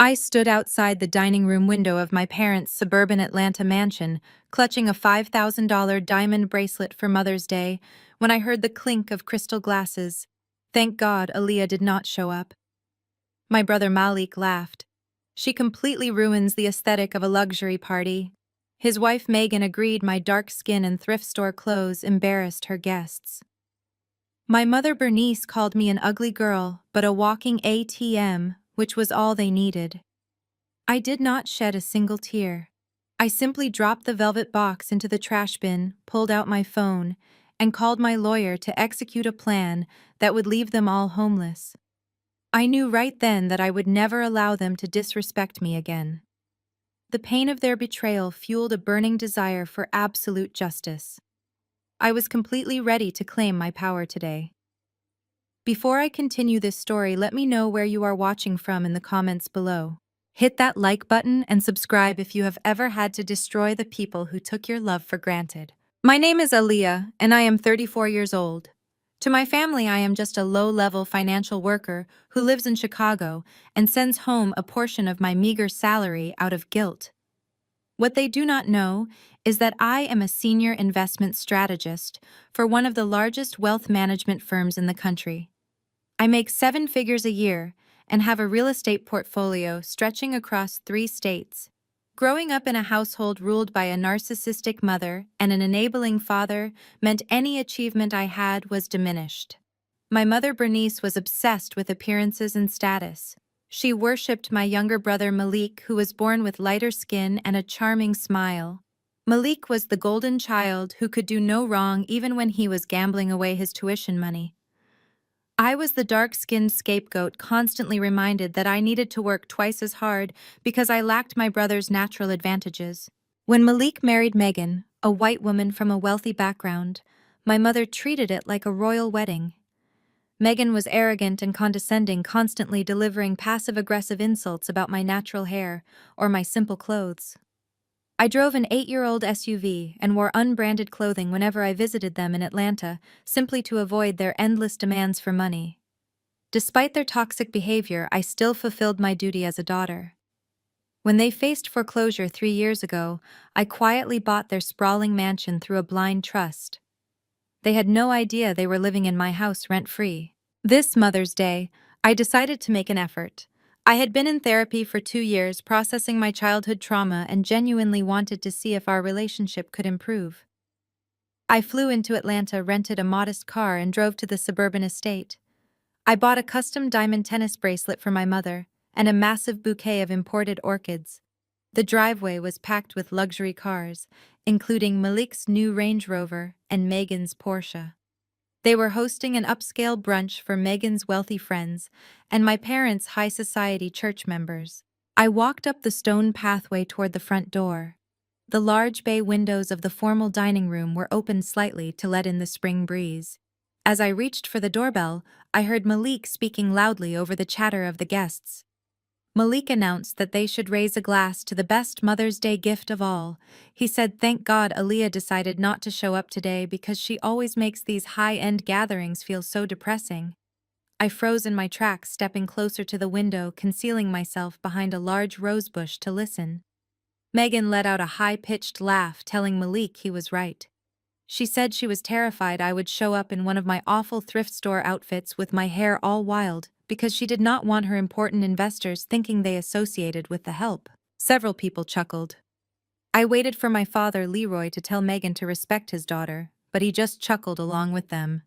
I stood outside the dining room window of my parents' suburban Atlanta mansion, clutching a $5,000 diamond bracelet for Mother's Day, when I heard the clink of crystal glasses. Thank God Aaliyah did not show up. My brother Malik laughed. She completely ruins the aesthetic of a luxury party. His wife Megan agreed my dark skin and thrift store clothes embarrassed her guests. My mother Bernice called me an ugly girl, but a walking ATM, which was all they needed. I did not shed a single tear. I simply dropped the velvet box into the trash bin, pulled out my phone, and called my lawyer to execute a plan that would leave them all homeless. I knew right then that I would never allow them to disrespect me again. The pain of their betrayal fueled a burning desire for absolute justice. I was completely ready to claim my power today. Before I continue this story, let me know where you are watching from in the comments below. Hit that like button and subscribe if you have ever had to destroy the people who took your love for granted. My name is Aaliyah, and I am 34 years old. To my family, I am just a low-level financial worker who lives in Chicago and sends home a portion of my meager salary out of guilt. What they do not know is that I am a senior investment strategist for one of the largest wealth management firms in the country. I make 7 figures a year and have a real estate portfolio stretching across 3 states. Growing up in a household ruled by a narcissistic mother and an enabling father meant any achievement I had was diminished. My mother Bernice was obsessed with appearances and status. She worshipped my younger brother Malik, who was born with lighter skin and a charming smile. Malik was the golden child who could do no wrong even when he was gambling away his tuition money. I was the dark-skinned scapegoat, constantly reminded that I needed to work twice as hard because I lacked my brother's natural advantages. When Malik married Megan, a white woman from a wealthy background, my mother treated it like a royal wedding. Megan was arrogant and condescending, constantly delivering passive-aggressive insults about my natural hair or my simple clothes. I drove an 8-year-old SUV and wore unbranded clothing whenever I visited them in Atlanta, simply to avoid their endless demands for money. Despite their toxic behavior, I still fulfilled my duty as a daughter. When they faced foreclosure 3 years ago, I quietly bought their sprawling mansion through a blind trust. They had no idea they were living in my house rent-free. This Mother's Day, I decided to make an effort. I had been in therapy for 2 years, processing my childhood trauma, and genuinely wanted to see if our relationship could improve. I flew into Atlanta, rented a modest car, and drove to the suburban estate. I bought a custom diamond tennis bracelet for my mother and a massive bouquet of imported orchids. The driveway was packed with luxury cars, including Malik's new Range Rover and Megan's Porsche. They were hosting an upscale brunch for Megan's wealthy friends and my parents' high society church members. I walked up the stone pathway toward the front door. The large bay windows of the formal dining room were opened slightly to let in the spring breeze. As I reached for the doorbell, I heard Malik speaking loudly over the chatter of the guests. Malik announced that they should raise a glass to the best Mother's Day gift of all. He said thank God Aaliyah decided not to show up today because she always makes these high-end gatherings feel so depressing. I froze in my tracks, stepping closer to the window, concealing myself behind a large rosebush to listen. Megan let out a high-pitched laugh, telling Malik he was right. She said she was terrified I would show up in one of my awful thrift store outfits with my hair all wild, because she did not want her important investors thinking they associated with the help. Several people chuckled. I waited for my father, Leroy, to tell Megan to respect his daughter, but he just chuckled along with them.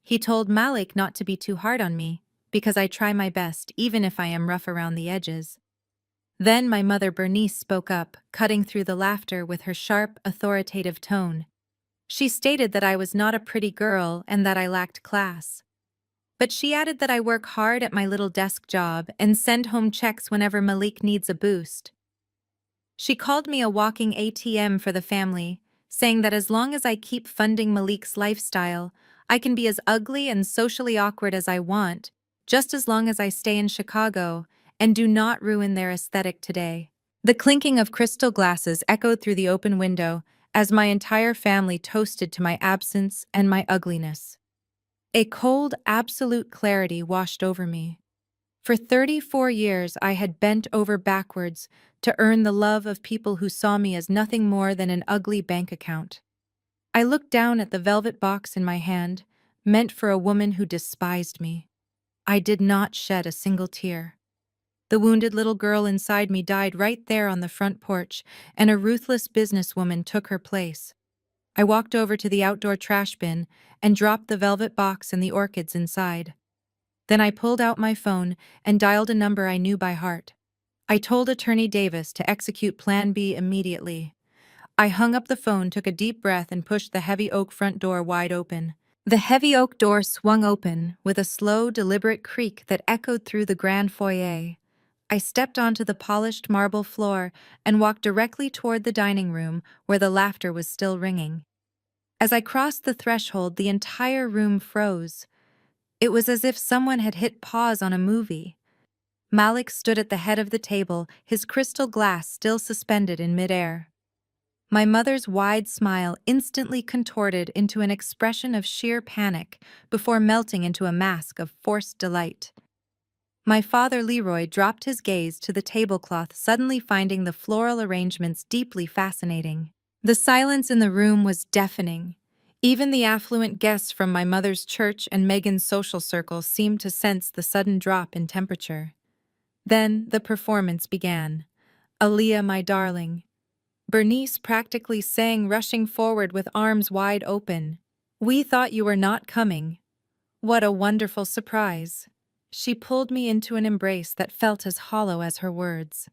He told Malik not to be too hard on me, because I try my best even if I am rough around the edges. Then my mother Bernice spoke up, cutting through the laughter with her sharp, authoritative tone. She stated that I was not a pretty girl and that I lacked class. But she added that I work hard at my little desk job and send home checks whenever Malik needs a boost. She called me a walking ATM for the family, saying that as long as I keep funding Malik's lifestyle, I can be as ugly and socially awkward as I want, just as long as I stay in Chicago and do not ruin their aesthetic today. The clinking of crystal glasses echoed through the open window as my entire family toasted to my absence and my ugliness. A cold, absolute clarity washed over me. For 34 years, I had bent over backwards to earn the love of people who saw me as nothing more than an ugly bank account. I looked down at the velvet box in my hand, meant for a woman who despised me. I did not shed a single tear. The wounded little girl inside me died right there on the front porch, and a ruthless businesswoman took her place. I walked over to the outdoor trash bin and dropped the velvet box and the orchids inside. Then I pulled out my phone and dialed a number I knew by heart. I told Attorney Davis to execute Plan B immediately. I hung up the phone, took a deep breath, and pushed the heavy oak front door wide open. The heavy oak door swung open with a slow, deliberate creak that echoed through the grand foyer. I stepped onto the polished marble floor and walked directly toward the dining room where the laughter was still ringing. As I crossed the threshold, the entire room froze. It was as if someone had hit pause on a movie. Malik stood at the head of the table, his crystal glass still suspended in midair. My mother's wide smile instantly contorted into an expression of sheer panic before melting into a mask of forced delight. My father, Leroy, dropped his gaze to the tablecloth, suddenly finding the floral arrangements deeply fascinating. The silence in the room was deafening. Even the affluent guests from my mother's church and Megan's social circle seemed to sense the sudden drop in temperature. Then the performance began. Aaliyah, my darling. Bernice practically sang, rushing forward with arms wide open. We thought you were not coming. What a wonderful surprise. She pulled me into an embrace that felt as hollow as her words.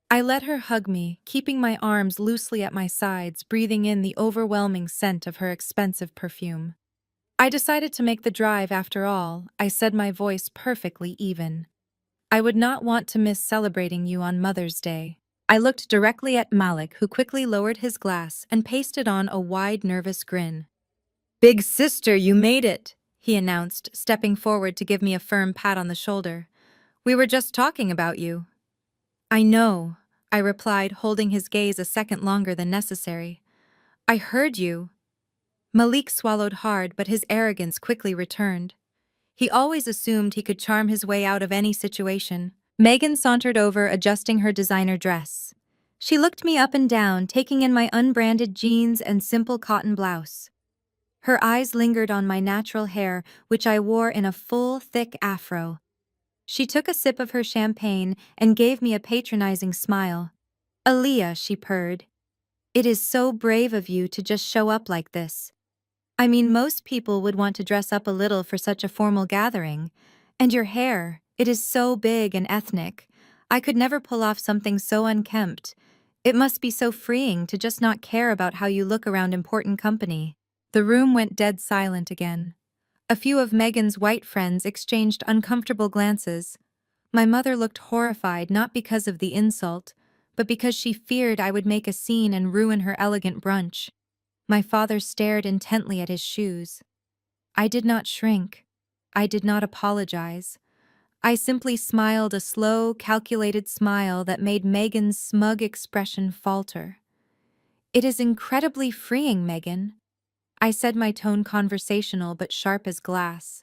I let her hug me, keeping my arms loosely at my sides, breathing in the overwhelming scent of her expensive perfume. I decided to make the drive after all, I said, my voice perfectly even. I would not want to miss celebrating you on Mother's Day. I looked directly at Malik, who quickly lowered his glass and pasted on a wide, nervous grin. Big sister, you made it, he announced, stepping forward to give me a firm pat on the shoulder. We were just talking about you. I know, I replied, holding his gaze a second longer than necessary. I heard you. Malik swallowed hard, but his arrogance quickly returned. He always assumed he could charm his way out of any situation. Megan sauntered over, adjusting her designer dress. She looked me up and down, taking in my unbranded jeans and simple cotton blouse. Her eyes lingered on my natural hair, which I wore in a full, thick afro. She took a sip of her champagne and gave me a patronizing smile. Aaliyah, she purred. It is so brave of you to just show up like this. I mean, most people would want to dress up a little for such a formal gathering. And your hair, it is so big and ethnic. I could never pull off something so unkempt. It must be so freeing to just not care about how you look around important company. The room went dead silent again. A few of Megan's white friends exchanged uncomfortable glances. My mother looked horrified, not because of the insult, but because she feared I would make a scene and ruin her elegant brunch. My father stared intently at his shoes. I did not shrink. I did not apologize. I simply smiled, a slow, calculated smile that made Megan's smug expression falter. It is incredibly freeing, Megan. I said, my tone conversational but sharp as glass.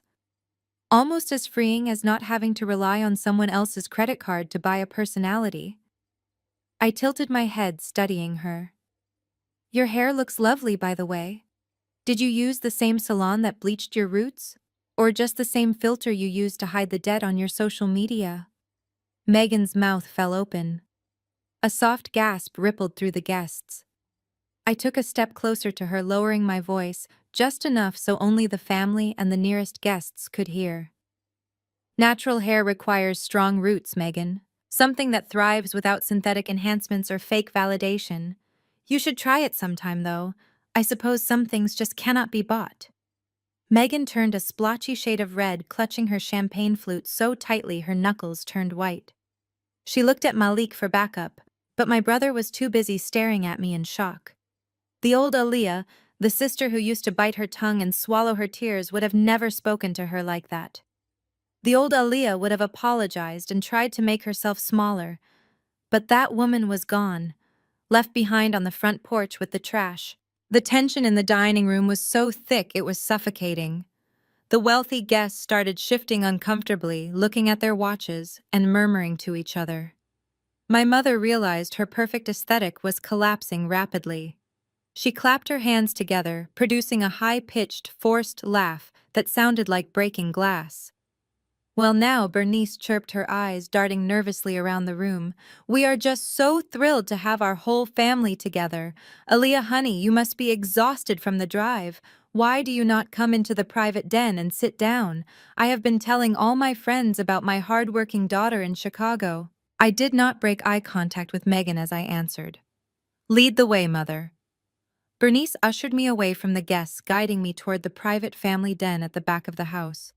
Almost as freeing as not having to rely on someone else's credit card to buy a personality. I tilted my head, studying her. Your hair looks lovely, by the way. Did you use the same salon that bleached your roots? Or just the same filter you used to hide the debt on your social media? Megan's mouth fell open. A soft gasp rippled through the guests. I took a step closer to her, lowering my voice, just enough so only the family and the nearest guests could hear. Natural hair requires strong roots, Megan. Something that thrives without synthetic enhancements or fake validation. You should try it sometime, though. I suppose some things just cannot be bought. Megan turned a splotchy shade of red, clutching her champagne flute so tightly her knuckles turned white. She looked at Malik for backup, but my brother was too busy staring at me in shock. The old Aaliyah, the sister who used to bite her tongue and swallow her tears, would have never spoken to her like that. The old Aaliyah would have apologized and tried to make herself smaller, but that woman was gone, left behind on the front porch with the trash. The tension in the dining room was so thick it was suffocating. The wealthy guests started shifting uncomfortably, looking at their watches and murmuring to each other. My mother realized her perfect aesthetic was collapsing rapidly. She clapped her hands together, producing a high-pitched, forced laugh that sounded like breaking glass. Well, now, Bernice chirped, her eyes darting nervously around the room. We are just so thrilled to have our whole family together. Aaliyah, honey, you must be exhausted from the drive. Why do you not come into the private den and sit down? I have been telling all my friends about my hard-working daughter in Chicago. I did not break eye contact with Megan as I answered. Lead the way, mother. Bernice ushered me away from the guests, guiding me toward the private family den at the back of the house.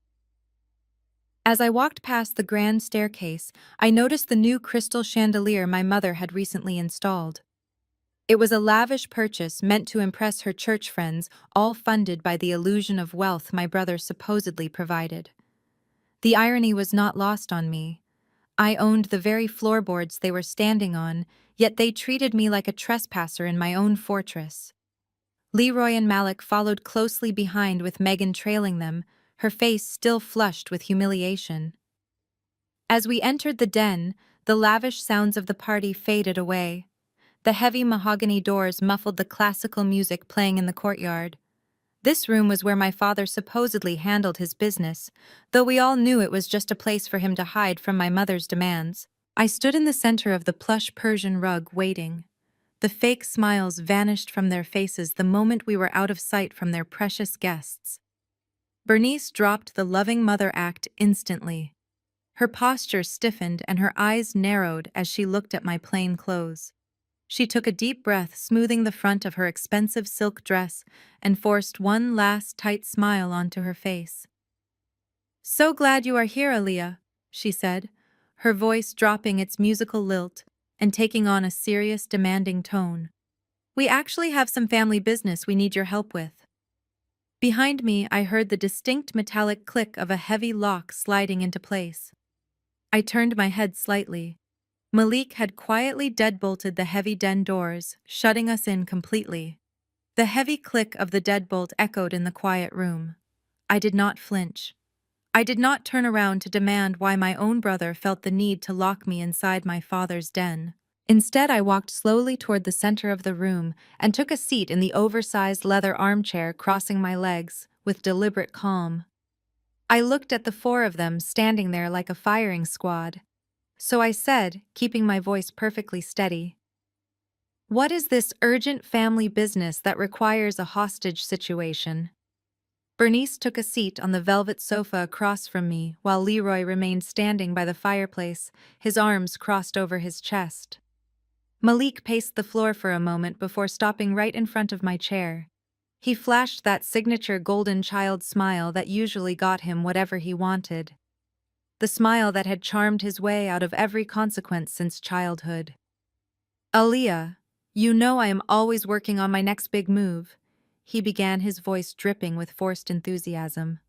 As I walked past the grand staircase, I noticed the new crystal chandelier my mother had recently installed. It was a lavish purchase meant to impress her church friends, all funded by the illusion of wealth my brother supposedly provided. The irony was not lost on me. I owned the very floorboards they were standing on, yet they treated me like a trespasser in my own fortress. Leroy and Malik followed closely behind, with Megan trailing them, her face still flushed with humiliation. As we entered the den, the lavish sounds of the party faded away. The heavy mahogany doors muffled the classical music playing in the courtyard. This room was where my father supposedly handled his business, though we all knew it was just a place for him to hide from my mother's demands. I stood in the center of the plush Persian rug, waiting. The fake smiles vanished from their faces the moment we were out of sight from their precious guests. Bernice dropped the loving mother act instantly. Her posture stiffened and her eyes narrowed as she looked at my plain clothes. She took a deep breath, smoothing the front of her expensive silk dress, and forced one last tight smile onto her face. So glad you are here, Aaliyah, she said, her voice dropping its musical lilt and taking on a serious, demanding tone. We actually have some family business we need your help with. Behind me, I heard the distinct metallic click of a heavy lock sliding into place. I turned my head slightly. Malik had quietly deadbolted the heavy den doors, shutting us in completely. The heavy click of the deadbolt echoed in the quiet room. I did not flinch. I did not turn around to demand why my own brother felt the need to lock me inside my father's den. Instead, I walked slowly toward the center of the room and took a seat in the oversized leather armchair, crossing my legs with deliberate calm. I looked at the four of them standing there like a firing squad. So I said, keeping my voice perfectly steady, "What is this urgent family business that requires a hostage situation?" Bernice took a seat on the velvet sofa across from me, while Leroy remained standing by the fireplace, his arms crossed over his chest. Malik paced the floor for a moment before stopping right in front of my chair. He flashed that signature golden child smile that usually got him whatever he wanted. The smile that had charmed his way out of every consequence since childhood. "Aaliyah, you know I am always working on my next big move," he began, his voice dripping with forced enthusiasm.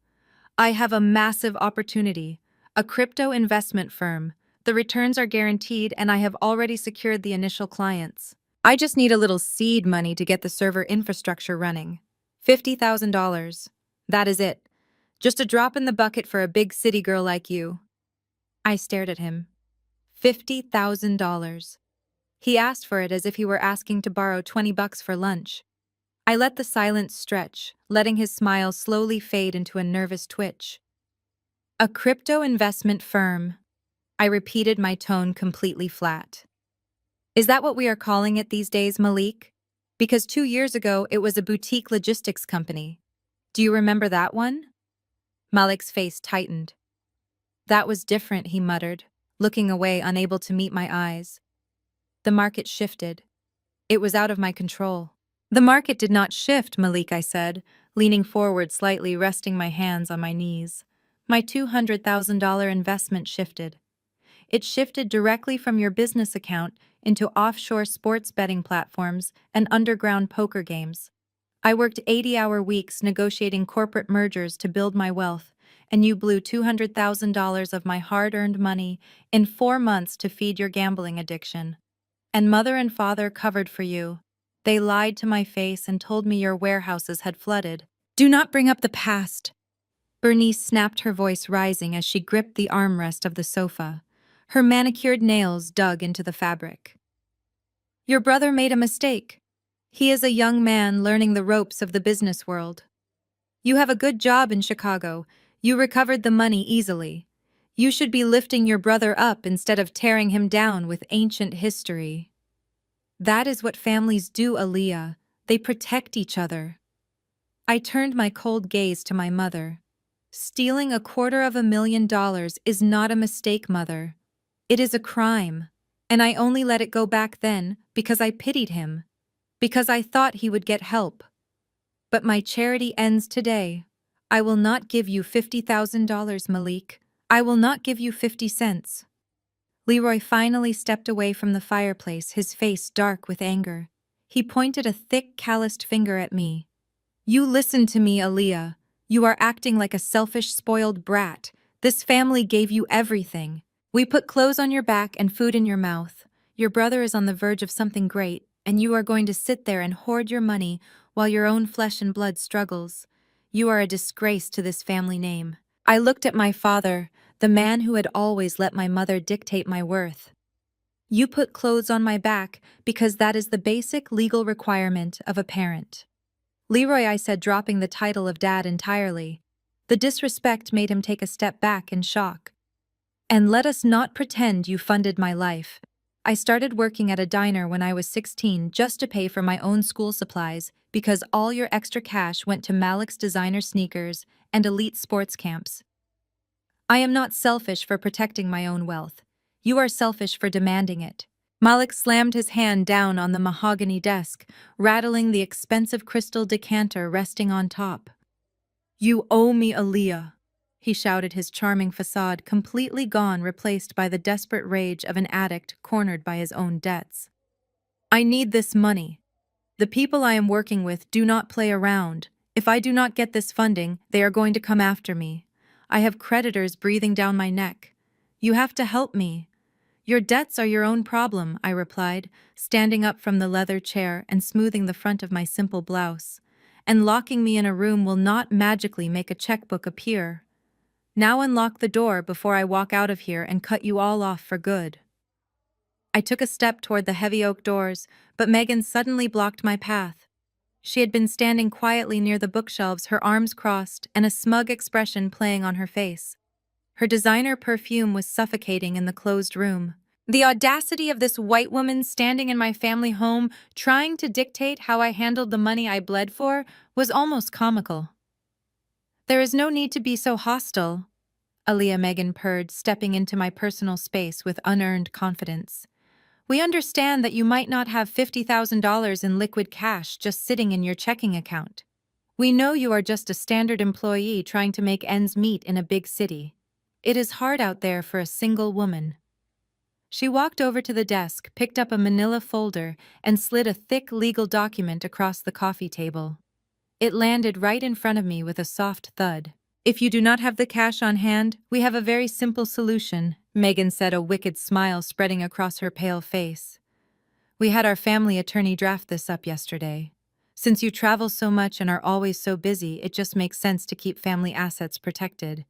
"I have a massive opportunity, a crypto investment firm. The returns are guaranteed and I have already secured the initial clients. I just need a little seed money to get the server infrastructure running. $50,000. That is it. Just a drop in the bucket for a big city girl like you." I stared at him. $50,000. He asked for it as if he were asking to borrow $20 for lunch. I let the silence stretch, letting his smile slowly fade into a nervous twitch. "A crypto investment firm." I repeated, my tone completely flat. "Is that what we are calling it these days, Malik? Because 2 years ago it was a boutique logistics company. Do you remember that one?" Malik's face tightened. "That was different," he muttered, looking away, unable to meet my eyes. "The market shifted. It was out of my control." "The market did not shift, Malik," I said, leaning forward slightly, resting my hands on my knees. "My $200,000 investment shifted. It shifted directly from your business account into offshore sports betting platforms and underground poker games. I worked 80-hour weeks negotiating corporate mergers to build my wealth, and you blew $200,000 of my hard-earned money in 4 months to feed your gambling addiction. And mother and father covered for you. They lied to my face and told me your warehouses had flooded." "Do not bring up the past," Bernice snapped, her voice rising as she gripped the armrest of the sofa. Her manicured nails dug into the fabric. Your brother made a mistake. He is a young man learning the ropes of the business world. You have a good job in Chicago. You recovered the money easily. You should be lifting your brother up instead of tearing him down with ancient history. That is what families do, Aaliyah. They protect each other. I turned my cold gaze to my mother. Stealing $250,000 is not a mistake, Mother. It is a crime. And I only let it go back then because I pitied him. Because I thought he would get help. But my charity ends today. I will not give you $50,000, Malik. I will not give you 50 cents. Leroy finally stepped away from the fireplace, his face dark with anger. He pointed a thick, calloused finger at me. You listen to me, Aaliyah. You are acting like a selfish, spoiled brat. This family gave you everything. We put clothes on your back and food in your mouth. Your brother is on the verge of something great, and you are going to sit there and hoard your money while your own flesh and blood struggles. You are a disgrace to this family name. I looked at my father, the man who had always let my mother dictate my worth. You put clothes on my back because that is the basic legal requirement of a parent. Leroy, I said, dropping the title of dad entirely. The disrespect made him take a step back in shock. And let us not pretend you funded my life. I started working at a diner when I was 16 just to pay for my own school supplies because all your extra cash went to Malik's designer sneakers and elite sports camps. I am not selfish for protecting my own wealth. You are selfish for demanding it. Malik slammed his hand down on the mahogany desk, rattling the expensive crystal decanter resting on top. You owe me, Aaliyah, he shouted, his charming facade completely gone, replaced by the desperate rage of an addict cornered by his own debts. I need this money. The people I am working with do not play around. If I do not get this funding, they are going to come after me. I have creditors breathing down my neck. You have to help me. Your debts are your own problem, I replied, standing up from the leather chair and smoothing the front of my simple blouse. And locking me in a room will not magically make a checkbook appear. Now unlock the door before I walk out of here and cut you all off for good. I took a step toward the heavy oak doors, but Megan suddenly blocked my path. She had been standing quietly near the bookshelves, her arms crossed and a smug expression playing on her face. Her designer perfume was suffocating in the closed room. The audacity of this white woman standing in my family home, trying to dictate how I handled the money I bled for, was almost comical. There is no need to be so hostile, Aaliyah, Megan purred, stepping into my personal space with unearned confidence. We understand that you might not have $50,000 in liquid cash just sitting in your checking account. We know you are just a standard employee trying to make ends meet in a big city. It is hard out there for a single woman. She walked over to the desk, picked up a manila folder, and slid a thick legal document across the coffee table. It landed right in front of me with a soft thud. If you do not have the cash on hand, we have a very simple solution, Megan said, a wicked smile spreading across her pale face. We had our family attorney draft this up yesterday. Since you travel so much and are always so busy, it just makes sense to keep family assets protected.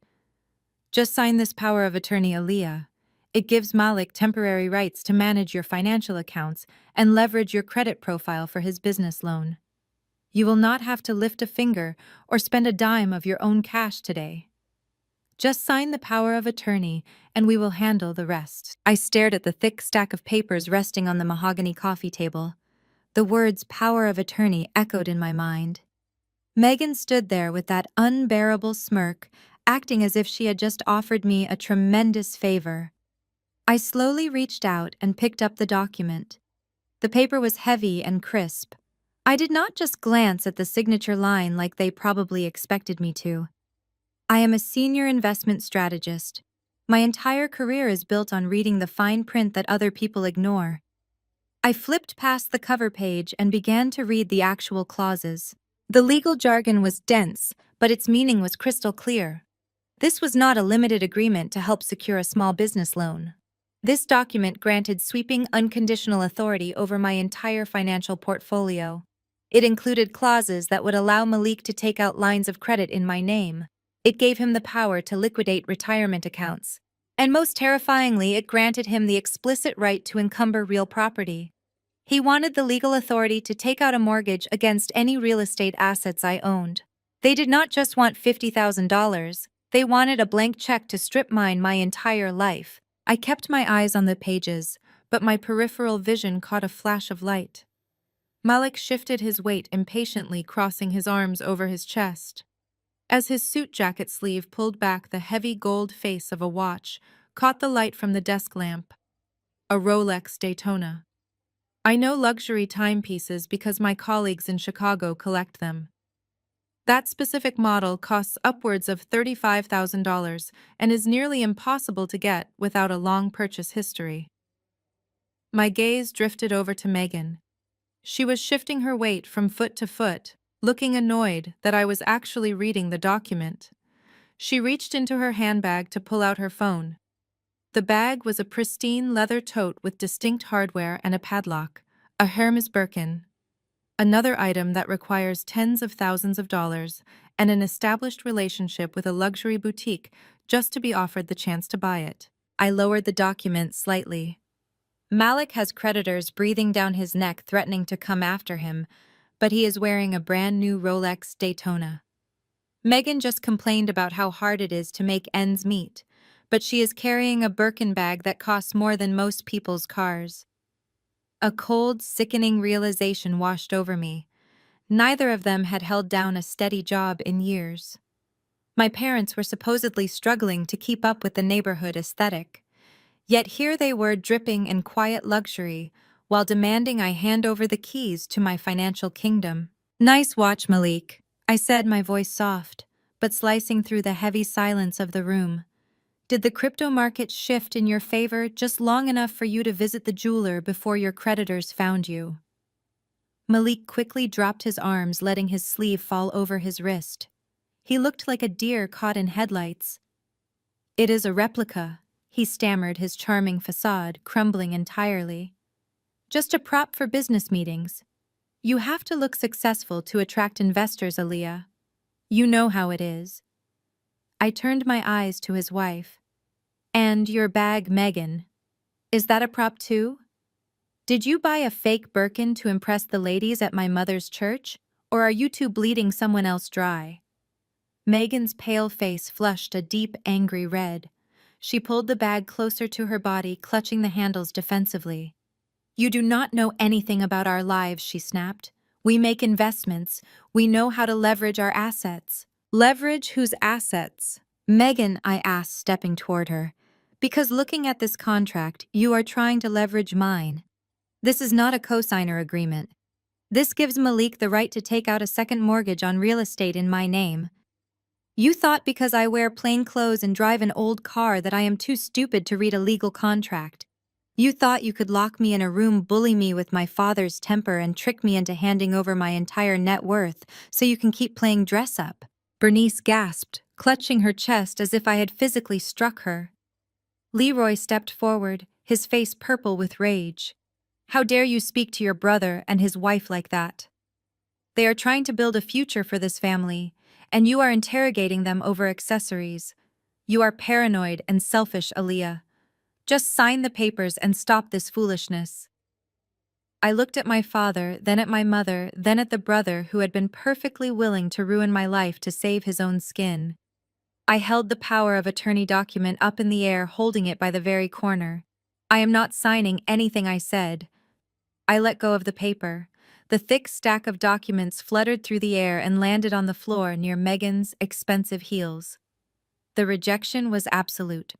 Just sign this power of attorney, Aaliyah. It gives Malik temporary rights to manage your financial accounts and leverage your credit profile for his business loan. You will not have to lift a finger or spend a dime of your own cash today. Just sign the power of attorney and we will handle the rest. I stared at the thick stack of papers resting on the mahogany coffee table. The words power of attorney echoed in my mind. Megan stood there with that unbearable smirk, acting as if she had just offered me a tremendous favor. I slowly reached out and picked up the document. The paper was heavy and crisp. I did not just glance at the signature line like they probably expected me to. I am a senior investment strategist. My entire career is built on reading the fine print that other people ignore. I flipped past the cover page and began to read the actual clauses. The legal jargon was dense, but its meaning was crystal clear. This was not a limited agreement to help secure a small business loan. This document granted sweeping, unconditional authority over my entire financial portfolio. It included clauses that would allow Malik to take out lines of credit in my name. It gave him the power to liquidate retirement accounts. And most terrifyingly, it granted him the explicit right to encumber real property. He wanted the legal authority to take out a mortgage against any real estate assets I owned. They did not just want $50,000, they wanted a blank check to strip mine my entire life. I kept my eyes on the pages, but my peripheral vision caught a flash of light. Malik shifted his weight impatiently, crossing his arms over his chest. As his suit jacket sleeve pulled back, the heavy gold face of a watch caught the light from the desk lamp. A Rolex Daytona. I know luxury timepieces because my colleagues in Chicago collect them. That specific model costs upwards of $35,000 and is nearly impossible to get without a long purchase history. My gaze drifted over to Megan. She was shifting her weight from foot to foot, looking annoyed that I was actually reading the document. She reached into her handbag to pull out her phone. The bag was a pristine leather tote with distinct hardware and a padlock, a Hermes Birkin. Another item that requires tens of thousands of dollars and an established relationship with a luxury boutique just to be offered the chance to buy it. I lowered the document slightly. Malik has creditors breathing down his neck threatening to come after him, but he is wearing a brand new Rolex Daytona. Megan just complained about how hard it is to make ends meet, but she is carrying a Birkin bag that costs more than most people's cars. A cold, sickening realization washed over me. Neither of them had held down a steady job in years. My parents were supposedly struggling to keep up with the neighborhood aesthetic. Yet here they were dripping in quiet luxury, while demanding I hand over the keys to my financial kingdom. "Nice watch, Malik," I said, my voice soft, but slicing through the heavy silence of the room. "Did the crypto market shift in your favor just long enough for you to visit the jeweler before your creditors found you?" Malik quickly dropped his arms, letting his sleeve fall over his wrist. He looked like a deer caught in headlights. "It is a replica," he stammered, his charming facade crumbling entirely. "Just a prop for business meetings. You have to look successful to attract investors, Aaliyah. You know how it is." I turned my eyes to his wife. "And your bag, Megan. Is that a prop too? Did you buy a fake Birkin to impress the ladies at my mother's church, or are you two bleeding someone else dry?" Megan's pale face flushed a deep, angry red. She pulled the bag closer to her body, clutching the handles defensively. "You do not know anything about our lives," she snapped. "We make investments. We know how to leverage our assets." "Leverage whose assets?" "Megan," I asked, stepping toward her. "Because looking at this contract, you are trying to leverage mine. This is not a cosigner agreement. This gives Malik the right to take out a second mortgage on real estate in my name. You thought because I wear plain clothes and drive an old car that I am too stupid to read a legal contract. You thought you could lock me in a room, bully me with my father's temper, and trick me into handing over my entire net worth so you can keep playing dress-up." Bernice gasped, clutching her chest as if I had physically struck her. Leroy stepped forward, his face purple with rage. "How dare you speak to your brother and his wife like that? They are trying to build a future for this family, and you are interrogating them over accessories. You are paranoid and selfish, Aaliyah. Just sign the papers and stop this foolishness." I looked at my father, then at my mother, then at the brother who had been perfectly willing to ruin my life to save his own skin. I held the power of attorney document up in the air, holding it by the very corner. "I am not signing anything," I said. I let go of the paper. The thick stack of documents fluttered through the air and landed on the floor near Megan's expensive heels. The rejection was absolute.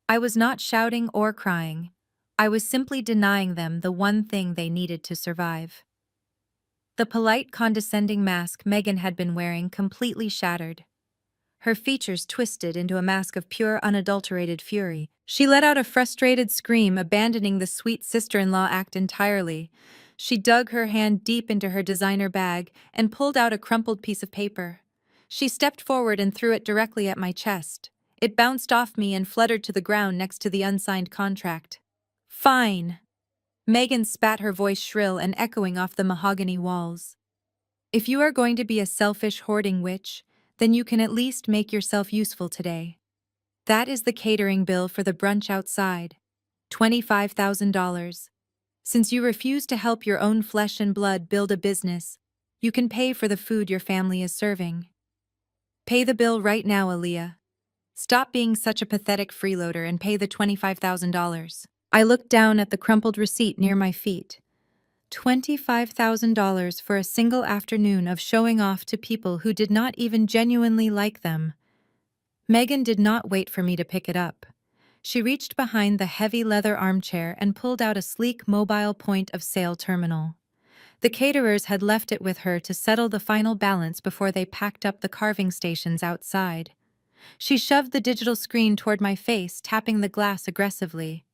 I was not shouting or crying. I was simply denying them the one thing they needed to survive. The polite, condescending mask Megan had been wearing completely shattered. Her features twisted into a mask of pure, unadulterated fury. She let out a frustrated scream, abandoning the sweet sister-in-law act entirely. She dug her hand deep into her designer bag and pulled out a crumpled piece of paper. She stepped forward and threw it directly at my chest. It bounced off me and fluttered to the ground next to the unsigned contract. "Fine." Megan spat, her voice shrill and echoing off the mahogany walls. "If you are going to be a selfish, hoarding witch, Then you can at least make yourself useful today. That is the catering bill for the brunch outside. $25,000. Since you refuse to help your own flesh and blood build a business, you can pay for the food your family is serving. Pay the bill right now, Aaliyah. Stop being such a pathetic freeloader and pay the $25,000. I looked down at the crumpled receipt near my feet. $25,000 for a single afternoon of showing off to people who did not even genuinely like them. Megan did not wait for me to pick it up. She reached behind the heavy leather armchair and pulled out a sleek mobile point-of-sale terminal. The caterers had left it with her to settle the final balance before they packed up the carving stations outside. She shoved the digital screen toward my face, tapping the glass aggressively.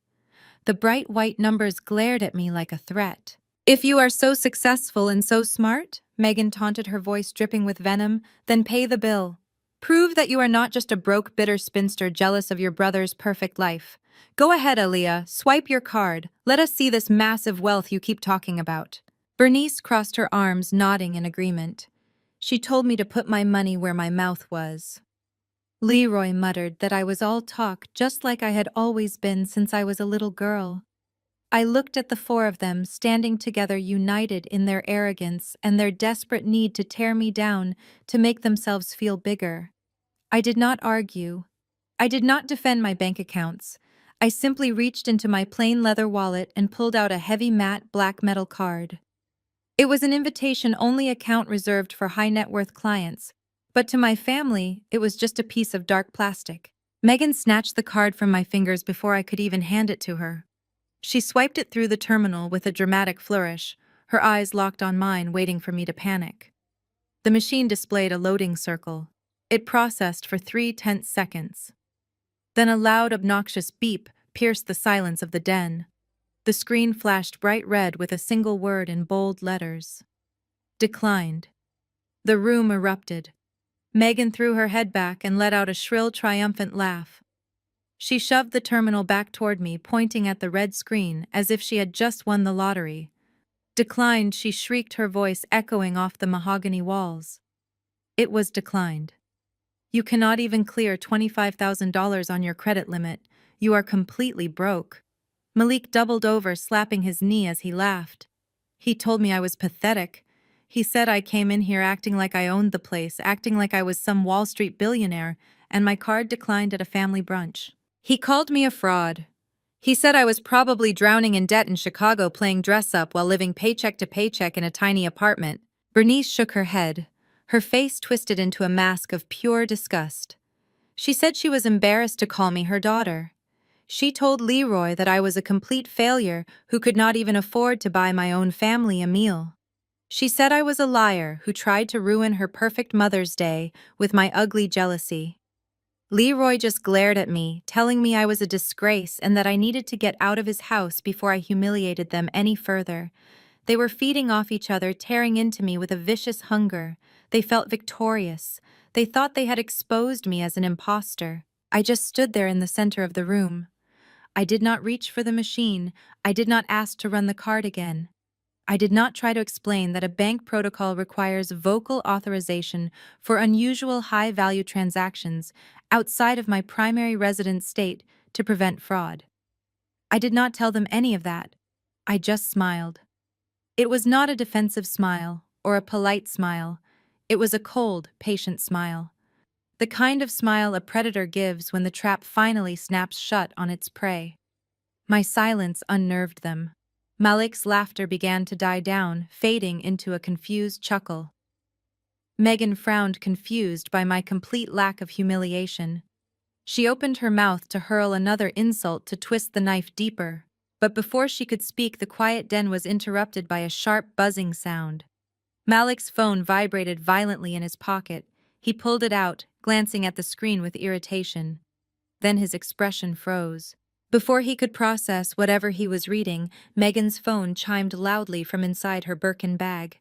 The bright white numbers glared at me like a threat. "If you are so successful and so smart," Megan taunted, her voice dripping with venom, "then pay the bill. Prove that you are not just a broke, bitter spinster jealous of your brother's perfect life. Go ahead, Aaliyah, swipe your card. Let us see this massive wealth you keep talking about." Bernice crossed her arms, nodding in agreement. She told me to put my money where my mouth was. Leroy muttered that I was all talk, just like I had always been since I was a little girl. I looked at the four of them standing together, united in their arrogance and their desperate need to tear me down to make themselves feel bigger. I did not argue. I did not defend my bank accounts. I simply reached into my plain leather wallet and pulled out a heavy matte black metal card. It was an invitation-only account reserved for high-net-worth clients, but to my family, it was just a piece of dark plastic. Megan snatched the card from my fingers before I could even hand it to her. She swiped it through the terminal with a dramatic flourish, her eyes locked on mine, waiting for me to panic. The machine displayed a loading circle. It processed for 3 tense seconds. Then a loud, obnoxious beep pierced the silence of the den. The screen flashed bright red with a single word in bold letters. Declined. The room erupted. Megan threw her head back and let out a shrill, triumphant laugh. She shoved the terminal back toward me, pointing at the red screen as if she had just won the lottery. Declined, she shrieked, her voice echoing off the mahogany walls. It was declined. You cannot even clear $25,000 on your credit limit. You are completely broke. Malik doubled over, slapping his knee as he laughed. He told me I was pathetic. He said I came in here acting like I owned the place, acting like I was some Wall Street billionaire, and my card declined at a family brunch. He called me a fraud. He said I was probably drowning in debt in Chicago, playing dress-up while living paycheck to paycheck in a tiny apartment. Bernice shook her head, her face twisted into a mask of pure disgust. She said she was embarrassed to call me her daughter. She told Leroy that I was a complete failure who could not even afford to buy my own family a meal. She said I was a liar who tried to ruin her perfect Mother's Day with my ugly jealousy. Leroy just glared at me, telling me I was a disgrace and that I needed to get out of his house before I humiliated them any further. They were feeding off each other, tearing into me with a vicious hunger. They felt victorious. They thought they had exposed me as an imposter. I just stood there in the center of the room. I did not reach for the machine. I did not ask to run the card again. I did not try to explain that a bank protocol requires vocal authorization for unusual high-value transactions outside of my primary residence state to prevent fraud. I did not tell them any of that. I just smiled. It was not a defensive smile or a polite smile. It was a cold, patient smile. The kind of smile a predator gives when the trap finally snaps shut on its prey. My silence unnerved them. Malik's laughter began to die down, fading into a confused chuckle. Megan frowned, confused by my complete lack of humiliation. She opened her mouth to hurl another insult, to twist the knife deeper, but before she could speak, the quiet den was interrupted by a sharp, buzzing sound. Malik's phone vibrated violently in his pocket. He pulled it out, glancing at the screen with irritation. Then his expression froze. Before he could process whatever he was reading, Megan's phone chimed loudly from inside her Birkin bag.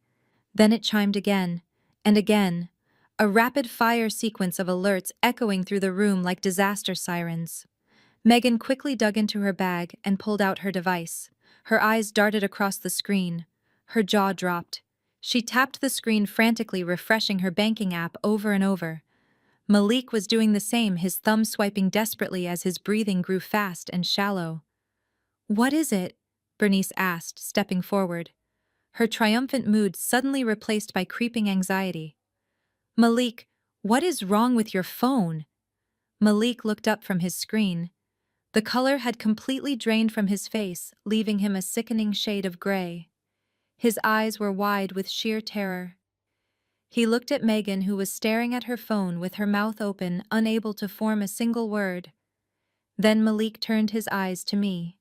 Then it chimed again, and again, a rapid-fire sequence of alerts echoing through the room like disaster sirens. Megan quickly dug into her bag and pulled out her device. Her eyes darted across the screen. Her jaw dropped. She tapped the screen frantically, refreshing her banking app over and over. Malik was doing the same, his thumb swiping desperately as his breathing grew fast and shallow. "What is it?" Bernice asked, stepping forward, her triumphant mood suddenly replaced by creeping anxiety. "Malik, what is wrong with your phone?" Malik looked up from his screen. The color had completely drained from his face, leaving him a sickening shade of gray. His eyes were wide with sheer terror. He looked at Megan, who was staring at her phone with her mouth open, unable to form a single word. Then Malik turned his eyes to me.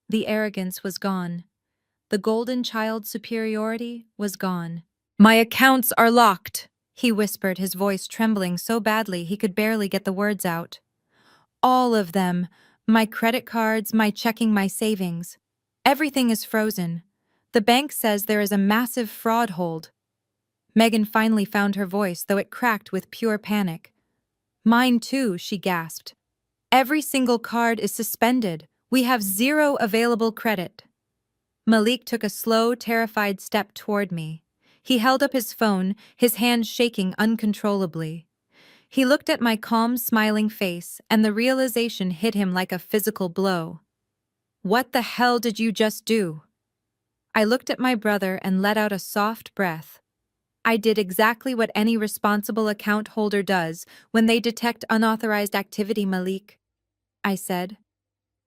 The arrogance was gone. The golden child superiority was gone. "My accounts are locked," he whispered, his voice trembling so badly he could barely get the words out. "All of them. My credit cards, my checking, my savings. Everything is frozen. The bank says there is a massive fraud hold." Megan finally found her voice, though it cracked with pure panic. "Mine too," she gasped. "Every single card is suspended. We have zero available credit." Malik took a slow, terrified step toward me. He held up his phone, his hands shaking uncontrollably. He looked at my calm, smiling face, and the realization hit him like a physical blow. "What the hell did you just do?" I looked at my brother and let out a soft breath. "I did exactly what any responsible account holder does when they detect unauthorized activity, Malik," I said,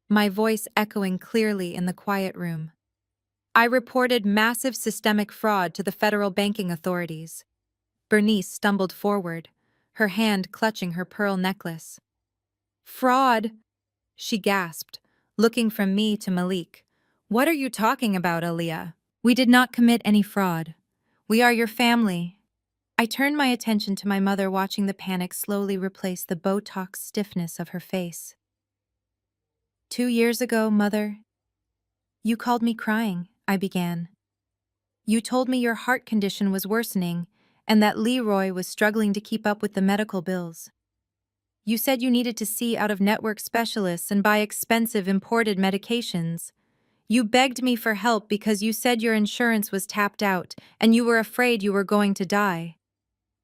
my voice echoing clearly in the quiet room. "I reported massive systemic fraud to the federal banking authorities." Bernice stumbled forward, her hand clutching her pearl necklace. "Fraud?" she gasped, looking from me to Malik. "What are you talking about, Aaliyah? We did not commit any fraud. We are your family." I turned my attention to my mother, watching the panic slowly replace the Botox stiffness of her face. "2 years ago, Mother, you called me crying," I began. "You told me your heart condition was worsening and that Leroy was struggling to keep up with the medical bills. You said you needed to see out-of-network specialists and buy expensive imported medications. You begged me for help because you said your insurance was tapped out and you were afraid you were going to die."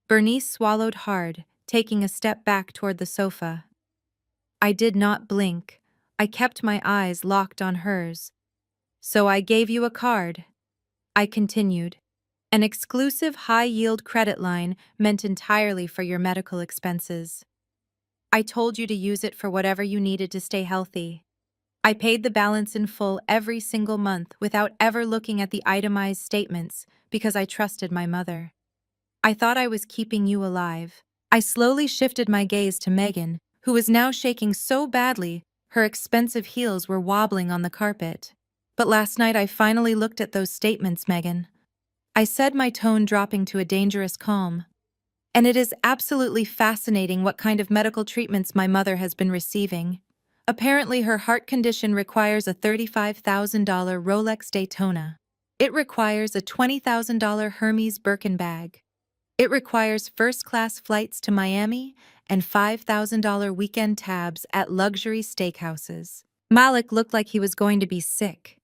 Bernice swallowed hard, taking a step back toward the sofa. I did not blink. I kept my eyes locked on hers. "So I gave you a card," I continued. "An exclusive high-yield credit line meant entirely for your medical expenses. I told you to use it for whatever you needed to stay healthy. I paid the balance in full every single month without ever looking at the itemized statements because I trusted my mother. I thought I was keeping you alive." I slowly shifted my gaze to Megan, who was now shaking so badly her expensive heels were wobbling on the carpet. "But last night I finally looked at those statements, Megan," I said, my tone dropping to a dangerous calm. "And it is absolutely fascinating what kind of medical treatments my mother has been receiving. Apparently her heart condition requires a $35,000 Rolex Daytona. It requires a $20,000 Hermes Birkin bag. It requires first-class flights to Miami and $5,000 weekend tabs at luxury steakhouses." Malik looked like he was going to be sick.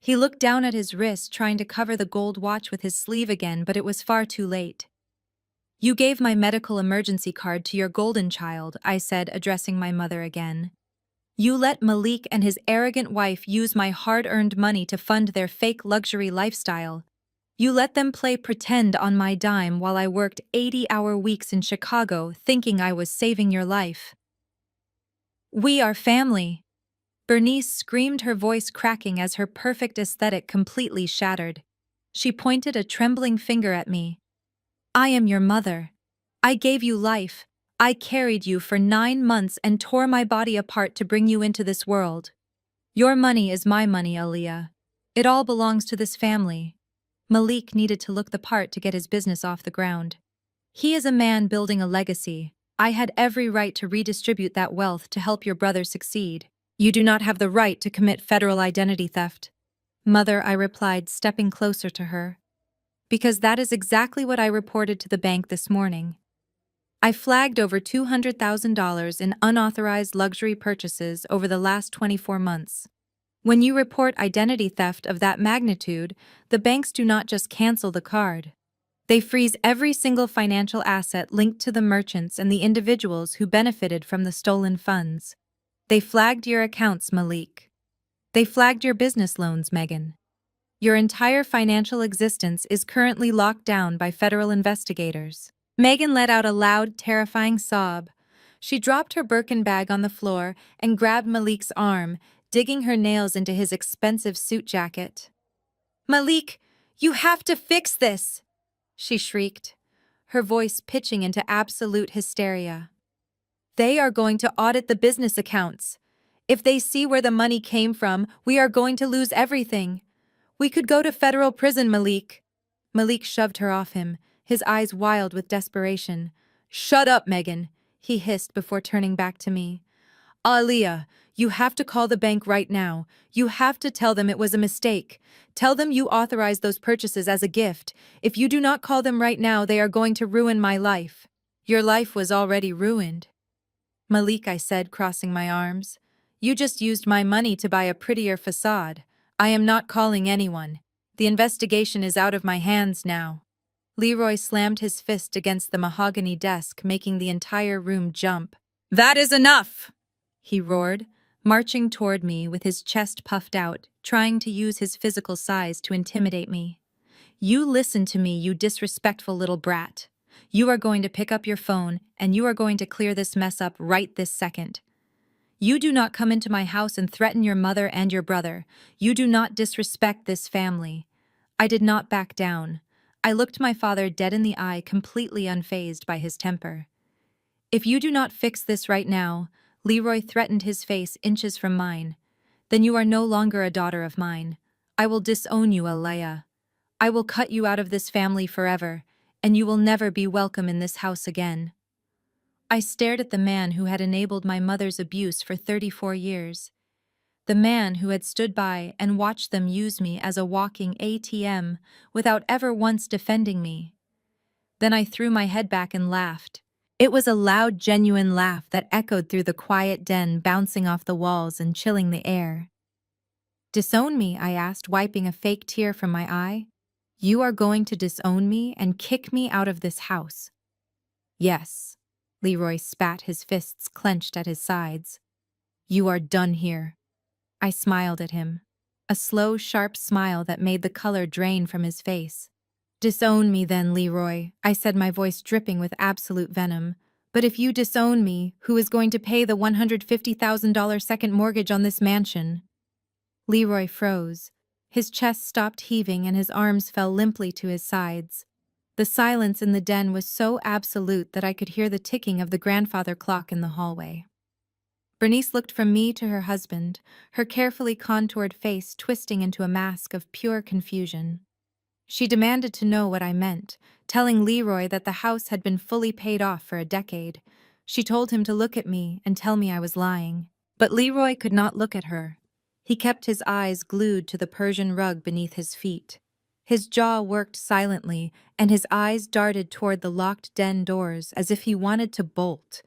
He looked down at his wrist, trying to cover the gold watch with his sleeve again, but it was far too late. "You gave my medical emergency card to your golden child," I said, addressing my mother again. "You let Malik and his arrogant wife use my hard-earned money to fund their fake luxury lifestyle. You let them play pretend on my dime while I worked 80-hour weeks in Chicago thinking I was saving your life. We are family." Bernice screamed, her voice cracking as her perfect aesthetic completely shattered. She pointed a trembling finger at me. "I am your mother. I gave you life. I carried you for 9 months and tore my body apart to bring you into this world. Your money is my money, Aaliyah. It all belongs to this family." Malik needed to look the part to get his business off the ground. "He is a man building a legacy. I had every right to redistribute that wealth to help your brother succeed. You do not have the right to commit federal identity theft." "Mother," I replied, stepping closer to her. "Because that is exactly what I reported to the bank this morning. I flagged over $200,000 in unauthorized luxury purchases over the last 24 months. When you report identity theft of that magnitude, the banks do not just cancel the card. They freeze every single financial asset linked to the merchants and the individuals who benefited from the stolen funds. They flagged your accounts, Malik. They flagged your business loans, Megan. Your entire financial existence is currently locked down by federal investigators. Megan let out a loud, terrifying sob. She dropped her Birkin bag on the floor and grabbed Malik's arm, digging her nails into his expensive suit jacket. Malik, you have to fix this, she shrieked, her voice pitching into absolute hysteria. They are going to audit the business accounts. If they see where the money came from, we are going to lose everything. We could go to federal prison, Malik. Malik shoved her off him, his eyes wild with desperation. Shut up, Megan, he hissed before turning back to me. Aaliyah, you have to call the bank right now. You have to tell them it was a mistake. Tell them you authorized those purchases as a gift. If you do not call them right now, they are going to ruin my life. Your life was already ruined. Malik, I said, crossing my arms. You just used my money to buy a prettier facade. I am not calling anyone. The investigation is out of my hands now. Leroy slammed his fist against the mahogany desk, making the entire room jump. That is enough! He roared, marching toward me with his chest puffed out, trying to use his physical size to intimidate me. You listen to me, you disrespectful little brat. You are going to pick up your phone, and you are going to clear this mess up right this second. You do not come into my house and threaten your mother and your brother. You do not disrespect this family. I did not back down. I looked my father dead in the eye, completely unfazed by his temper. If you do not fix this right now, Leroy threatened, his face inches from mine, then you are no longer a daughter of mine. I will disown you, Aliyah. I will cut you out of this family forever, and you will never be welcome in this house again. I stared at the man who had enabled my mother's abuse for 34 years. The man who had stood by and watched them use me as a walking ATM without ever once defending me. Then I threw my head back and laughed. It was a loud, genuine laugh that echoed through the quiet den, bouncing off the walls and chilling the air. Disown me? I asked, wiping a fake tear from my eye. You are going to disown me and kick me out of this house? Yes. Leroy spat, his fists clenched at his sides. You are done here. I smiled at him. A slow, sharp smile that made the color drain from his face. Disown me then, Leroy, I said, my voice dripping with absolute venom. But if you disown me, who is going to pay the $150,000 second mortgage on this mansion? Leroy froze. His chest stopped heaving and his arms fell limply to his sides. The silence in the den was so absolute that I could hear the ticking of the grandfather clock in the hallway. Bernice looked from me to her husband, her carefully contoured face twisting into a mask of pure confusion. She demanded to know what I meant, telling Leroy that the house had been fully paid off for a decade. She told him to look at me and tell me I was lying. But Leroy could not look at her. He kept his eyes glued to the Persian rug beneath his feet. His jaw worked silently, and his eyes darted toward the locked den doors as if he wanted to bolt.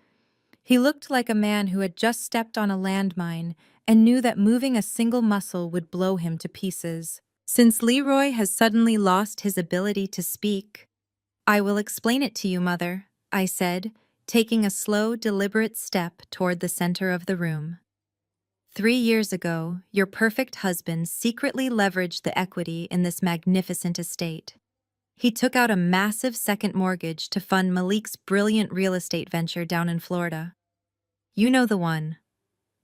He looked like a man who had just stepped on a landmine and knew that moving a single muscle would blow him to pieces. Since Leroy has suddenly lost his ability to speak, I will explain it to you, Mother, I said, taking a slow, deliberate step toward the center of the room. 3 years ago, your perfect husband secretly leveraged the equity in this magnificent estate. He took out a massive second mortgage to fund Malik's brilliant real estate venture down in Florida. You know the one.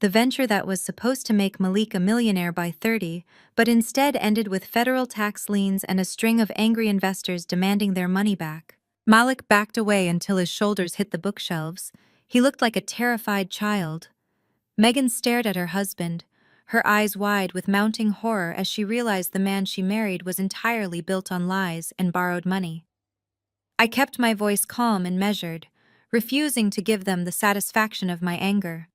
The venture that was supposed to make Malik a millionaire by 30, but instead ended with federal tax liens and a string of angry investors demanding their money back. Malik backed away until his shoulders hit the bookshelves. He looked like a terrified child. Megan stared at her husband, her eyes wide with mounting horror as she realized the man she married was entirely built on lies and borrowed money. I kept my voice calm and measured, refusing to give them the satisfaction of my anger.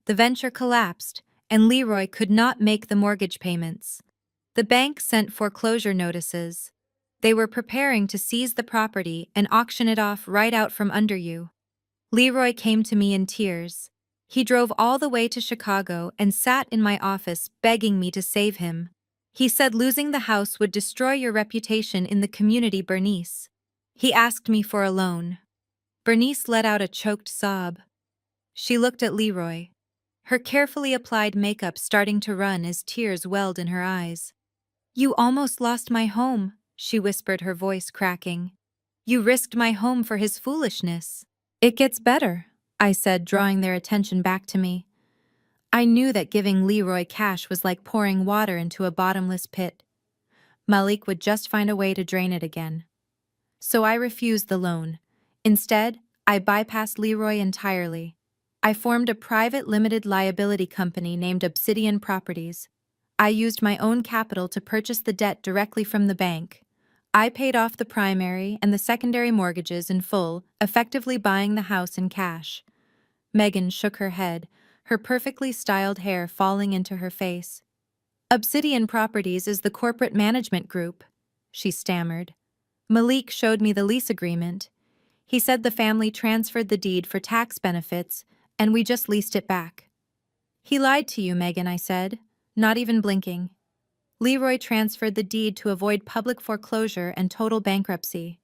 The venture collapsed, and Leroy could not make the mortgage payments. The bank sent foreclosure notices. They were preparing to seize the property and auction it off right out from under you. Leroy came to me in tears. He drove all the way to Chicago and sat in my office begging me to save him. He said losing the house would destroy your reputation in the community, Bernice. He asked me for a loan. Bernice let out a choked sob. She looked at Leroy, her carefully applied makeup starting to run as tears welled in her eyes. "You almost lost my home," she whispered, her voice cracking. "You risked my home for his foolishness." "It gets better," I said, drawing their attention back to me. I knew that giving Leroy cash was like pouring water into a bottomless pit. Malik would just find a way to drain it again. So I refused the loan. Instead, I bypassed Leroy entirely. I formed a private limited liability company named Obsidian Properties. I used my own capital to purchase the debt directly from the bank. I paid off the primary and the secondary mortgages in full, effectively buying the house in cash. Megan shook her head, her perfectly styled hair falling into her face. "Obsidian Properties is the corporate management group," she stammered. "Malik showed me the lease agreement. He said the family transferred the deed for tax benefits, and we just leased it back." "He lied to you, Megan," I said, not even blinking. "Leroy transferred the deed to avoid public foreclosure and total bankruptcy.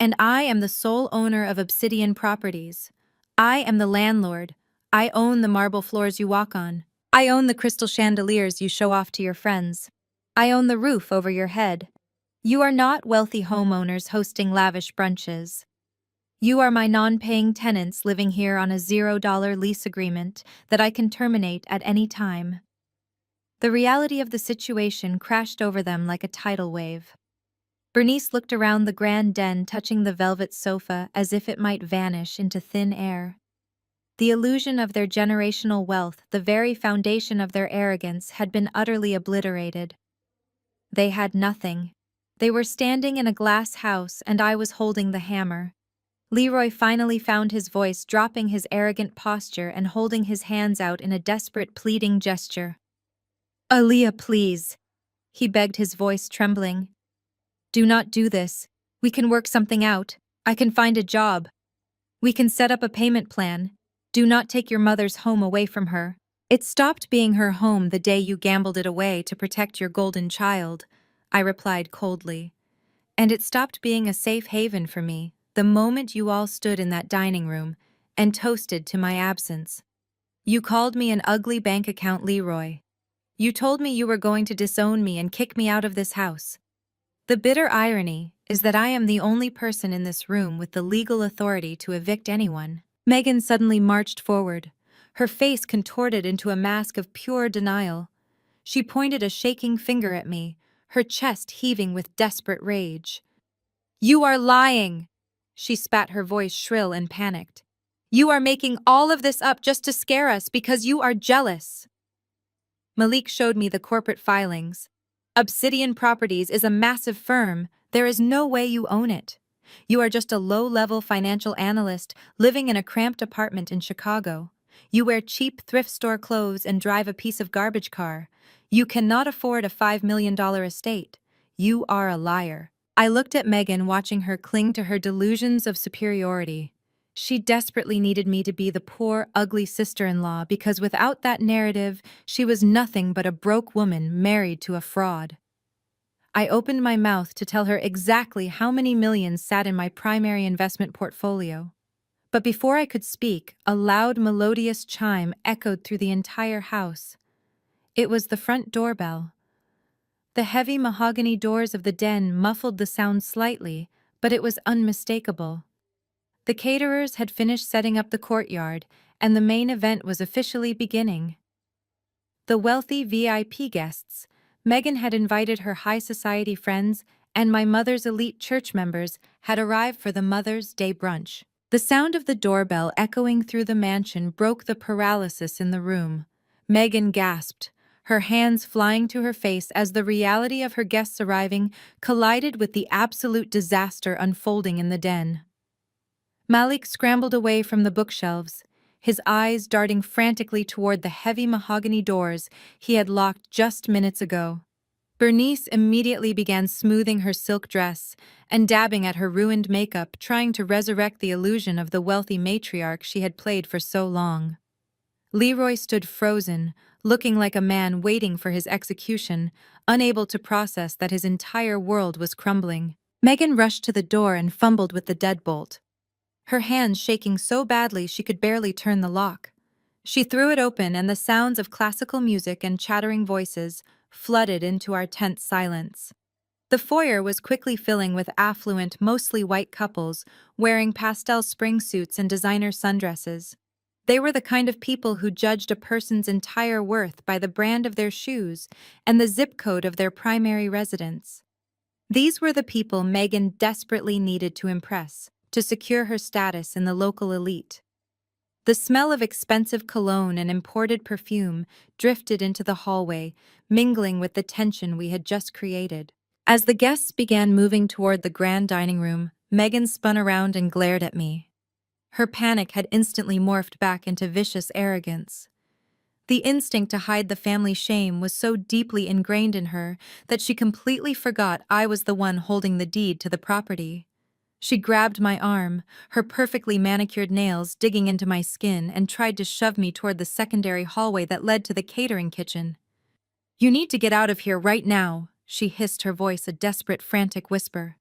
And I am the sole owner of Obsidian Properties. I am the landlord. I own the marble floors you walk on. I own the crystal chandeliers you show off to your friends. I own the roof over your head. You are not wealthy homeowners hosting lavish brunches. You are my non-paying tenants living here on a $0 lease agreement that I can terminate at any time." The reality of the situation crashed over them like a tidal wave. Bernice looked around the grand den, touching the velvet sofa as if it might vanish into thin air. The illusion of their generational wealth, the very foundation of their arrogance, had been utterly obliterated. They had nothing. They were standing in a glass house, and I was holding the hammer. Leroy finally found his voice, dropping his arrogant posture and holding his hands out in a desperate, pleading gesture. "Aaliyah, please," he begged, his voice trembling. "Do not do this. We can work something out. I can find a job. We can set up a payment plan. Do not take your mother's home away from her. It stopped being her home the day you gambled it away to protect your golden child," I replied coldly. "And it stopped being a safe haven for me the moment you all stood in that dining room and toasted to my absence. You called me an ugly bank account, Leroy. You told me you were going to disown me and kick me out of this house. The bitter irony is that I am the only person in this room with the legal authority to evict anyone." Megan suddenly marched forward, her face contorted into a mask of pure denial. She pointed a shaking finger at me, her chest heaving with desperate rage. "You are lying!" She spat, her voice shrill and panicked. "You are making all of this up just to scare us because you are jealous." Malik showed me the corporate filings. "Obsidian Properties is a massive firm. There is no way you own it. You are just a low-level financial analyst living in a cramped apartment in Chicago. You wear cheap thrift store clothes and drive a piece of garbage car. You cannot afford a $5 million estate. You are a liar." I looked at Megan, watching her cling to her delusions of superiority. She desperately needed me to be the poor, ugly sister-in-law because without that narrative, she was nothing but a broke woman married to a fraud. I opened my mouth to tell her exactly how many millions sat in my primary investment portfolio. But before I could speak, a loud, melodious chime echoed through the entire house. It was the front doorbell. The heavy mahogany doors of the den muffled the sound slightly, but it was unmistakable. The caterers had finished setting up the courtyard, and the main event was officially beginning. The wealthy VIP guests, Megan had invited her high society friends, and my mother's elite church members had arrived for the Mother's Day brunch. The sound of the doorbell echoing through the mansion broke the paralysis in the room. Megan gasped, her hands flying to her face as the reality of her guests arriving collided with the absolute disaster unfolding in the den. Malik scrambled away from the bookshelves, his eyes darting frantically toward the heavy mahogany doors he had locked just minutes ago. Bernice immediately began smoothing her silk dress and dabbing at her ruined makeup, trying to resurrect the illusion of the wealthy matriarch she had played for so long. Leroy stood frozen, looking like a man waiting for his execution, unable to process that his entire world was crumbling. Megan rushed to the door and fumbled with the deadbolt, her hands shaking so badly she could barely turn the lock. She threw it open, and the sounds of classical music and chattering voices flooded into our tense silence. The foyer was quickly filling with affluent, mostly white couples wearing pastel spring suits and designer sundresses. They were the kind of people who judged a person's entire worth by the brand of their shoes and the zip code of their primary residence. These were the people Megan desperately needed to impress, to secure her status in the local elite. The smell of expensive cologne and imported perfume drifted into the hallway, mingling with the tension we had just created. As the guests began moving toward the grand dining room, Megan spun around and glared at me. Her panic had instantly morphed back into vicious arrogance. The instinct to hide the family shame was so deeply ingrained in her that she completely forgot I was the one holding the deed to the property. She grabbed my arm, her perfectly manicured nails digging into my skin, and tried to shove me toward the secondary hallway that led to the catering kitchen. "You need to get out of here right now," she hissed, her voice a desperate, frantic whisper.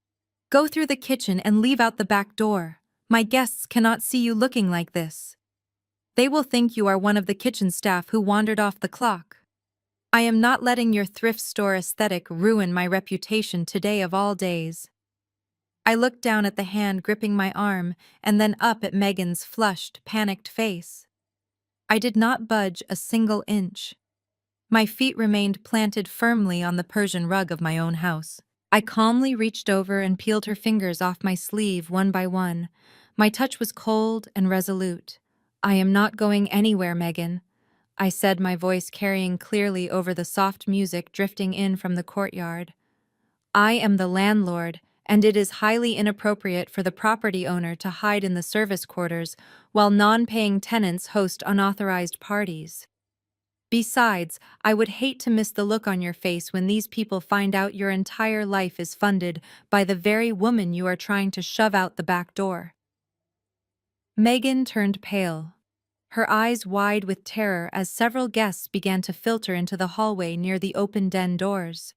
"Go through the kitchen and leave out the back door. My guests cannot see you looking like this. They will think you are one of the kitchen staff who wandered off the clock. I am not letting your thrift store aesthetic ruin my reputation today of all days." I looked down at the hand gripping my arm and then up at Megan's flushed, panicked face. I did not budge a single inch. My feet remained planted firmly on the Persian rug of my own house. I calmly reached over and peeled her fingers off my sleeve one by one. My touch was cold and resolute. "I am not going anywhere, Megan," I said, my voice carrying clearly over the soft music drifting in from the courtyard. "I am the landlord, and it is highly inappropriate for the property owner to hide in the service quarters while non-paying tenants host unauthorized parties. Besides, I would hate to miss the look on your face when these people find out your entire life is funded by the very woman you are trying to shove out the back door." Megan turned pale, her eyes wide with terror as several guests began to filter into the hallway near the open den doors.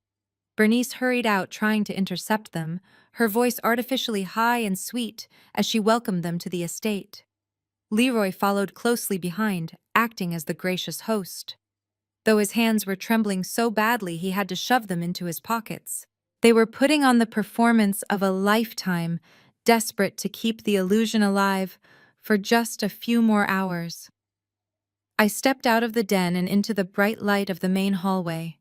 Bernice hurried out, trying to intercept them, her voice artificially high and sweet as she welcomed them to the estate. Leroy followed closely behind, acting as the gracious host, though his hands were trembling so badly he had to shove them into his pockets. They were putting on the performance of a lifetime, desperate to keep the illusion alive for just a few more hours. I stepped out of the den and into the bright light of the main hallway.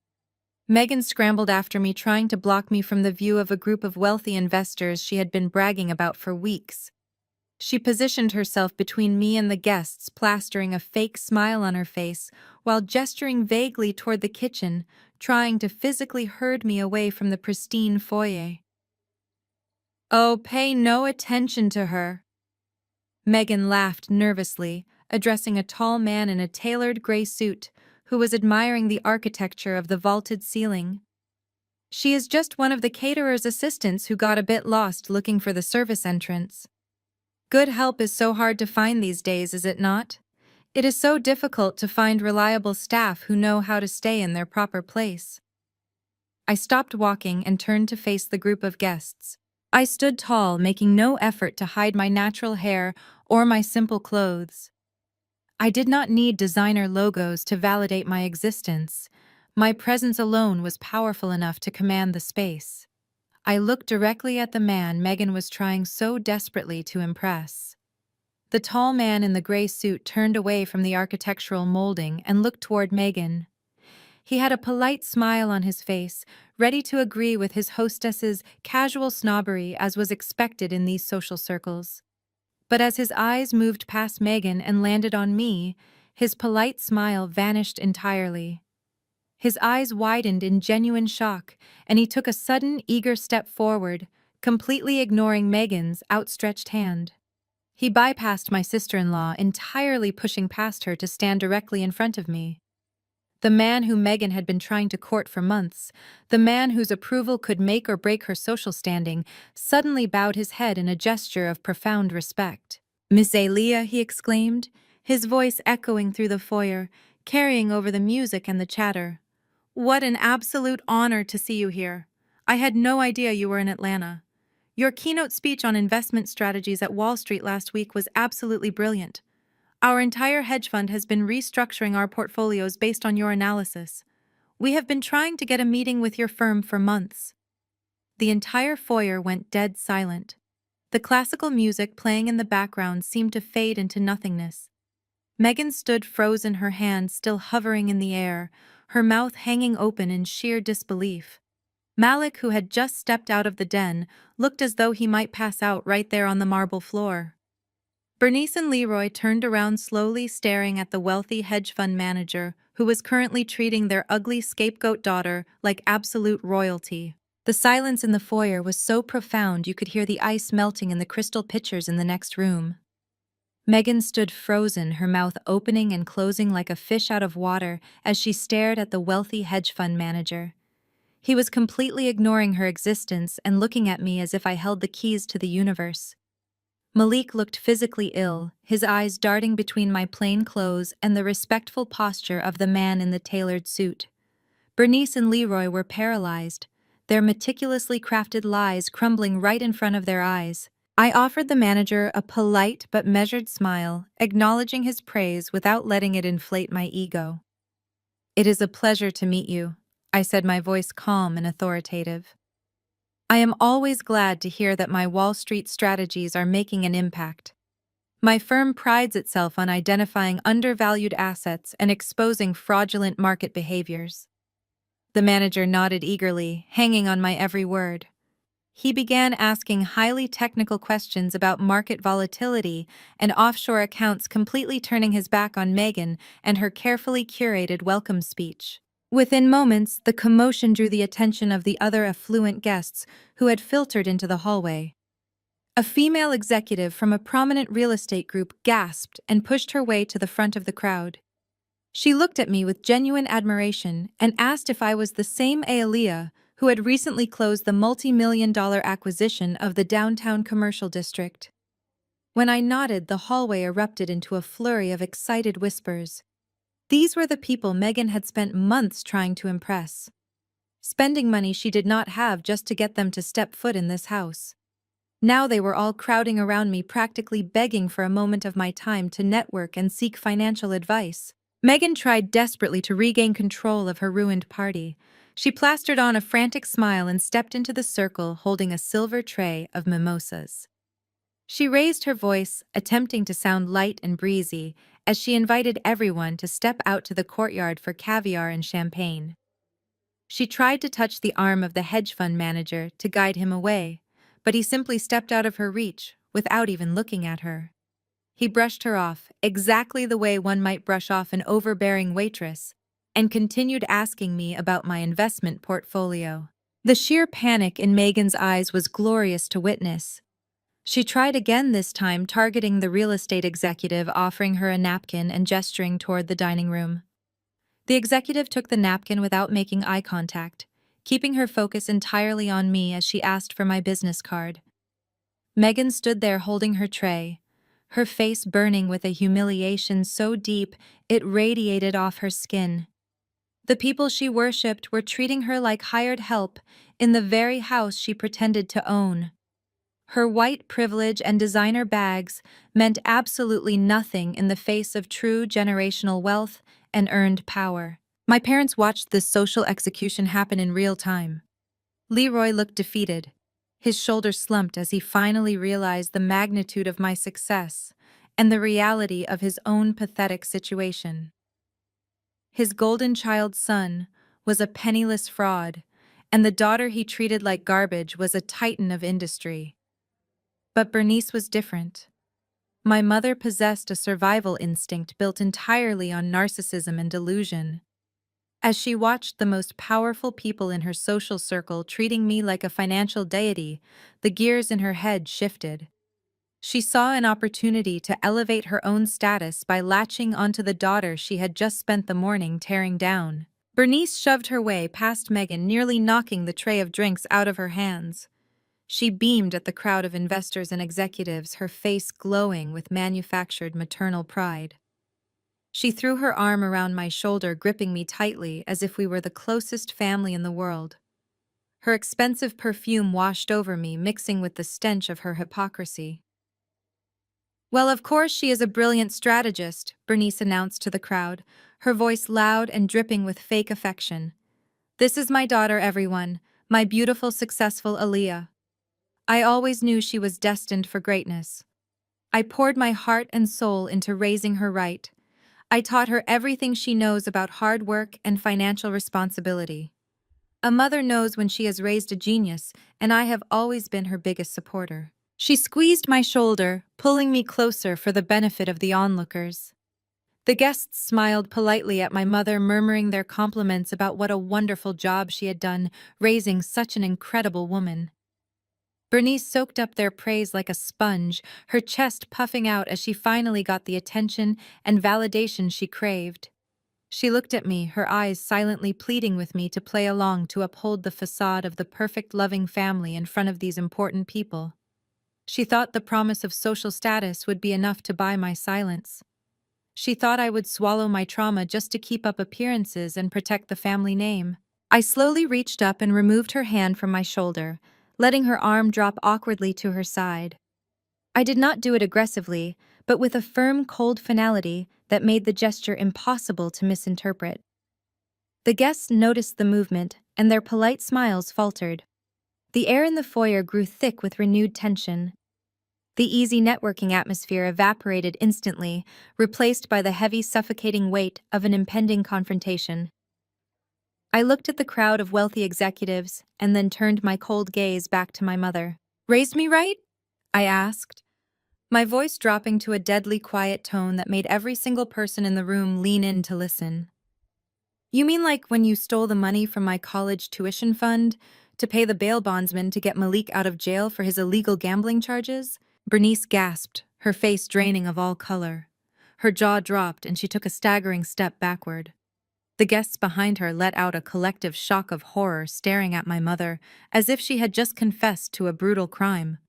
Megan scrambled after me, trying to block me from the view of a group of wealthy investors she had been bragging about for weeks. She positioned herself between me and the guests, plastering a fake smile on her face while gesturing vaguely toward the kitchen, trying to physically herd me away from the pristine foyer. "Oh, pay no attention to her," Megan laughed nervously, addressing a tall man in a tailored gray suit who was admiring the architecture of the vaulted ceiling. "She is just one of the caterer's assistants who got a bit lost looking for the service entrance. Good help is so hard to find these days, is it not? It is so difficult to find reliable staff who know how to stay in their proper place." I stopped walking and turned to face the group of guests. I stood tall, making no effort to hide my natural hair or my simple clothes. I did not need designer logos to validate my existence. My presence alone was powerful enough to command the space. I looked directly at the man Megan was trying so desperately to impress. The tall man in the gray suit turned away from the architectural molding and looked toward Megan. He had a polite smile on his face, ready to agree with his hostess's casual snobbery as was expected in these social circles. But as his eyes moved past Megan and landed on me, his polite smile vanished entirely. His eyes widened in genuine shock, and he took a sudden, eager step forward, completely ignoring Megan's outstretched hand. He bypassed my sister-in-law, entirely pushing past her to stand directly in front of me. The man who Megan had been trying to court for months, the man whose approval could make or break her social standing, suddenly bowed his head in a gesture of profound respect. "Miss Aaliyah," he exclaimed, his voice echoing through the foyer, carrying over the music and the chatter. "What an absolute honor to see you here. I had no idea you were in Atlanta. Your keynote speech on investment strategies at Wall Street last week was absolutely brilliant. Our entire hedge fund has been restructuring our portfolios based on your analysis. We have been trying to get a meeting with your firm for months. The entire foyer went dead silent. The classical music playing in the background seemed to fade into nothingness. Megan stood frozen, her hand still hovering in the air, her mouth hanging open in sheer disbelief. Malik, who had just stepped out of the den, looked as though he might pass out right there on the marble floor. Bernice and Leroy turned around slowly, staring at the wealthy hedge fund manager, who was currently treating their ugly scapegoat daughter like absolute royalty. The silence in the foyer was so profound you could hear the ice melting in the crystal pitchers in the next room. Megan stood frozen, her mouth opening and closing like a fish out of water as she stared at the wealthy hedge fund manager. He was completely ignoring her existence and looking at me as if I held the keys to the universe. Malik looked physically ill, his eyes darting between my plain clothes and the respectful posture of the man in the tailored suit. Bernice and Leroy were paralyzed, their meticulously crafted lies crumbling right in front of their eyes. I offered the manager a polite but measured smile, acknowledging his praise without letting it inflate my ego. "It is a pleasure to meet you," I said, my voice calm and authoritative. "I am always glad to hear that my Wall Street strategies are making an impact. My firm prides itself on identifying undervalued assets and exposing fraudulent market behaviors." The manager nodded eagerly, hanging on my every word. He began asking highly technical questions about market volatility and offshore accounts, completely turning his back on Megan and her carefully curated welcome speech. Within moments, the commotion drew the attention of the other affluent guests who had filtered into the hallway. A female executive from a prominent real estate group gasped and pushed her way to the front of the crowd. She looked at me with genuine admiration and asked if I was the same Aaliyah who had recently closed the multi-million-dollar acquisition of the downtown commercial district. When I nodded, the hallway erupted into a flurry of excited whispers. These were the people Megan had spent months trying to impress, spending money she did not have just to get them to step foot in this house. Now they were all crowding around me, practically begging for a moment of my time to network and seek financial advice. Megan tried desperately to regain control of her ruined party. She plastered on a frantic smile and stepped into the circle holding a silver tray of mimosas. She raised her voice, attempting to sound light and breezy, as she invited everyone to step out to the courtyard for caviar and champagne. She tried to touch the arm of the hedge fund manager to guide him away, but he simply stepped out of her reach without even looking at her. He brushed her off, exactly the way one might brush off an overbearing waitress, and continued asking me about my investment portfolio. The sheer panic in Megan's eyes was glorious to witness. She tried again, this time targeting the real estate executive, offering her a napkin and gesturing toward the dining room. The executive took the napkin without making eye contact, keeping her focus entirely on me as she asked for my business card. Megan stood there holding her tray, her face burning with a humiliation so deep it radiated off her skin. The people she worshipped were treating her like hired help in the very house she pretended to own. Her white privilege and designer bags meant absolutely nothing in the face of true generational wealth and earned power. My parents watched this social execution happen in real time. Leroy looked defeated. His shoulders slumped as he finally realized the magnitude of my success and the reality of his own pathetic situation. His golden child son was a penniless fraud, and the daughter he treated like garbage was a titan of industry. But Bernice was different. My mother possessed a survival instinct built entirely on narcissism and delusion. As she watched the most powerful people in her social circle treating me like a financial deity, the gears in her head shifted. She saw an opportunity to elevate her own status by latching onto the daughter she had just spent the morning tearing down. Bernice shoved her way past Megan, nearly knocking the tray of drinks out of her hands. She beamed at the crowd of investors and executives, her face glowing with manufactured maternal pride. She threw her arm around my shoulder, gripping me tightly as if we were the closest family in the world. Her expensive perfume washed over me, mixing with the stench of her hypocrisy. "Well, of course she is a brilliant strategist," Bernice announced to the crowd, her voice loud and dripping with fake affection. "This is my daughter, everyone, my beautiful, successful Aaliyah. I always knew she was destined for greatness. I poured my heart and soul into raising her right. I taught her everything she knows about hard work and financial responsibility. A mother knows when she has raised a genius, and I have always been her biggest supporter." She squeezed my shoulder, pulling me closer for the benefit of the onlookers. The guests smiled politely at my mother, murmuring their compliments about what a wonderful job she had done raising such an incredible woman. Bernice soaked up their praise like a sponge, her chest puffing out as she finally got the attention and validation she craved. She looked at me, her eyes silently pleading with me to play along to uphold the facade of the perfect, loving family in front of these important people. She thought the promise of social status would be enough to buy my silence. She thought I would swallow my trauma just to keep up appearances and protect the family name. I slowly reached up and removed her hand from my shoulder, letting her arm drop awkwardly to her side. I did not do it aggressively, but with a firm, cold finality that made the gesture impossible to misinterpret. The guests noticed the movement, and their polite smiles faltered. The air in the foyer grew thick with renewed tension. The easy networking atmosphere evaporated instantly, replaced by the heavy, suffocating weight of an impending confrontation. I looked at the crowd of wealthy executives and then turned my cold gaze back to my mother. "Raised me right?" I asked, my voice dropping to a deadly quiet tone that made every single person in the room lean in to listen. "You mean like when you stole the money from my college tuition fund to pay the bail bondsman to get Malik out of jail for his illegal gambling charges?" Bernice gasped, her face draining of all color. Her jaw dropped and she took a staggering step backward. The guests behind her let out a collective shock of horror, staring at my mother as if she had just confessed to a brutal crime.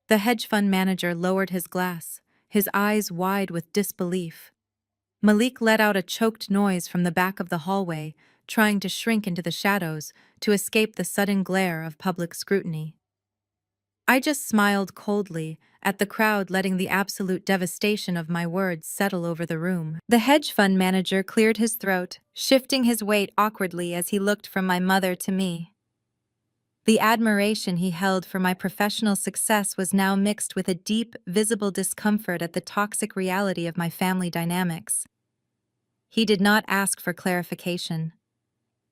The hedge fund manager lowered his glass, his eyes wide with disbelief. Malik let out a choked noise from the back of the hallway, trying to shrink into the shadows to escape the sudden glare of public scrutiny. I just smiled coldly at the crowd, letting the absolute devastation of my words settle over the room. The hedge fund manager cleared his throat, shifting his weight awkwardly as he looked from my mother to me. The admiration he held for my professional success was now mixed with a deep, visible discomfort at the toxic reality of my family dynamics. He did not ask for clarification.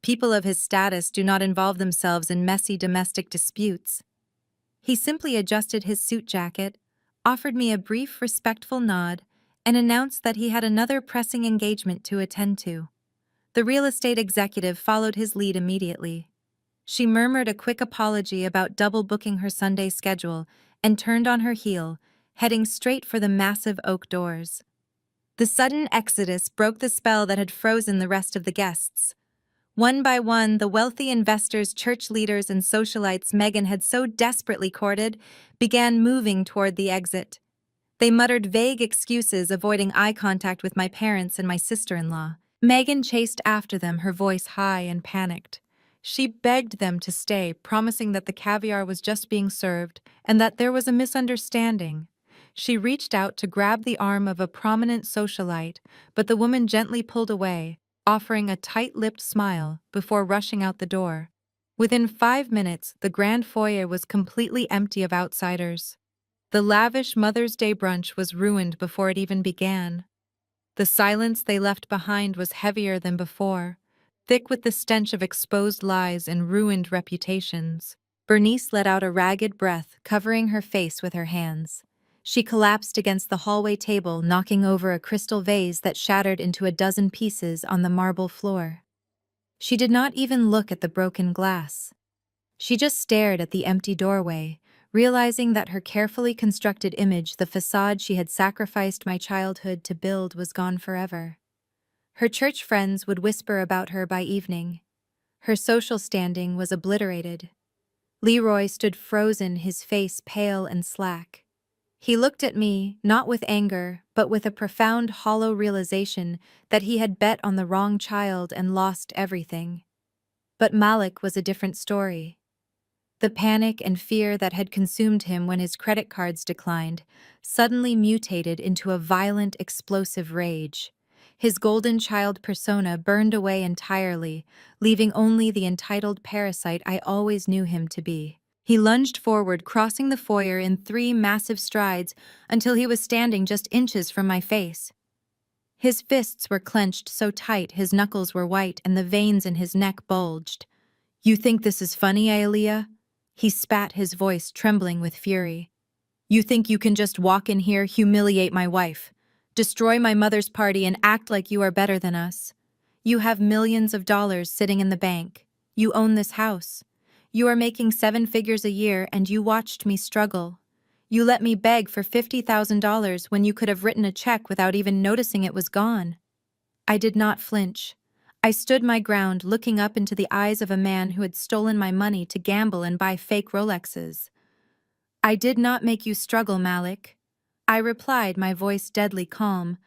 People of his status do not involve themselves in messy domestic disputes. He simply adjusted his suit jacket, offered me a brief, respectful nod, and announced that he had another pressing engagement to attend to. The real estate executive followed his lead immediately. She murmured a quick apology about double booking her Sunday schedule and turned on her heel, heading straight for the massive oak doors. The sudden exodus broke the spell that had frozen the rest of the guests. One by one, the wealthy investors, church leaders, and socialites Megan had so desperately courted began moving toward the exit. They muttered vague excuses, avoiding eye contact with my parents and my sister-in-law. Megan chased after them, her voice high and panicked. She begged them to stay, promising that the caviar was just being served and that there was a misunderstanding. She reached out to grab the arm of a prominent socialite, but the woman gently pulled away, offering a tight-lipped smile before rushing out the door. Within 5 minutes, the grand foyer was completely empty of outsiders. The lavish Mother's Day brunch was ruined before it even began. The silence they left behind was heavier than before, thick with the stench of exposed lies and ruined reputations. Bernice let out a ragged breath, covering her face with her hands. She collapsed against the hallway table, knocking over a crystal vase that shattered into a dozen pieces on the marble floor. She did not even look at the broken glass. She just stared at the empty doorway, realizing that her carefully constructed image, the facade she had sacrificed my childhood to build, was gone forever. Her church friends would whisper about her by evening. Her social standing was obliterated. Leroy stood frozen, his face pale and slack. He looked at me, not with anger, but with a profound, hollow realization that he had bet on the wrong child and lost everything. But Malik was a different story. The panic and fear that had consumed him when his credit cards declined suddenly mutated into a violent, explosive rage. His golden child persona burned away entirely, leaving only the entitled parasite I always knew him to be. He lunged forward, crossing the foyer in 3 massive strides until he was standing just inches from my face. His fists were clenched so tight his knuckles were white and the veins in his neck bulged. "You think this is funny, Aaliyah?" He spat, his voice trembling with fury. "You think you can just walk in here, humiliate my wife, destroy my mother's party, and act like you are better than us? You have millions of dollars sitting in the bank. You own this house. You are making 7 figures a year, and you watched me struggle. You let me beg for $50,000 when you could have written a check without even noticing it was gone." I did not flinch. I stood my ground, looking up into the eyes of a man who had stolen my money to gamble and buy fake Rolexes. "I did not make you struggle, Malik," I replied, my voice deadly calm.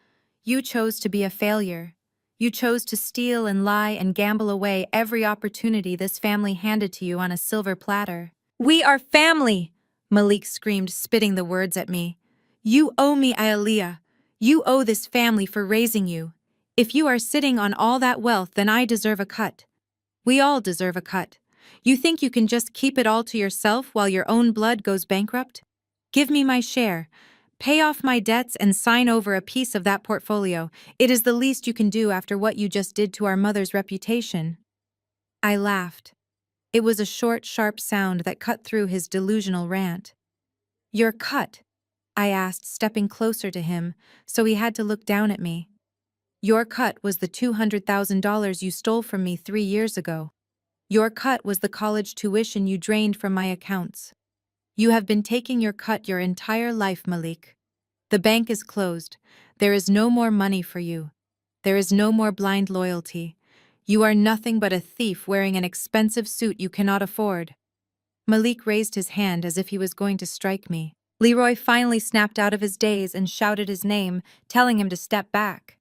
"You chose to be a failure. You chose to steal and lie and gamble away every opportunity this family handed to you on a silver platter." "We are family!" Malik screamed, spitting the words at me. "You owe me, Aaliyah. You owe this family for raising you. If you are sitting on all that wealth, then I deserve a cut. We all deserve a cut. You think you can just keep it all to yourself while your own blood goes bankrupt? Give me my share. Pay off my debts and sign over a piece of that portfolio. It is the least you can do after what you just did to our mother's reputation." I laughed. It was a short, sharp sound that cut through his delusional rant. "Your cut?" I asked, stepping closer to him, so he had to look down at me. "Your cut was the $200,000 you stole from me 3 years ago. Your cut was the college tuition you drained from my accounts. You have been taking your cut your entire life, Malik. The bank is closed. There is no more money for you. There is no more blind loyalty. You are nothing but a thief wearing an expensive suit you cannot afford." Malik raised his hand as if he was going to strike me. Leroy finally snapped out of his daze and shouted his name, telling him to step back.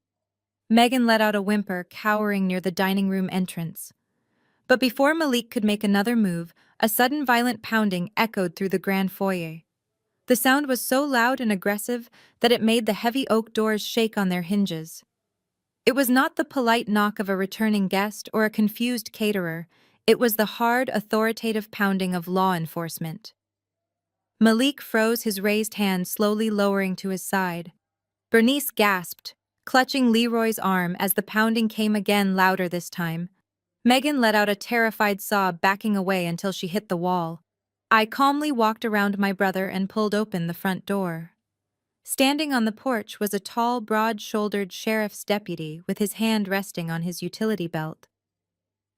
Megan let out a whimper, cowering near the dining room entrance. But before Malik could make another move, a sudden violent pounding echoed through the grand foyer. The sound was so loud and aggressive that it made the heavy oak doors shake on their hinges. It was not the polite knock of a returning guest or a confused caterer. It was the hard, authoritative pounding of law enforcement. Malik froze, his raised hand slowly lowering to his side. Bernice gasped, clutching Leroy's arm as the pounding came again, louder this time. Megan let out a terrified sob, backing away until she hit the wall. I calmly walked around my brother and pulled open the front door. Standing on the porch was a tall, broad-shouldered sheriff's deputy with his hand resting on his utility belt.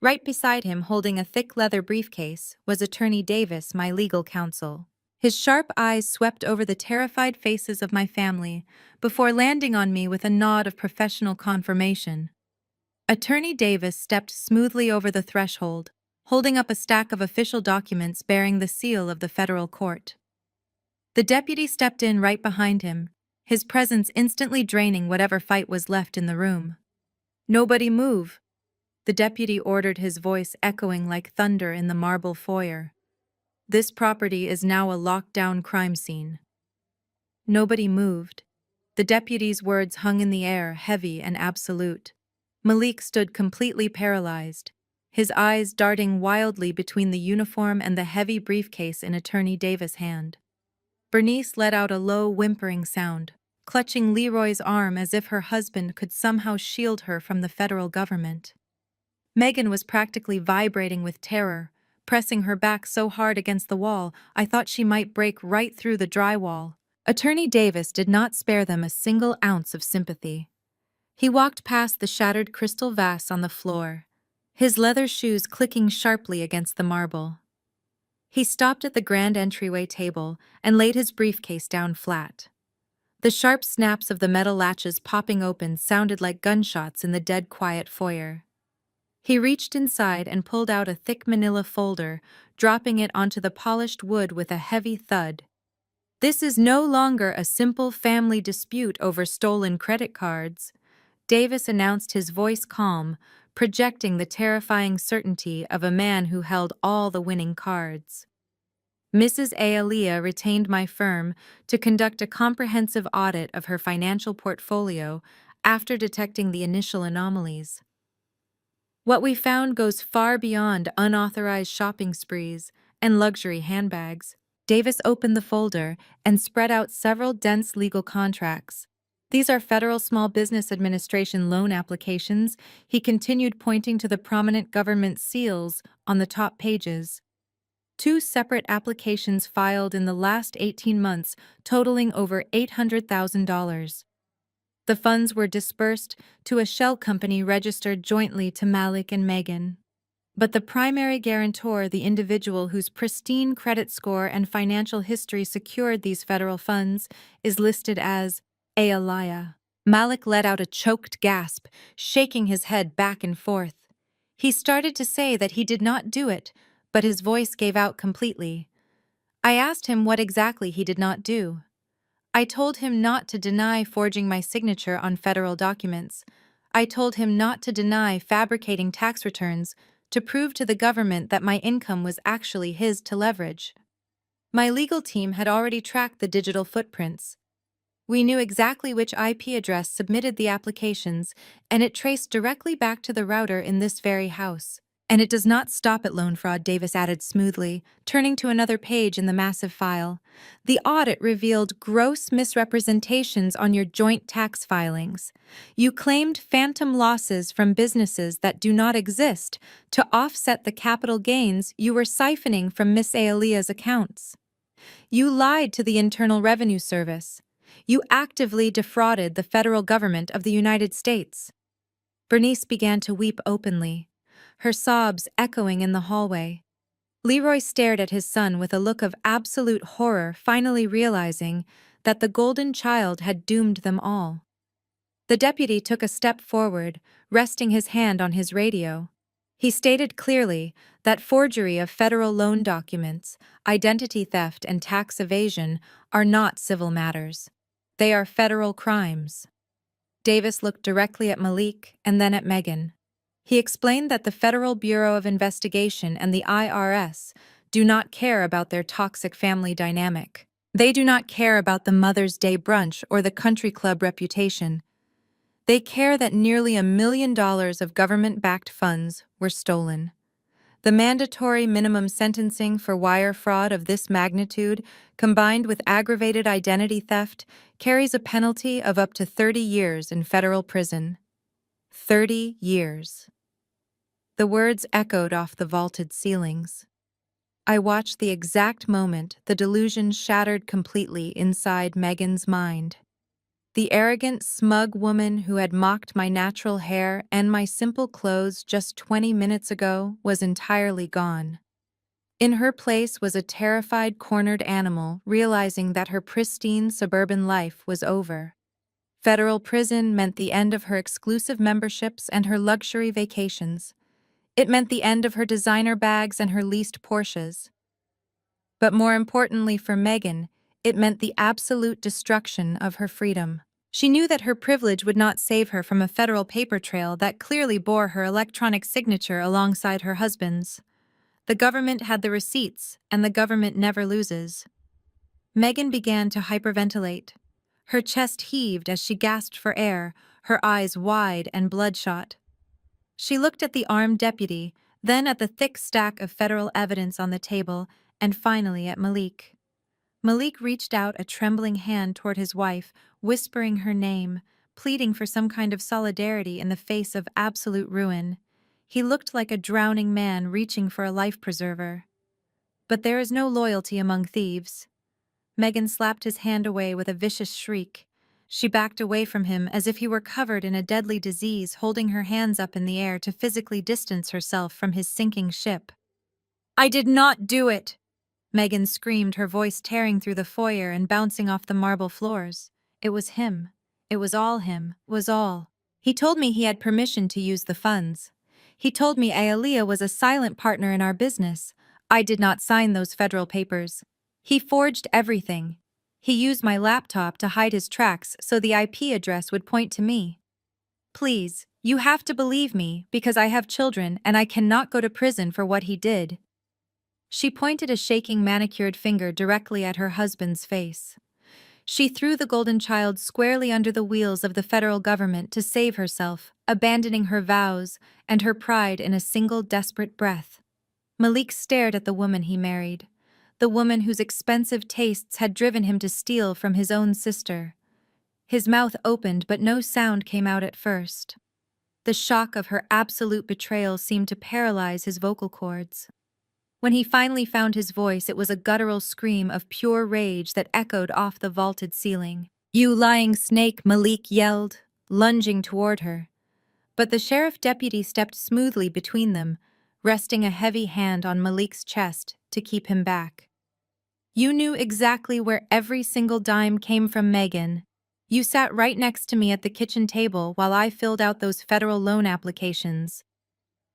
Right beside him, holding a thick leather briefcase, was Attorney Davis, my legal counsel. His sharp eyes swept over the terrified faces of my family before landing on me with a nod of professional confirmation. Attorney Davis stepped smoothly over the threshold, holding up a stack of official documents bearing the seal of the federal court. The deputy stepped in right behind him, his presence instantly draining whatever fight was left in the room. "Nobody move," the deputy ordered, his voice echoing like thunder in the marble foyer. "This property is now a locked-down crime scene." Nobody moved. The deputy's words hung in the air, heavy and absolute. Malik stood completely paralyzed, his eyes darting wildly between the uniform and the heavy briefcase in Attorney Davis' hand. Bernice let out a low, whimpering sound, clutching Leroy's arm as if her husband could somehow shield her from the federal government. Megan was practically vibrating with terror, pressing her back so hard against the wall I thought she might break right through the drywall. Attorney Davis did not spare them a single ounce of sympathy. He walked past the shattered crystal vase on the floor, his leather shoes clicking sharply against the marble. He stopped at the grand entryway table and laid his briefcase down flat. The sharp snaps of the metal latches popping open sounded like gunshots in the dead quiet foyer. He reached inside and pulled out a thick manila folder, dropping it onto the polished wood with a heavy thud. "This is no longer a simple family dispute over stolen credit cards," Davis announced, his voice calm, projecting the terrifying certainty of a man who held all the winning cards. Mrs. Aaliyah retained my firm to conduct a comprehensive audit of her financial portfolio after detecting the initial anomalies. What we found goes far beyond unauthorized shopping sprees and luxury handbags. Davis opened the folder and spread out several dense legal contracts. These are Federal Small Business Administration loan applications. He continued, pointing to the prominent government seals on the top pages. 2 separate applications filed in the last 18 months, totaling over $800,000. The funds were dispersed to a shell company registered jointly to Malik and Megan. But the primary guarantor, the individual whose pristine credit score and financial history secured these federal funds, is listed as Aaliyah. Malik let out a choked gasp, shaking his head back and forth. He started to say that he did not do it, but his voice gave out completely. I asked him what exactly he did not do. I told him not to deny forging my signature on federal documents. I told him not to deny fabricating tax returns to prove to the government that my income was actually his to leverage. My legal team had already tracked the digital footprints. We knew exactly which IP address submitted the applications, and it traced directly back to the router in this very house. And it does not stop at loan fraud, Davis added smoothly, turning to another page in the massive file. The audit revealed gross misrepresentations on your joint tax filings. You claimed phantom losses from businesses that do not exist to offset the capital gains you were siphoning from Miss Aaliyah's accounts. You lied to the Internal Revenue Service. You actively defrauded the federal government of the United States. Bernice began to weep openly, her sobs echoing in the hallway. Leroy stared at his son with a look of absolute horror, finally realizing that the golden child had doomed them all. The deputy took a step forward, resting his hand on his radio. He stated clearly that forgery of federal loan documents, identity theft, and tax evasion are not civil matters. They are federal crimes. Davis looked directly at Malik and then at Megan. He explained that the Federal Bureau of Investigation and the IRS do not care about their toxic family dynamic. They do not care about the Mother's Day brunch or the country club reputation. They care that nearly $1 million of government-backed funds were stolen. The mandatory minimum sentencing for wire fraud of this magnitude, combined with aggravated identity theft, carries a penalty of up to 30 years in federal prison. 30 years. The words echoed off the vaulted ceilings. I watched the exact moment the delusion shattered completely inside Megan's mind. The arrogant, smug woman who had mocked my natural hair and my simple clothes just 20 minutes ago was entirely gone. In her place was a terrified, cornered animal, realizing that her pristine suburban life was over. Federal prison meant the end of her exclusive memberships and her luxury vacations. It meant the end of her designer bags and her leased Porsches. But more importantly for Megan, it meant the absolute destruction of her freedom. She knew that her privilege would not save her from a federal paper trail that clearly bore her electronic signature alongside her husband's. The government had the receipts, and the government never loses. Megan began to hyperventilate. Her chest heaved as she gasped for air, her eyes wide and bloodshot. She looked at the armed deputy, then at the thick stack of federal evidence on the table, and finally at Malik. Malik reached out a trembling hand toward his wife, whispering her name, pleading for some kind of solidarity in the face of absolute ruin. He looked like a drowning man reaching for a life preserver. But there is no loyalty among thieves. Megan slapped his hand away with a vicious shriek. She backed away from him as if he were covered in a deadly disease, holding her hands up in the air to physically distance herself from his sinking ship. "I did not do it!" Megan screamed, her voice tearing through the foyer and bouncing off the marble floors. It was him. It was all him. Was all. He told me he had permission to use the funds. He told me Aaliyah was a silent partner in our business. I did not sign those federal papers. He forged everything. He used my laptop to hide his tracks so the IP address would point to me. Please, you have to believe me because I have children and I cannot go to prison for what he did." She pointed a shaking manicured finger directly at her husband's face. She threw the golden child squarely under the wheels of the federal government to save herself, abandoning her vows and her pride in a single desperate breath. Malik stared at the woman he married, the woman whose expensive tastes had driven him to steal from his own sister. His mouth opened, but no sound came out at first. The shock of her absolute betrayal seemed to paralyze his vocal cords. When he finally found his voice, it was a guttural scream of pure rage that echoed off the vaulted ceiling. "You lying snake," Malik yelled, lunging toward her. But the sheriff deputy stepped smoothly between them, resting a heavy hand on Malik's chest to keep him back. "You knew exactly where every single dime came from, Megan. You sat right next to me at the kitchen table while I filled out those federal loan applications.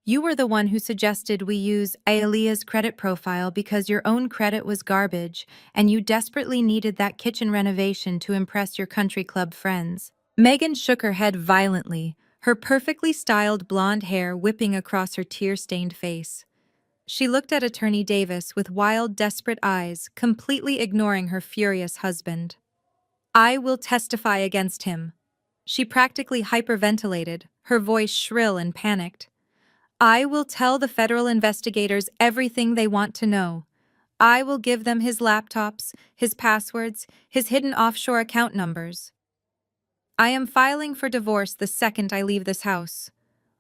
You were the one who suggested we use Aaliyah's credit profile because your own credit was garbage and you desperately needed that kitchen renovation to impress your country club friends." Megan shook her head violently, her perfectly styled blonde hair whipping across her tear-stained face. She looked at Attorney Davis with wild, desperate eyes, completely ignoring her furious husband. "I will testify against him." She practically hyperventilated, her voice shrill and panicked. "I will tell the federal investigators everything they want to know. I will give them his laptops, his passwords, his hidden offshore account numbers. I am filing for divorce the second I leave this house.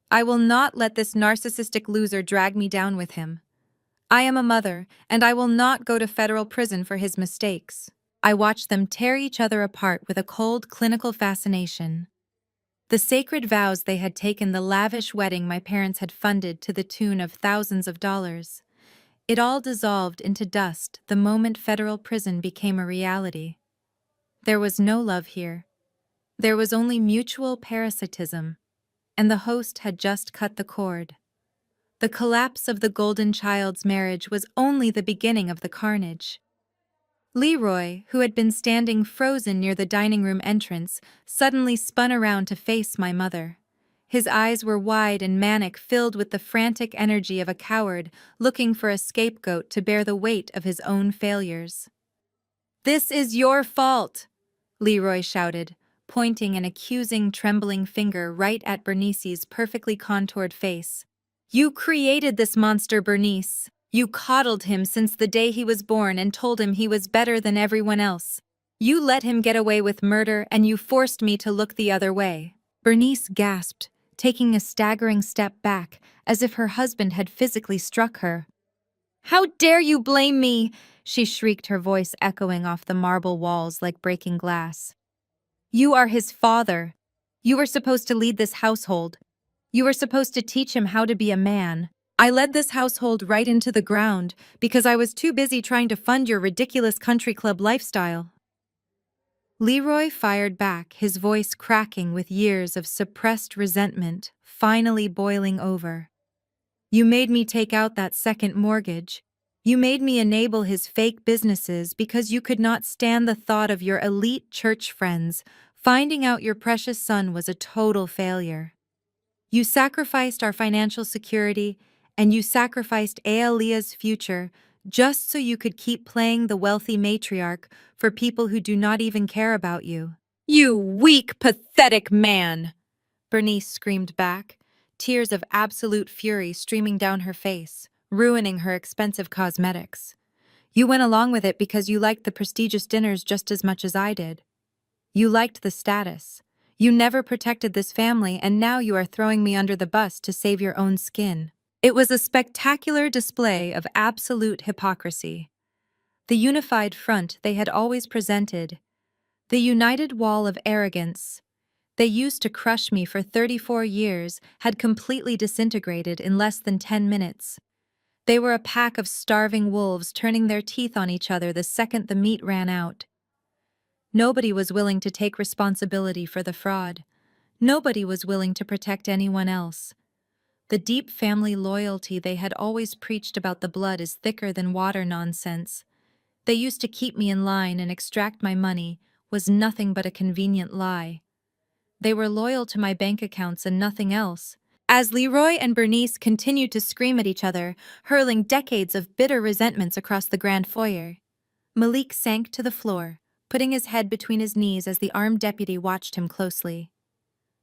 I will not let this narcissistic loser drag me down with him. I am a mother, and I will not go to federal prison for his mistakes." I watched them tear each other apart with a cold, clinical fascination. The sacred vows they had taken, the lavish wedding my parents had funded to the tune of thousands of dollars. It all dissolved into dust the moment federal prison became a reality. There was no love here. There was only mutual parasitism, and the host had just cut the cord. The collapse of the golden child's marriage was only the beginning of the carnage. Leroy, who had been standing frozen near the dining room entrance, suddenly spun around to face my mother. His eyes were wide and manic, filled with the frantic energy of a coward looking for a scapegoat to bear the weight of his own failures. "This is your fault," Leroy shouted, pointing an accusing, trembling finger right at Bernice's perfectly contoured face. "You created this monster, Bernice. You coddled him since the day he was born and told him he was better than everyone else. You let him get away with murder and you forced me to look the other way." Bernice gasped, taking a staggering step back, as if her husband had physically struck her. "How dare you blame me?" she shrieked, her voice echoing off the marble walls like breaking glass. "You are his father. You were supposed to lead this household. You were supposed to teach him how to be a man. I led this household right into the ground because I was too busy trying to fund your ridiculous country club lifestyle." Leroy fired back, his voice cracking with years of suppressed resentment finally boiling over. "You made me take out that second mortgage. You made me enable his fake businesses because you could not stand the thought of your elite church friends finding out your precious son was a total failure. You sacrificed our financial security, and you sacrificed Aaliyah's future just so you could keep playing the wealthy matriarch for people who do not even care about you." "You weak, pathetic man!" Bernice screamed back, tears of absolute fury streaming down her face, ruining her expensive cosmetics. "You went along with it because you liked the prestigious dinners just as much as I did. You liked the status. You never protected this family, and now you are throwing me under the bus to save your own skin." It was a spectacular display of absolute hypocrisy. The unified front they had always presented, the united wall of arrogance they used to crush me for 34 years, had completely disintegrated in less than 10 minutes. They were a pack of starving wolves turning their teeth on each other the second the meat ran out. Nobody was willing to take responsibility for the fraud. Nobody was willing to protect anyone else. The deep family loyalty they had always preached about the blood is thicker than water nonsense. They used to keep me in line and extract my money was nothing but a convenient lie. They were loyal to my bank accounts and nothing else. As Leroy and Bernice continued to scream at each other, hurling decades of bitter resentments across the grand foyer, Malik sank to the floor, putting his head between his knees as the armed deputy watched him closely.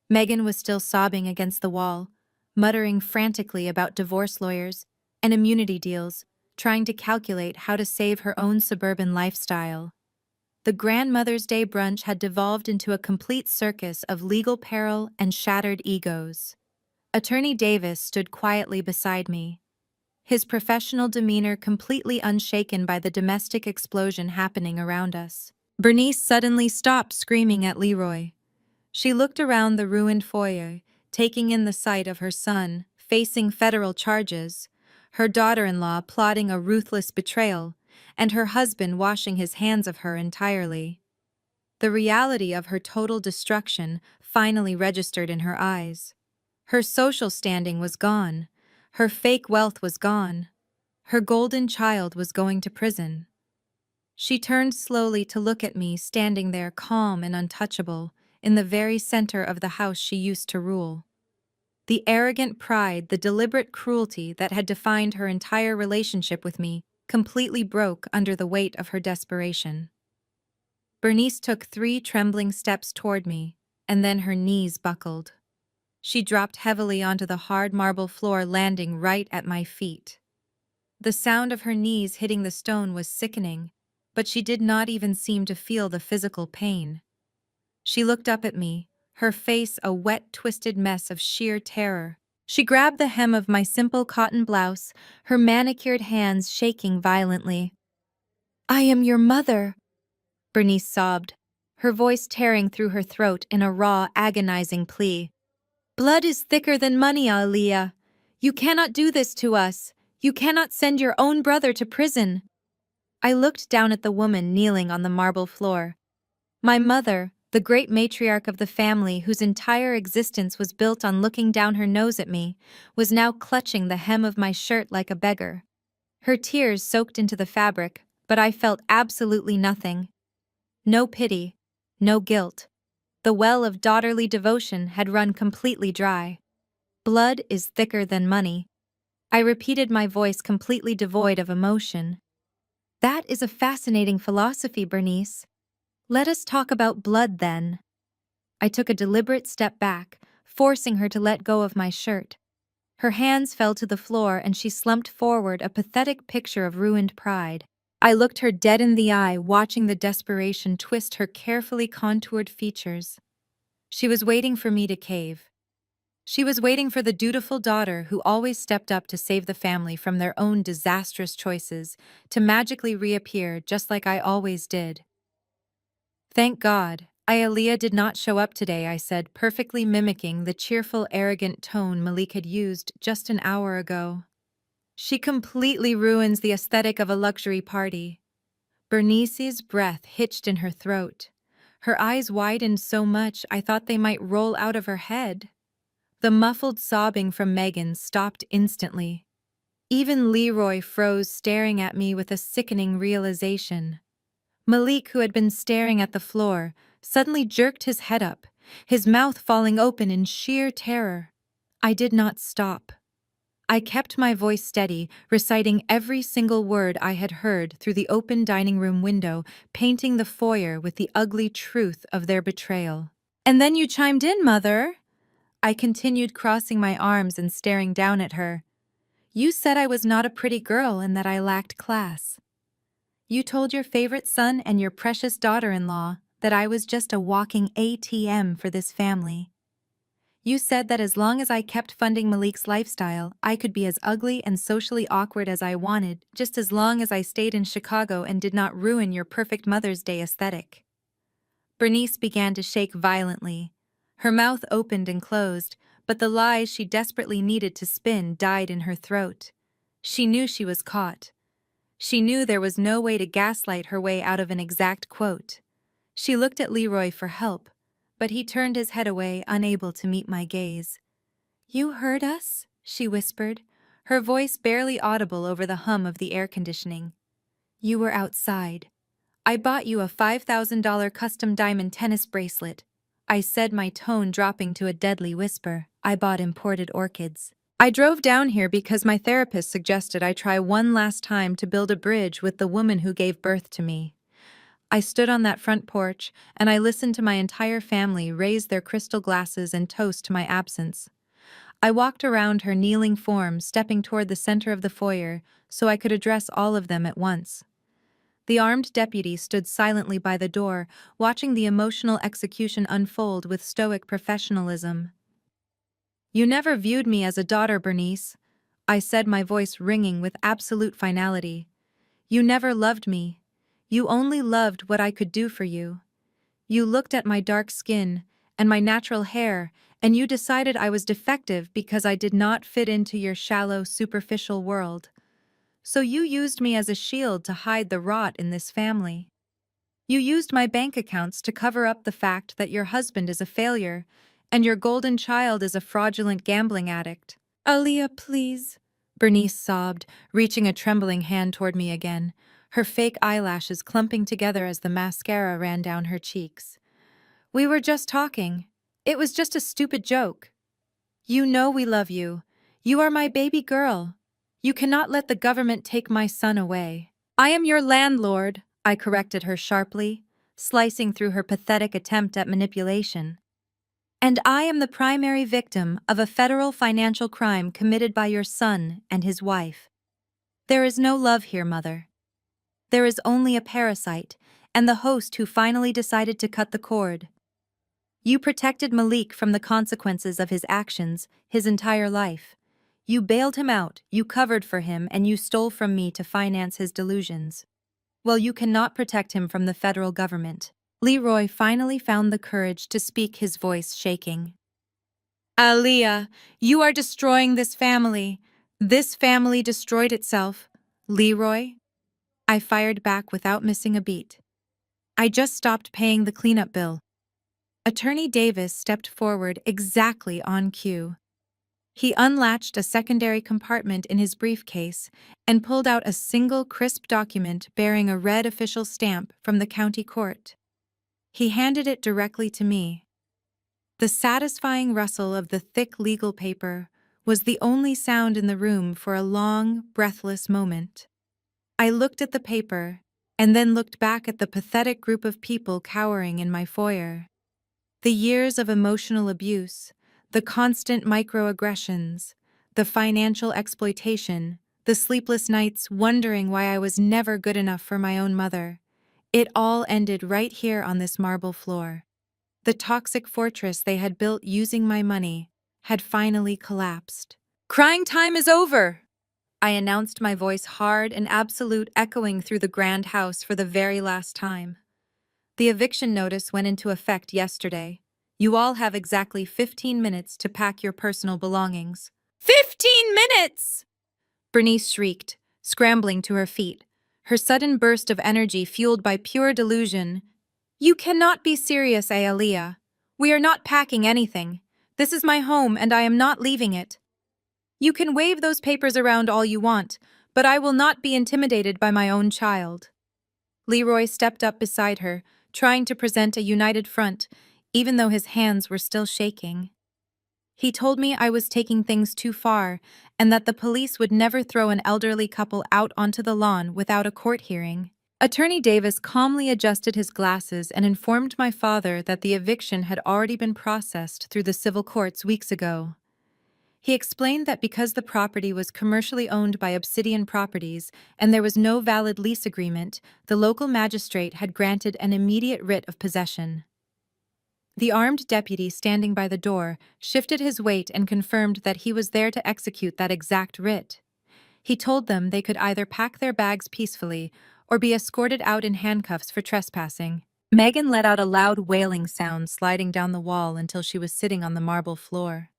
Megan was still sobbing against the wall, muttering frantically about divorce lawyers and immunity deals, trying to calculate how to save her own suburban lifestyle. The Grandmother's Day brunch had devolved into a complete circus of legal peril and shattered egos. Attorney Davis stood quietly beside me, his professional demeanor completely unshaken by the domestic explosion happening around us. Bernice suddenly stopped screaming at Leroy. She looked around the ruined foyer, taking in the sight of her son, facing federal charges, her daughter-in-law plotting a ruthless betrayal, and her husband washing his hands of her entirely. The reality of her total destruction finally registered in her eyes. Her social standing was gone. Her fake wealth was gone. Her golden child was going to prison. She turned slowly to look at me, standing there calm and untouchable, in the very center of the house she used to rule. The arrogant pride, the deliberate cruelty that had defined her entire relationship with me, completely broke under the weight of her desperation. Bernice took 3 trembling steps toward me, and then her knees buckled. She dropped heavily onto the hard marble floor, landing right at my feet. The sound of her knees hitting the stone was sickening, but she did not even seem to feel the physical pain. She looked up at me, her face a wet, twisted mess of sheer terror. She grabbed the hem of my simple cotton blouse, her manicured hands shaking violently. "I am your mother," Bernice sobbed, her voice tearing through her throat in a raw, agonizing plea. "Blood is thicker than money, Aaliyah. You cannot do this to us. You cannot send your own brother to prison." I looked down at the woman kneeling on the marble floor. My mother, the great matriarch of the family whose entire existence was built on looking down her nose at me, was now clutching the hem of my shirt like a beggar. Her tears soaked into the fabric, but I felt absolutely nothing. No pity, no guilt. The well of daughterly devotion had run completely dry. Blood is thicker than money. I repeated, my voice completely devoid of emotion. "That is a fascinating philosophy, Bernice. Let us talk about blood then." I took a deliberate step back, forcing her to let go of my shirt. Her hands fell to the floor and she slumped forward, a pathetic picture of ruined pride. I looked her dead in the eye, watching the desperation twist her carefully contoured features. She was waiting for me to cave. She was waiting for the dutiful daughter who always stepped up to save the family from their own disastrous choices to magically reappear just like I always did. "Thank God, Aaliyah did not show up today," I said, perfectly mimicking the cheerful, arrogant tone Malik had used just an hour ago. "She completely ruins the aesthetic of a luxury party." Bernice's breath hitched in her throat. Her eyes widened so much I thought they might roll out of her head. The muffled sobbing from Megan stopped instantly. Even Leroy froze, staring at me with a sickening realization. Malik, who had been staring at the floor, suddenly jerked his head up, his mouth falling open in sheer terror. I did not stop. I kept my voice steady, reciting every single word I had heard through the open dining room window, painting the foyer with the ugly truth of their betrayal. "And then you chimed in, Mother," I continued, crossing my arms and staring down at her. "You said I was not a pretty girl and that I lacked class. You told your favorite son and your precious daughter-in-law that I was just a walking ATM for this family. You said that as long as I kept funding Malik's lifestyle, I could be as ugly and socially awkward as I wanted, just as long as I stayed in Chicago and did not ruin your perfect Mother's Day aesthetic." Bernice began to shake violently. Her mouth opened and closed, but the lies she desperately needed to spin died in her throat. She knew she was caught. She knew there was no way to gaslight her way out of an exact quote. She looked at Leroy for help, but he turned his head away, unable to meet my gaze. "You heard us?" she whispered, her voice barely audible over the hum of the air conditioning. "You were outside. I bought you a $5,000 custom diamond tennis bracelet. I said, my tone dropping to a deadly whisper. I bought imported orchids. I drove down here because my therapist suggested I try one last time to build a bridge with the woman who gave birth to me. I stood on that front porch, and I listened to my entire family raise their crystal glasses and toast to my absence. I walked around her kneeling form, stepping toward the center of the foyer, so I could address all of them at once. The armed deputy stood silently by the door, watching the emotional execution unfold with stoic professionalism. "You never viewed me as a daughter, Bernice," I said, my voice ringing with absolute finality. "You never loved me. You only loved what I could do for you. You looked at my dark skin and my natural hair, and you decided I was defective because I did not fit into your shallow, superficial world. So you used me as a shield to hide the rot in this family. You used my bank accounts to cover up the fact that your husband is a failure and your golden child is a fraudulent gambling addict." "Aaliyah, please," Bernice sobbed, reaching a trembling hand toward me again, her fake eyelashes clumping together as the mascara ran down her cheeks. "We were just talking. It was just a stupid joke. You know we love you. You are my baby girl. You cannot let the government take my son away." "I am your landlord," I corrected her sharply, slicing through her pathetic attempt at manipulation. "And I am the primary victim of a federal financial crime committed by your son and his wife. There is no love here, Mother. There is only a parasite, and the host who finally decided to cut the cord. You protected Malik from the consequences of his actions his entire life. You bailed him out, you covered for him, and you stole from me to finance his delusions. Well, you cannot protect him from the federal government." Leroy finally found the courage to speak, his voice shaking. "Aaliyah, you are destroying this family. This family destroyed itself." "Leroy?" I fired back without missing a beat. "I just stopped paying the cleanup bill." Attorney Davis stepped forward exactly on cue. He unlatched a secondary compartment in his briefcase and pulled out a single crisp document bearing a red official stamp from the county court. He handed it directly to me. The satisfying rustle of the thick legal paper was the only sound in the room for a long, breathless moment. I looked at the paper and then looked back at the pathetic group of people cowering in my foyer. The years of emotional abuse, the constant microaggressions, the financial exploitation, the sleepless nights wondering why I was never good enough for my own mother. It all ended right here on this marble floor. The toxic fortress they had built using my money had finally collapsed. "Crying time is over!" I announced, my voice hard and absolute, echoing through the grand house for the very last time. "The eviction notice went into effect yesterday. You all have exactly 15 minutes to pack your personal belongings." "15 minutes!" Bernice shrieked, scrambling to her feet, her sudden burst of energy fueled by pure delusion. "You cannot be serious, Aaliyah. We are not packing anything. This is my home and I am not leaving it. You can wave those papers around all you want, but I will not be intimidated by my own child." Leroy stepped up beside her, trying to present a united front, even though his hands were still shaking. He told me I was taking things too far and that the police would never throw an elderly couple out onto the lawn without a court hearing. Attorney Davis calmly adjusted his glasses and informed my father that the eviction had already been processed through the civil courts weeks ago. He explained that because the property was commercially owned by Obsidian Properties and there was no valid lease agreement, the local magistrate had granted an immediate writ of possession. The armed deputy standing by the door shifted his weight and confirmed that he was there to execute that exact writ. He told them they could either pack their bags peacefully or be escorted out in handcuffs for trespassing. Megan let out a loud wailing sound, sliding down the wall until she was sitting on the marble floor.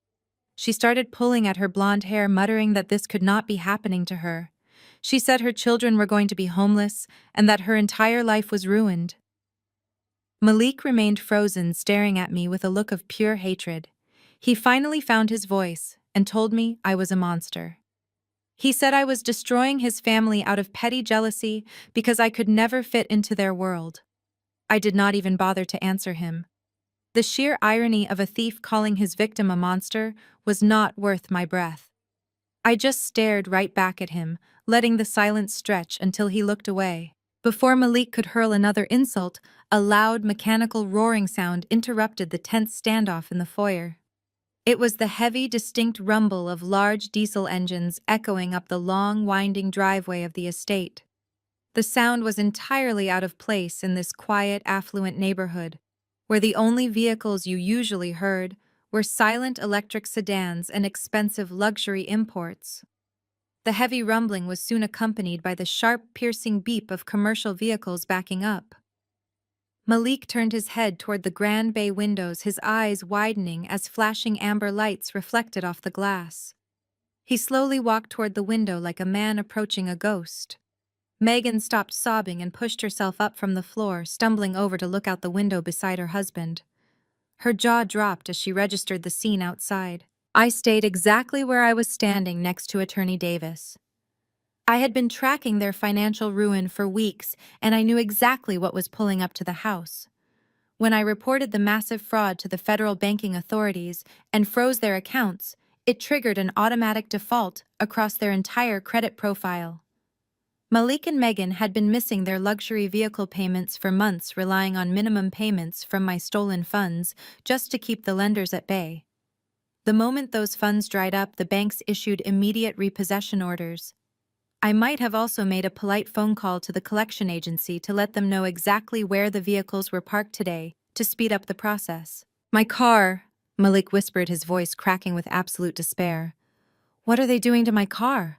She started pulling at her blonde hair, muttering that this could not be happening to her. She said her children were going to be homeless and that her entire life was ruined. Malik remained frozen, staring at me with a look of pure hatred. He finally found his voice and told me I was a monster. He said I was destroying his family out of petty jealousy because I could never fit into their world. I did not even bother to answer him. The sheer irony of a thief calling his victim a monster was not worth my breath. I just stared right back at him, letting the silence stretch until he looked away. Before Malik could hurl another insult, a loud, mechanical roaring sound interrupted the tense standoff in the foyer. It was the heavy, distinct rumble of large diesel engines echoing up the long, winding driveway of the estate. The sound was entirely out of place in this quiet, affluent neighborhood, where the only vehicles you usually heard were silent electric sedans and expensive luxury imports. The heavy rumbling was soon accompanied by the sharp, piercing beep of commercial vehicles backing up. Malik turned his head toward the grand bay windows, his eyes widening as flashing amber lights reflected off the glass. He slowly walked toward the window like a man approaching a ghost. Megan stopped sobbing and pushed herself up from the floor, stumbling over to look out the window beside her husband. Her jaw dropped as she registered the scene outside. I stayed exactly where I was standing next to Attorney Davis. I had been tracking their financial ruin for weeks, and I knew exactly what was pulling up to the house. When I reported the massive fraud to the federal banking authorities and froze their accounts, it triggered an automatic default across their entire credit profile. Malik and Megan had been missing their luxury vehicle payments for months, relying on minimum payments from my stolen funds just to keep the lenders at bay. The moment those funds dried up, the banks issued immediate repossession orders. I might have also made a polite phone call to the collection agency to let them know exactly where the vehicles were parked today, to speed up the process. "My car," Malik whispered, his voice cracking with absolute despair. "What are they doing to my car?"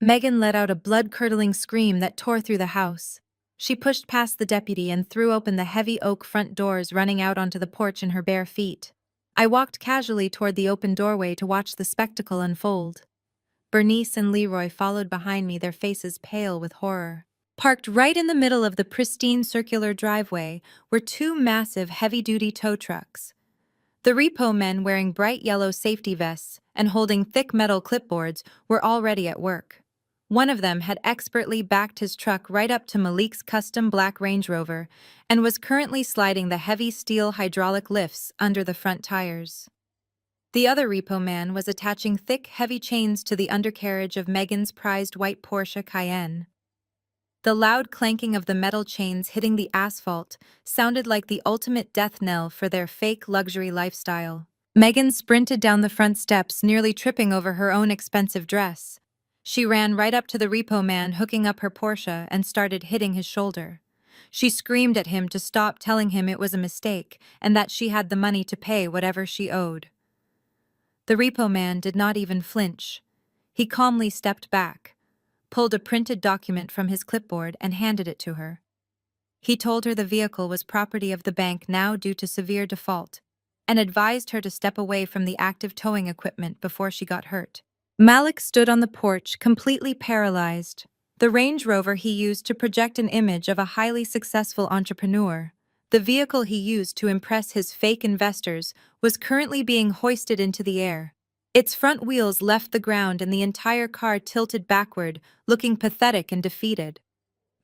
Megan let out a blood-curdling scream that tore through the house. She pushed past the deputy and threw open the heavy oak front doors, running out onto the porch in her bare feet. I walked casually toward the open doorway to watch the spectacle unfold. Bernice and Leroy followed behind me, their faces pale with horror. Parked right in the middle of the pristine circular driveway were two massive heavy-duty tow trucks. The repo men, wearing bright yellow safety vests and holding thick metal clipboards, were already at work. One of them had expertly backed his truck right up to Malik's custom black Range Rover and was currently sliding the heavy steel hydraulic lifts under the front tires. The other repo man was attaching thick, heavy chains to the undercarriage of Megan's prized white Porsche Cayenne. The loud clanking of the metal chains hitting the asphalt sounded like the ultimate death knell for their fake luxury lifestyle. Megan sprinted down the front steps, nearly tripping over her own expensive dress. She ran right up to the repo man hooking up her Porsche and started hitting his shoulder. She screamed at him to stop, telling him it was a mistake and that she had the money to pay whatever she owed. The repo man did not even flinch. He calmly stepped back, pulled a printed document from his clipboard, and handed it to her. He told her the vehicle was property of the bank now due to severe default, and advised her to step away from the active towing equipment before she got hurt. Malik stood on the porch, completely paralyzed. The Range Rover he used to project an image of a highly successful entrepreneur, the vehicle he used to impress his fake investors, was currently being hoisted into the air. Its front wheels left the ground and the entire car tilted backward, looking pathetic and defeated.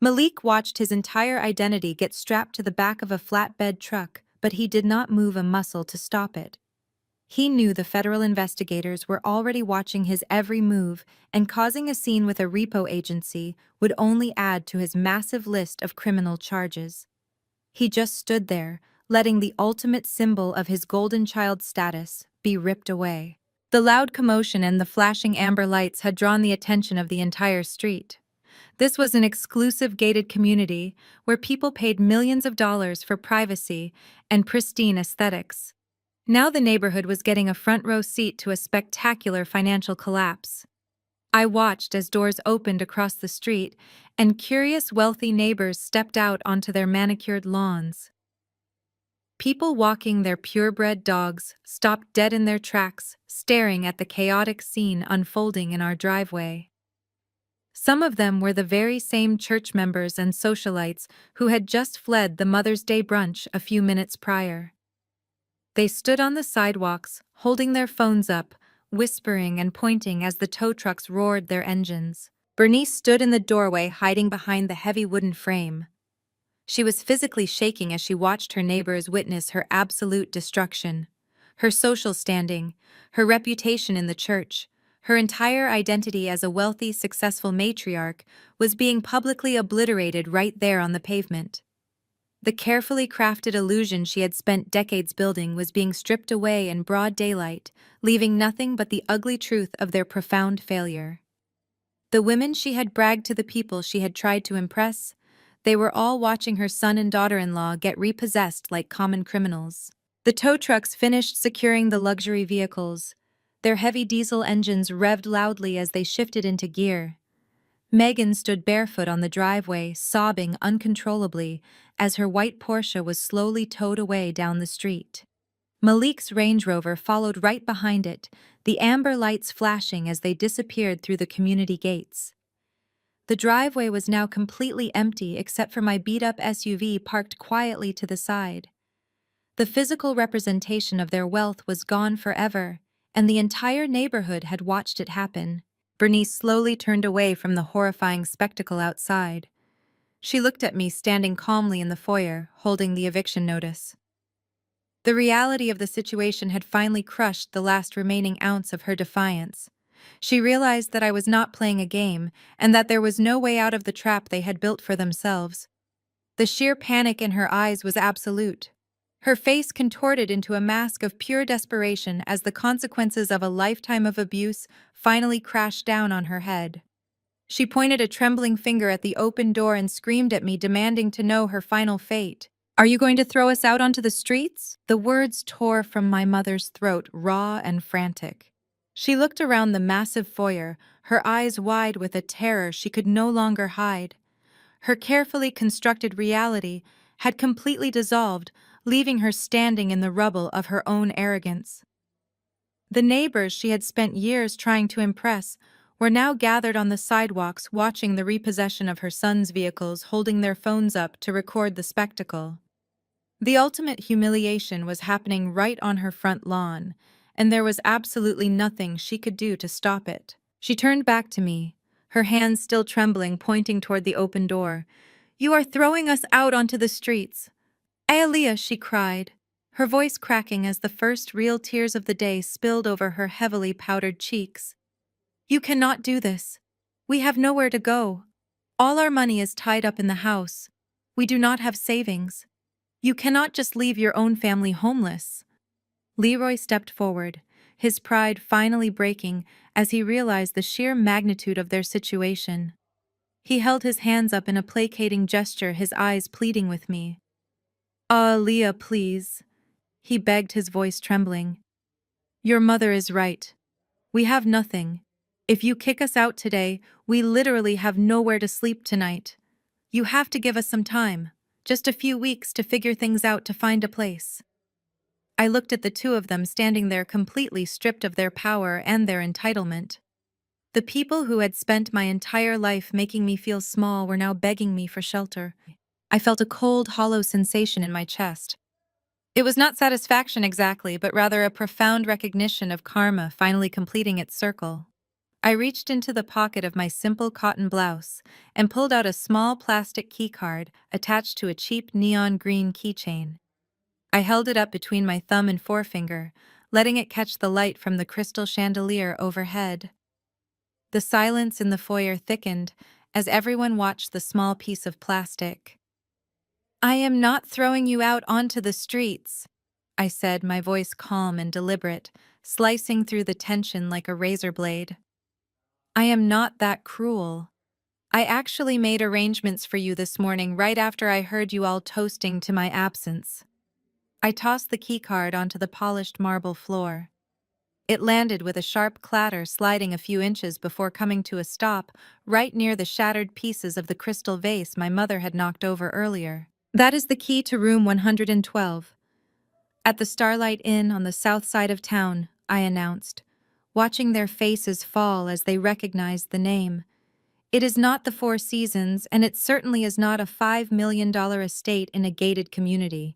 Malik watched his entire identity get strapped to the back of a flatbed truck, but he did not move a muscle to stop it. He knew the federal investigators were already watching his every move, and causing a scene with a repo agency would only add to his massive list of criminal charges. He just stood there, letting the ultimate symbol of his golden child status be ripped away. The loud commotion and the flashing amber lights had drawn the attention of the entire street. This was an exclusive gated community where people paid millions of dollars for privacy and pristine aesthetics. Now the neighborhood was getting a front row seat to a spectacular financial collapse. I watched as doors opened across the street and curious, wealthy neighbors stepped out onto their manicured lawns. People walking their purebred dogs stopped dead in their tracks, staring at the chaotic scene unfolding in our driveway. Some of them were the very same church members and socialites who had just fled the Mother's Day brunch a few minutes prior. They stood on the sidewalks, holding their phones up, whispering and pointing as the tow trucks roared their engines. Bernice stood in the doorway, hiding behind the heavy wooden frame. She was physically shaking as she watched her neighbors witness her absolute destruction. Her social standing, her reputation in the church, her entire identity as a wealthy, successful matriarch was being publicly obliterated right there on the pavement. The carefully crafted illusion she had spent decades building was being stripped away in broad daylight, leaving nothing but the ugly truth of their profound failure. The women she had bragged to the people she had tried to impress, they were all watching her son and daughter-in-law get repossessed like common criminals. The tow trucks finished securing the luxury vehicles. Their heavy diesel engines revved loudly as they shifted into gear. Megan stood barefoot on the driveway, sobbing uncontrollably as her white Porsche was slowly towed away down the street. Malik's Range Rover followed right behind it, the amber lights flashing as they disappeared through the community gates. The driveway was now completely empty except for my beat-up SUV parked quietly to the side. The physical representation of their wealth was gone forever, and the entire neighborhood had watched it happen. Bernice slowly turned away from the horrifying spectacle outside. She looked at me standing calmly in the foyer, holding the eviction notice. The reality of the situation had finally crushed the last remaining ounce of her defiance. She realized that I was not playing a game, and that there was no way out of the trap they had built for themselves. The sheer panic in her eyes was absolute. Her face contorted into a mask of pure desperation as the consequences of a lifetime of abuse finally crashed down on her head. She pointed a trembling finger at the open door and screamed at me, demanding to know her final fate. "Are you going to throw us out onto the streets?" The words tore from my mother's throat, raw and frantic. She looked around the massive foyer, her eyes wide with a terror she could no longer hide. Her carefully constructed reality had completely dissolved, leaving her standing in the rubble of her own arrogance. The neighbors she had spent years trying to impress were now gathered on the sidewalks watching the repossession of her son's vehicles, holding their phones up to record the spectacle. The ultimate humiliation was happening right on her front lawn, and there was absolutely nothing she could do to stop it. She turned back to me, her hands still trembling, pointing toward the open door. "You are throwing us out onto the streets." "Aaliyah," she cried, her voice cracking as the first real tears of the day spilled over her heavily powdered cheeks. "You cannot do this. We have nowhere to go. All our money is tied up in the house. We do not have savings. You cannot just leave your own family homeless." Leroy stepped forward, his pride finally breaking as he realized the sheer magnitude of their situation. He held his hands up in a placating gesture, his eyes pleading with me. "Ah, Leah, please," he begged, his voice trembling. "Your mother is right. We have nothing. If you kick us out today, we literally have nowhere to sleep tonight. You have to give us some time, just a few weeks to figure things out, to find a place." I looked at the two of them standing there completely stripped of their power and their entitlement. The people who had spent my entire life making me feel small were now begging me for shelter. I felt a cold, hollow sensation in my chest. It was not satisfaction exactly, but rather a profound recognition of karma finally completing its circle. I reached into the pocket of my simple cotton blouse and pulled out a small plastic keycard attached to a cheap neon green keychain. I held it up between my thumb and forefinger, letting it catch the light from the crystal chandelier overhead. The silence in the foyer thickened as everyone watched the small piece of plastic. "I am not throwing you out onto the streets," I said, my voice calm and deliberate, slicing through the tension like a razor blade. "I am not that cruel. I actually made arrangements for you this morning right after I heard you all toasting to my absence." I tossed the keycard onto the polished marble floor. It landed with a sharp clatter, sliding a few inches before coming to a stop right near the shattered pieces of the crystal vase my mother had knocked over earlier. "That is the key to room 112. At the Starlight Inn on the south side of town," I announced, watching their faces fall as they recognized the name. "It is not the Four Seasons, and it certainly is not a $5 million estate in a gated community.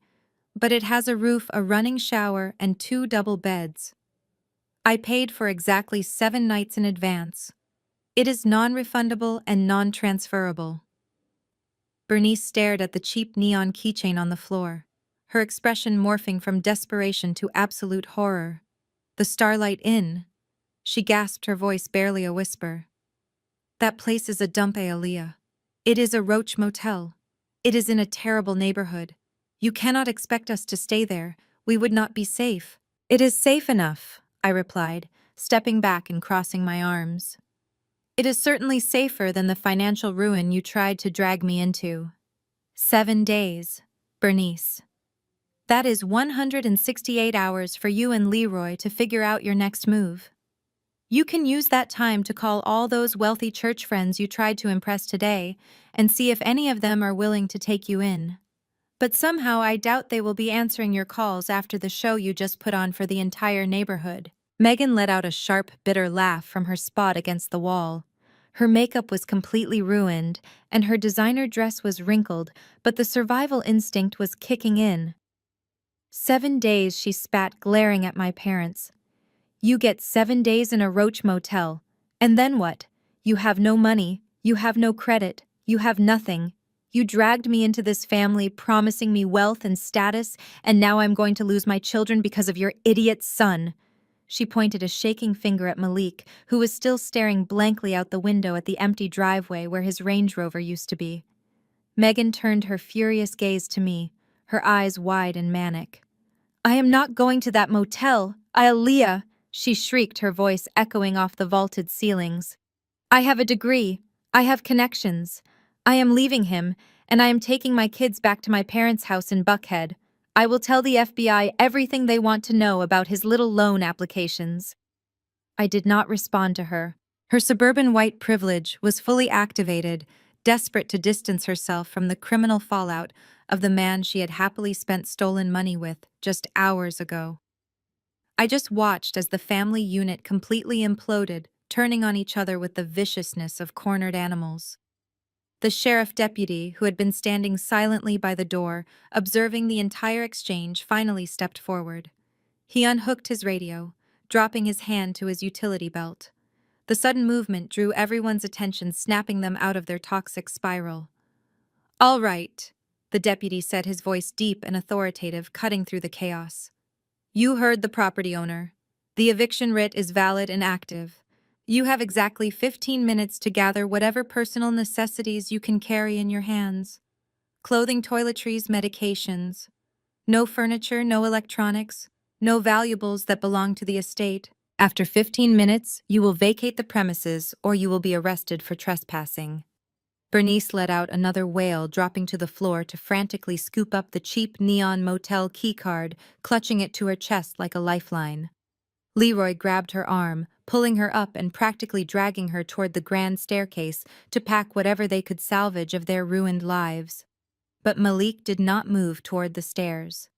But it has a roof, a running shower, and 2 double beds. I paid for exactly 7 nights in advance. It is non-refundable and non-transferable." Bernice stared at the cheap neon keychain on the floor, her expression morphing from desperation to absolute horror. The Starlight Inn. She gasped, her voice barely a whisper. That place is a dump, Aaliyah. It is a roach motel. It is in a terrible neighborhood. You cannot expect us to stay there. We would not be safe. It is safe enough, I replied, stepping back and crossing my arms. It is certainly safer than the financial ruin you tried to drag me into. 7 days, Bernice. That is 168 hours for you and Leroy to figure out your next move. You can use that time to call all those wealthy church friends you tried to impress today and see if any of them are willing to take you in. But somehow I doubt they will be answering your calls after the show you just put on for the entire neighborhood. Megan let out a sharp, bitter laugh from her spot against the wall. Her makeup was completely ruined, and her designer dress was wrinkled, but the survival instinct was kicking in. 7 days, she spat, glaring at my parents. You get 7 days in a roach motel. And then what? You have no money, you have no credit, you have nothing. You dragged me into this family, promising me wealth and status, and now I'm going to lose my children because of your idiot son. She pointed a shaking finger at Malik, who was still staring blankly out the window at the empty driveway where his Range Rover used to be. Megan turned her furious gaze to me, her eyes wide and manic. I am not going to that motel, Aaliyah, she shrieked, her voice echoing off the vaulted ceilings. I have a degree. I have connections. I am leaving him, and I am taking my kids back to my parents' house in Buckhead. I will tell the FBI everything they want to know about his little loan applications. I did not respond to her. Her suburban white privilege was fully activated, desperate to distance herself from the criminal fallout of the man she had happily spent stolen money with just hours ago. I just watched as the family unit completely imploded, turning on each other with the viciousness of cornered animals. The sheriff deputy, who had been standing silently by the door, observing the entire exchange, finally stepped forward. He unhooked his radio, dropping his hand to his utility belt. The sudden movement drew everyone's attention, snapping them out of their toxic spiral. All right, the deputy said, his voice deep and authoritative, cutting through the chaos. You heard the property owner. The eviction writ is valid and active. You have exactly 15 minutes to gather whatever personal necessities you can carry in your hands. Clothing, toiletries, medications. No furniture, no electronics, no valuables that belong to the estate. After 15 minutes, you will vacate the premises or you will be arrested for trespassing. Bernice let out another wail, dropping to the floor to frantically scoop up the cheap neon motel keycard, clutching it to her chest like a lifeline. Leroy grabbed her arm, pulling her up and practically dragging her toward the grand staircase to pack whatever they could salvage of their ruined lives. But Malik did not move toward the stairs.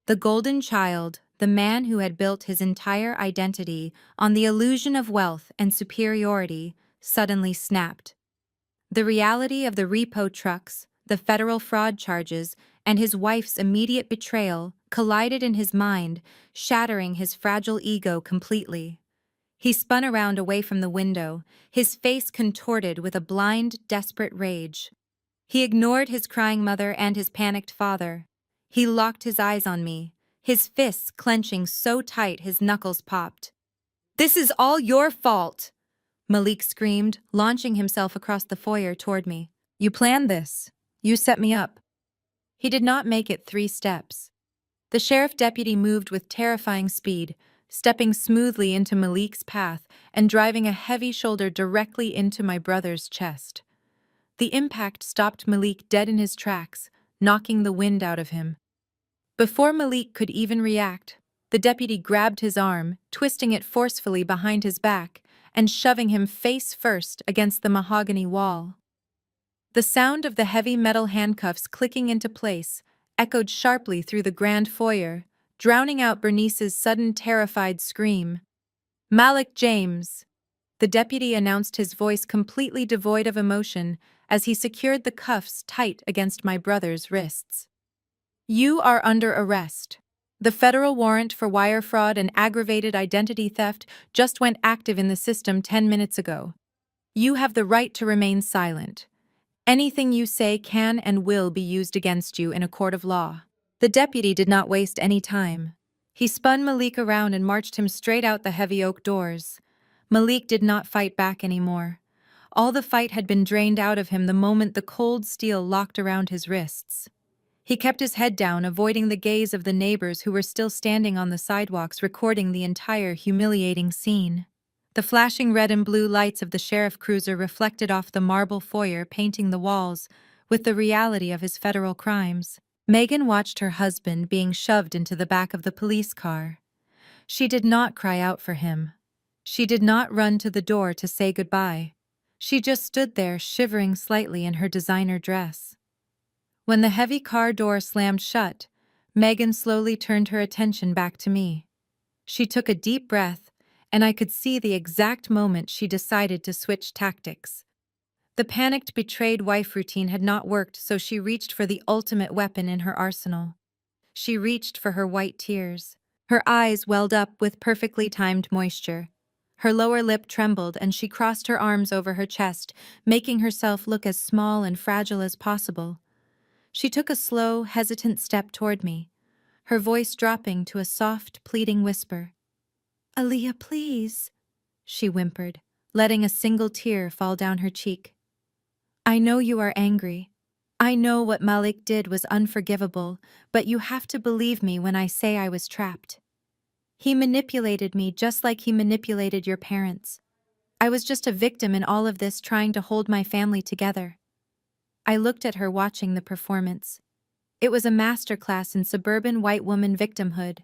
The golden child, the man who had built his entire identity on the illusion of wealth and superiority, suddenly snapped. The reality of the repo trucks, the federal fraud charges, and his wife's immediate betrayal collided in his mind, shattering his fragile ego completely. He spun around away from the window, his face contorted with a blind, desperate rage. He ignored his crying mother and his panicked father. He locked his eyes on me, his fists clenching so tight his knuckles popped. This is all your fault, Malik screamed, launching himself across the foyer toward me. You planned this. You set me up. He did not make it 3 steps. The sheriff deputy moved with terrifying speed, stepping smoothly into Malik's path and driving a heavy shoulder directly into my brother's chest. The impact stopped Malik dead in his tracks, knocking the wind out of him. Before Malik could even react, the deputy grabbed his arm, twisting it forcefully behind his back and shoving him face first against the mahogany wall. The sound of the heavy metal handcuffs clicking into place echoed sharply through the grand foyer, drowning out Bernice's sudden terrified scream. Malik James! The deputy announced, his voice completely devoid of emotion as he secured the cuffs tight against my brother's wrists. You are under arrest. The federal warrant for wire fraud and aggravated identity theft just went active in the system 10 minutes ago. You have the right to remain silent. Anything you say can and will be used against you in a court of law. The deputy did not waste any time. He spun Malik around and marched him straight out the heavy oak doors. Malik did not fight back anymore. All the fight had been drained out of him the moment the cold steel locked around his wrists. He kept his head down, avoiding the gaze of the neighbors who were still standing on the sidewalks recording the entire humiliating scene. The flashing red and blue lights of the sheriff cruiser reflected off the marble foyer, painting the walls with the reality of his federal crimes. Megan watched her husband being shoved into the back of the police car. She did not cry out for him. She did not run to the door to say goodbye. She just stood there, shivering slightly in her designer dress. When the heavy car door slammed shut, Megan slowly turned her attention back to me. She took a deep breath, and I could see the exact moment she decided to switch tactics. The panicked, betrayed wife routine had not worked, so she reached for the ultimate weapon in her arsenal. She reached for her white tears. Her eyes welled up with perfectly timed moisture. Her lower lip trembled, and she crossed her arms over her chest, making herself look as small and fragile as possible. She took a slow, hesitant step toward me, her voice dropping to a soft, pleading whisper. "Aaliyah, please," she whimpered, letting a single tear fall down her cheek. "I know you are angry. I know what Malik did was unforgivable, but you have to believe me when I say I was trapped. He manipulated me just like he manipulated your parents. I was just a victim in all of this, trying to hold my family together." I looked at her, watching the performance. It was a masterclass in suburban white woman victimhood.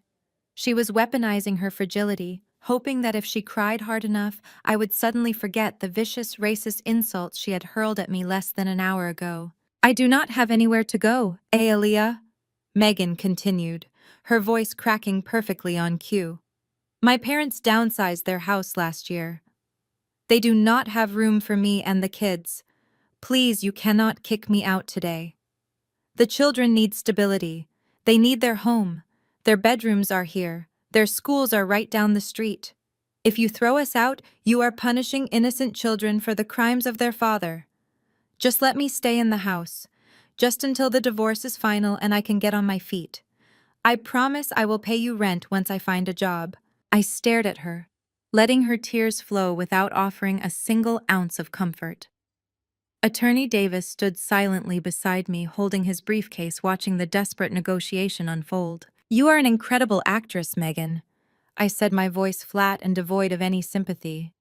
She was weaponizing her fragility, hoping that if she cried hard enough, I would suddenly forget the vicious, racist insults she had hurled at me less than an hour ago. "I do not have anywhere to go, Aaliyah," Megan continued, her voice cracking perfectly on cue. "My parents downsized their house last year. They do not have room for me and the kids. Please, you cannot kick me out today. The children need stability. They need their home. Their bedrooms are here. Their schools are right down the street. If you throw us out, you are punishing innocent children for the crimes of their father. Just let me stay in the house, just until the divorce is final and I can get on my feet. I promise I will pay you rent once I find a job." I stared at her, letting her tears flow without offering a single ounce of comfort. Attorney Davis stood silently beside me, holding his briefcase, watching the desperate negotiation unfold. "You are an incredible actress, Megan," I said, my voice flat and devoid of any sympathy.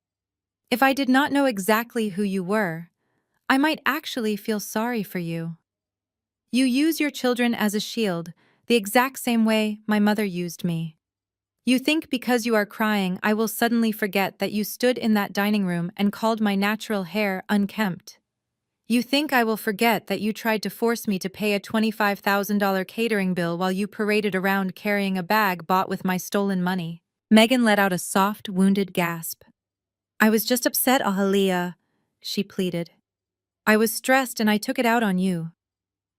"If I did not know exactly who you were, I might actually feel sorry for you. You use your children as a shield, the exact same way my mother used me. You think because you are crying, I will suddenly forget that you stood in that dining room and called my natural hair unkempt. You think I will forget that you tried to force me to pay a $25,000 catering bill while you paraded around carrying a bag bought with my stolen money." Megan let out a soft, wounded gasp. "I was just upset, Aaliyah," she pleaded. "I was stressed and I took it out on you.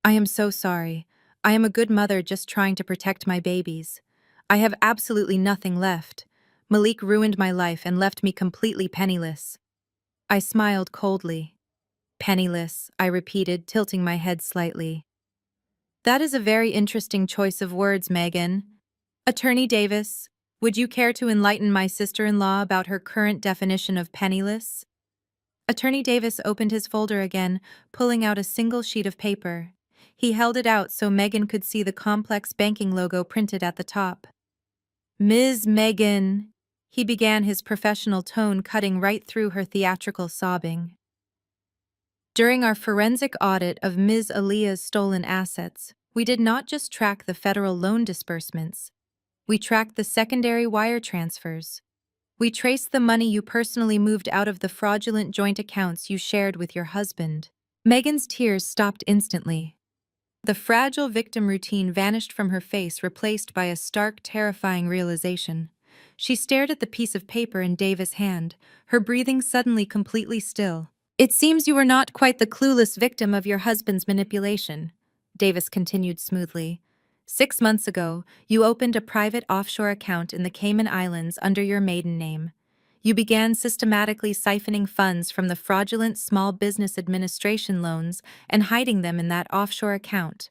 I am so sorry. I am a good mother just trying to protect my babies. I have absolutely nothing left. Malik ruined my life and left me completely penniless." I smiled coldly. "Penniless," I repeated, tilting my head slightly. "That is a very interesting choice of words, Megan. Attorney Davis, would you care to enlighten my sister-in-law about her current definition of penniless?" Attorney Davis opened his folder again, pulling out a single sheet of paper. He held it out so Megan could see the complex banking logo printed at the top. "Ms. Megan," he began, his professional tone cutting right through her theatrical sobbing. "During our forensic audit of Ms. Aaliyah's stolen assets, we did not just track the federal loan disbursements. We tracked the secondary wire transfers. We traced the money you personally moved out of the fraudulent joint accounts you shared with your husband." Megan's tears stopped instantly. The fragile victim routine vanished from her face, replaced by a stark, terrifying realization. She stared at the piece of paper in Davis' hand, her breathing suddenly completely still. "It seems you were not quite the clueless victim of your husband's manipulation," Davis continued smoothly. "6 months ago, you opened a private offshore account in the Cayman Islands under your maiden name. You began systematically siphoning funds from the fraudulent Small Business Administration loans and hiding them in that offshore account.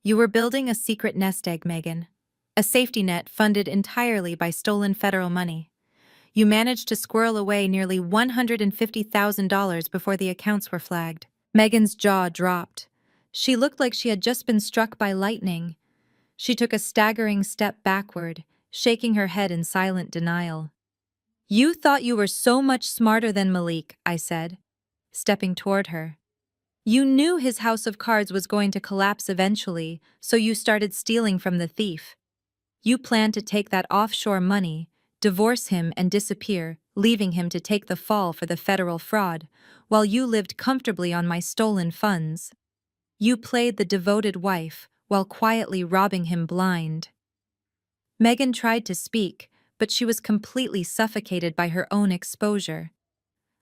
You were building a secret nest egg, Megan. A safety net funded entirely by stolen federal money. You managed to squirrel away nearly $150,000 before the accounts were flagged. Megan's jaw dropped. She looked like she had just been struck by lightning. She took a staggering step backward, shaking her head in silent denial. "You thought you were so much smarter than Malik," I said, stepping toward her. "You knew his house of cards was going to collapse eventually, so you started stealing from the thief. You planned to take that offshore money, divorce him and disappear, leaving him to take the fall for the federal fraud, while you lived comfortably on my stolen funds. You played the devoted wife while quietly robbing him blind." Megan tried to speak, but she was completely suffocated by her own exposure.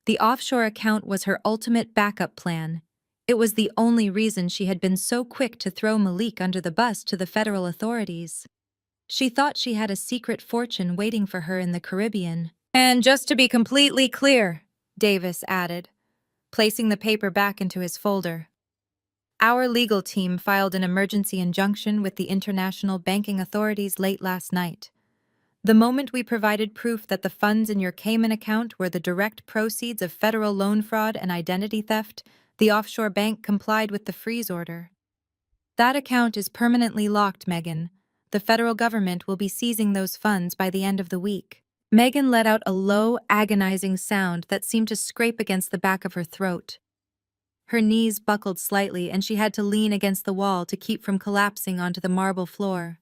The offshore account was her ultimate backup plan. It was the only reason she had been so quick to throw Malik under the bus to the federal authorities. She thought she had a secret fortune waiting for her in the Caribbean. "And just to be completely clear," Davis added, placing the paper back into his folder, "our legal team filed an emergency injunction with the international banking authorities late last night. The moment we provided proof that the funds in your Cayman account were the direct proceeds of federal loan fraud and identity theft, the offshore bank complied with the freeze order. That account is permanently locked, Megan. The federal government will be seizing those funds by the end of the week." Megan let out a low, agonizing sound that seemed to scrape against the back of her throat. Her knees buckled slightly and she had to lean against the wall to keep from collapsing onto the marble floor.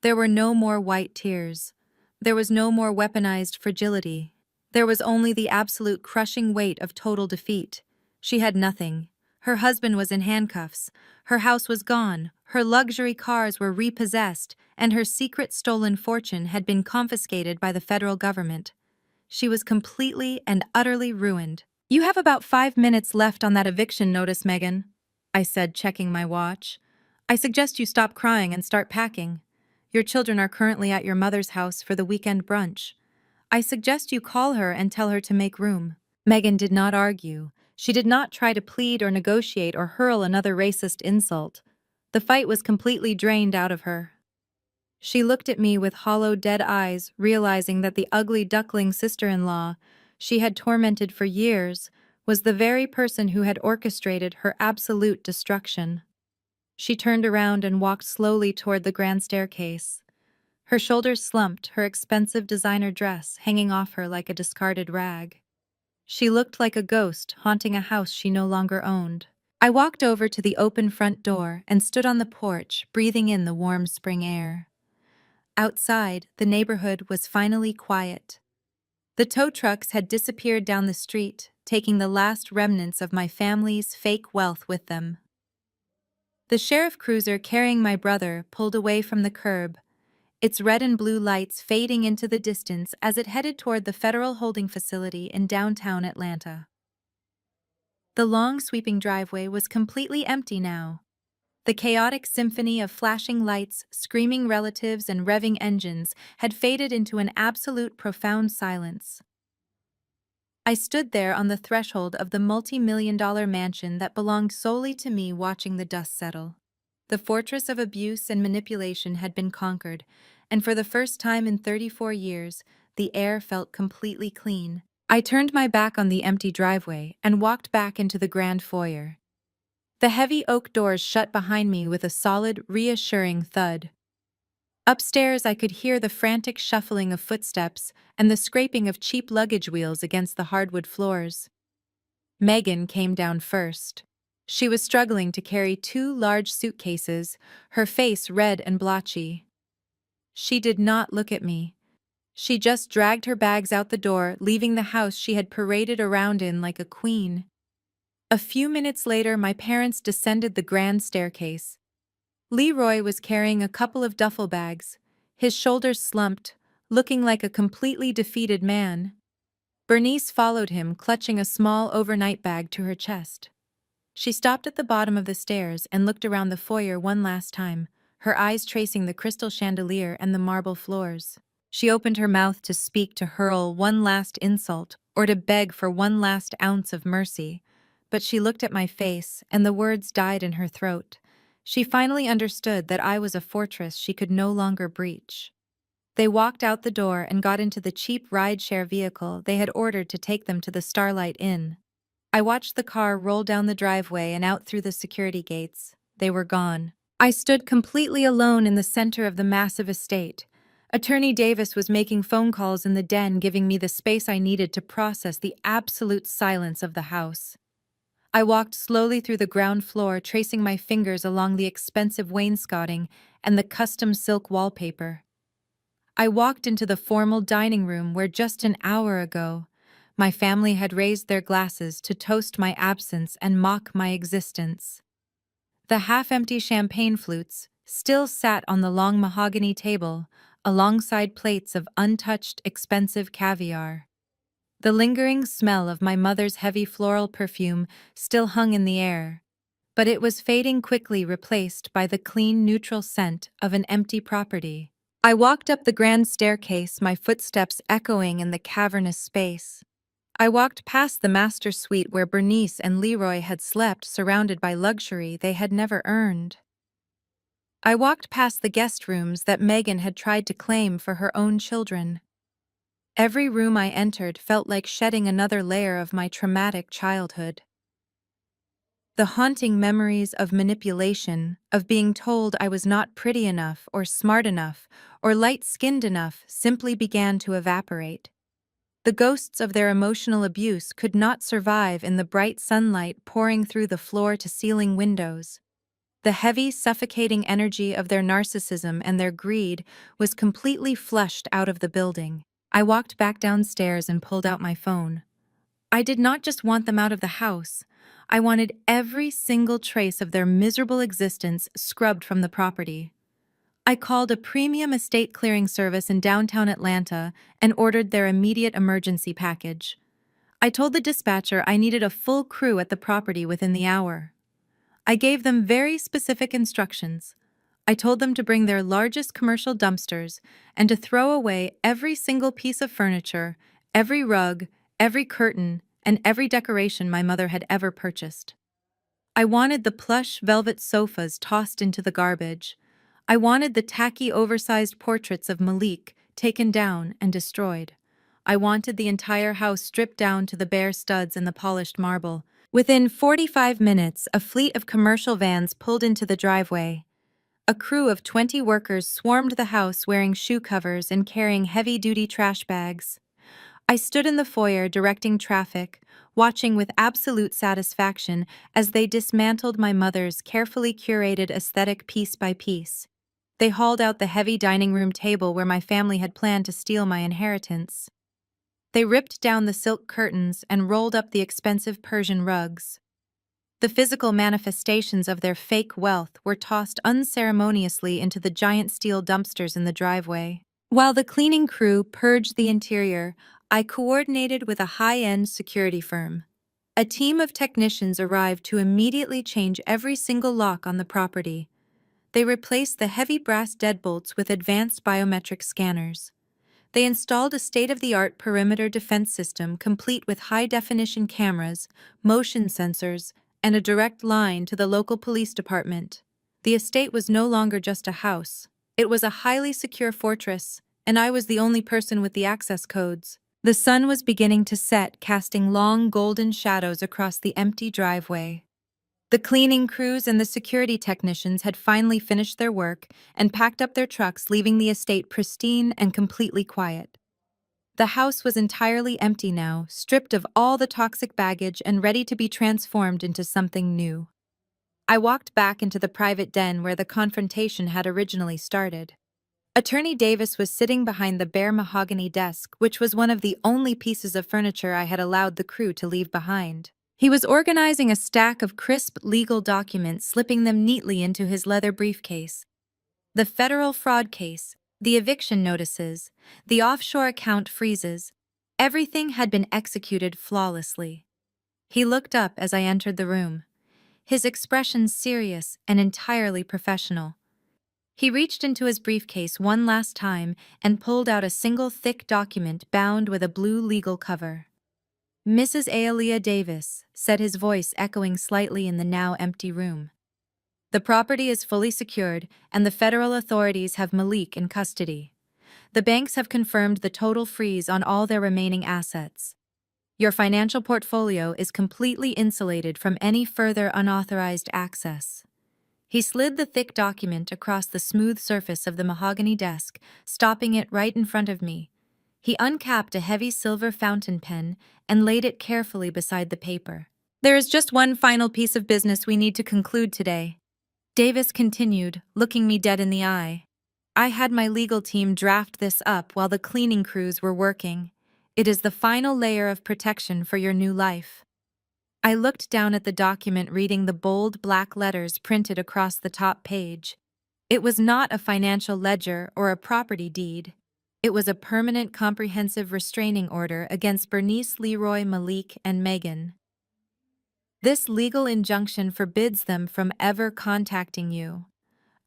There were no more white tears. There was no more weaponized fragility. There was only the absolute crushing weight of total defeat. She had nothing. Her husband was in handcuffs. Her house was gone. Her luxury cars were repossessed, and her secret stolen fortune had been confiscated by the federal government. She was completely and utterly ruined. "You have about 5 minutes left on that eviction notice, Megan," I said, checking my watch. "I suggest you stop crying and start packing. Your children are currently at your mother's house for the weekend brunch. I suggest you call her and tell her to make room." Megan did not argue. She did not try to plead or negotiate or hurl another racist insult. The fight was completely drained out of her. She looked at me with hollow, dead eyes, realizing that the ugly duckling sister-in-law she had tormented for years was the very person who had orchestrated her absolute destruction. She turned around and walked slowly toward the grand staircase. Her shoulders slumped, her expensive designer dress hanging off her like a discarded rag. She looked like a ghost haunting a house she no longer owned. I walked over to the open front door and stood on the porch, breathing in the warm spring air. Outside, the neighborhood was finally quiet. The tow trucks had disappeared down the street, taking the last remnants of my family's fake wealth with them. The sheriff cruiser carrying my brother pulled away from the curb, its red and blue lights fading into the distance as it headed toward the federal holding facility in downtown Atlanta. The long, sweeping driveway was completely empty now. The chaotic symphony of flashing lights, screaming relatives, and revving engines had faded into an absolute profound silence. I stood there on the threshold of the multi-million-dollar mansion that belonged solely to me, watching the dust settle. The fortress of abuse and manipulation had been conquered, and for the first time in 34 years, the air felt completely clean. I turned my back on the empty driveway and walked back into the grand foyer. The heavy oak doors shut behind me with a solid, reassuring thud. Upstairs, I could hear the frantic shuffling of footsteps and the scraping of cheap luggage wheels against the hardwood floors. Megan came down first. She was struggling to carry 2 large suitcases, her face red and blotchy. She did not look at me. She just dragged her bags out the door, leaving the house she had paraded around in like a queen. A few minutes later, my parents descended the grand staircase. Leroy was carrying a couple of duffel bags, his shoulders slumped, looking like a completely defeated man. Bernice followed him, clutching a small overnight bag to her chest. She stopped at the bottom of the stairs and looked around the foyer one last time, her eyes tracing the crystal chandelier and the marble floors. She opened her mouth to speak, to hurl one last insult, or to beg for one last ounce of mercy, but she looked at my face, and the words died in her throat. She finally understood that I was a fortress she could no longer breach. They walked out the door and got into the cheap ride-share vehicle they had ordered to take them to the Starlight Inn. I watched the car roll down the driveway and out through the security gates. They were gone. I stood completely alone in the center of the massive estate. Attorney Davis was making phone calls in the den, giving me the space I needed to process the absolute silence of the house. I walked slowly through the ground floor, tracing my fingers along the expensive wainscoting and the custom silk wallpaper. I walked into the formal dining room where just an hour ago, my family had raised their glasses to toast my absence and mock my existence. The half-empty champagne flutes still sat on the long mahogany table, alongside plates of untouched, expensive caviar. The lingering smell of my mother's heavy floral perfume still hung in the air, but it was fading quickly, replaced by the clean, neutral scent of an empty property. I walked up the grand staircase, my footsteps echoing in the cavernous space. I walked past the master suite where Bernice and Leroy had slept, surrounded by luxury they had never earned. I walked past the guest rooms that Megan had tried to claim for her own children. Every room I entered felt like shedding another layer of my traumatic childhood. The haunting memories of manipulation, of being told I was not pretty enough or smart enough or light-skinned enough, simply began to evaporate. The ghosts of their emotional abuse could not survive in the bright sunlight pouring through the floor-to-ceiling windows. The heavy, suffocating energy of their narcissism and their greed was completely flushed out of the building. I walked back downstairs and pulled out my phone. I did not just want them out of the house. I wanted every single trace of their miserable existence scrubbed from the property. I called a premium estate clearing service in downtown Atlanta and ordered their immediate emergency package. I told the dispatcher I needed a full crew at the property within the hour. I gave them very specific instructions. I told them to bring their largest commercial dumpsters and to throw away every single piece of furniture, every rug, every curtain, and every decoration my mother had ever purchased. I wanted the plush velvet sofas tossed into the garbage. I wanted the tacky, oversized portraits of Malik taken down and destroyed. I wanted the entire house stripped down to the bare studs and the polished marble. Within 45 minutes, a fleet of commercial vans pulled into the driveway. A crew of 20 workers swarmed the house wearing shoe covers and carrying heavy-duty trash bags. I stood in the foyer directing traffic, watching with absolute satisfaction as they dismantled my mother's carefully curated aesthetic piece by piece. They hauled out the heavy dining room table where my family had planned to steal my inheritance. They ripped down the silk curtains and rolled up the expensive Persian rugs. The physical manifestations of their fake wealth were tossed unceremoniously into the giant steel dumpsters in the driveway. While the cleaning crew purged the interior, I coordinated with a high-end security firm. A team of technicians arrived to immediately change every single lock on the property. They replaced the heavy brass deadbolts with advanced biometric scanners. They installed a state-of-the-art perimeter defense system complete with high-definition cameras, motion sensors, and a direct line to the local police department. The estate was no longer just a house. It was a highly secure fortress, and I was the only person with the access codes. The sun was beginning to set, casting long golden shadows across the empty driveway. The cleaning crews and the security technicians had finally finished their work and packed up their trucks, leaving the estate pristine and completely quiet. The house was entirely empty now, stripped of all the toxic baggage and ready to be transformed into something new. I walked back into the private den where the confrontation had originally started. Attorney Davis was sitting behind the bare mahogany desk, which was one of the only pieces of furniture I had allowed the crew to leave behind. He was organizing a stack of crisp legal documents, slipping them neatly into his leather briefcase. The federal fraud case, the eviction notices, the offshore account freezes, everything had been executed flawlessly. He looked up as I entered the room, his expression serious and entirely professional. He reached into his briefcase one last time and pulled out a single thick document bound with a blue legal cover. "Mrs. Aelia Davis," said his voice echoing slightly in the now empty room. "The property is fully secured, and the federal authorities have Malik in custody. The banks have confirmed the total freeze on all their remaining assets. Your financial portfolio is completely insulated from any further unauthorized access." He slid the thick document across the smooth surface of the mahogany desk, stopping it right in front of me. He uncapped a heavy silver fountain pen and laid it carefully beside the paper. "There is just one final piece of business we need to conclude today," Davis continued, looking me dead in the eye. "I had my legal team draft this up while the cleaning crews were working. It is the final layer of protection for your new life." I looked down at the document, reading the bold black letters printed across the top page. It was not a financial ledger or a property deed. It was a permanent comprehensive restraining order against Bernice, Leroy, Malik, and Megan. This legal injunction forbids them from ever contacting you,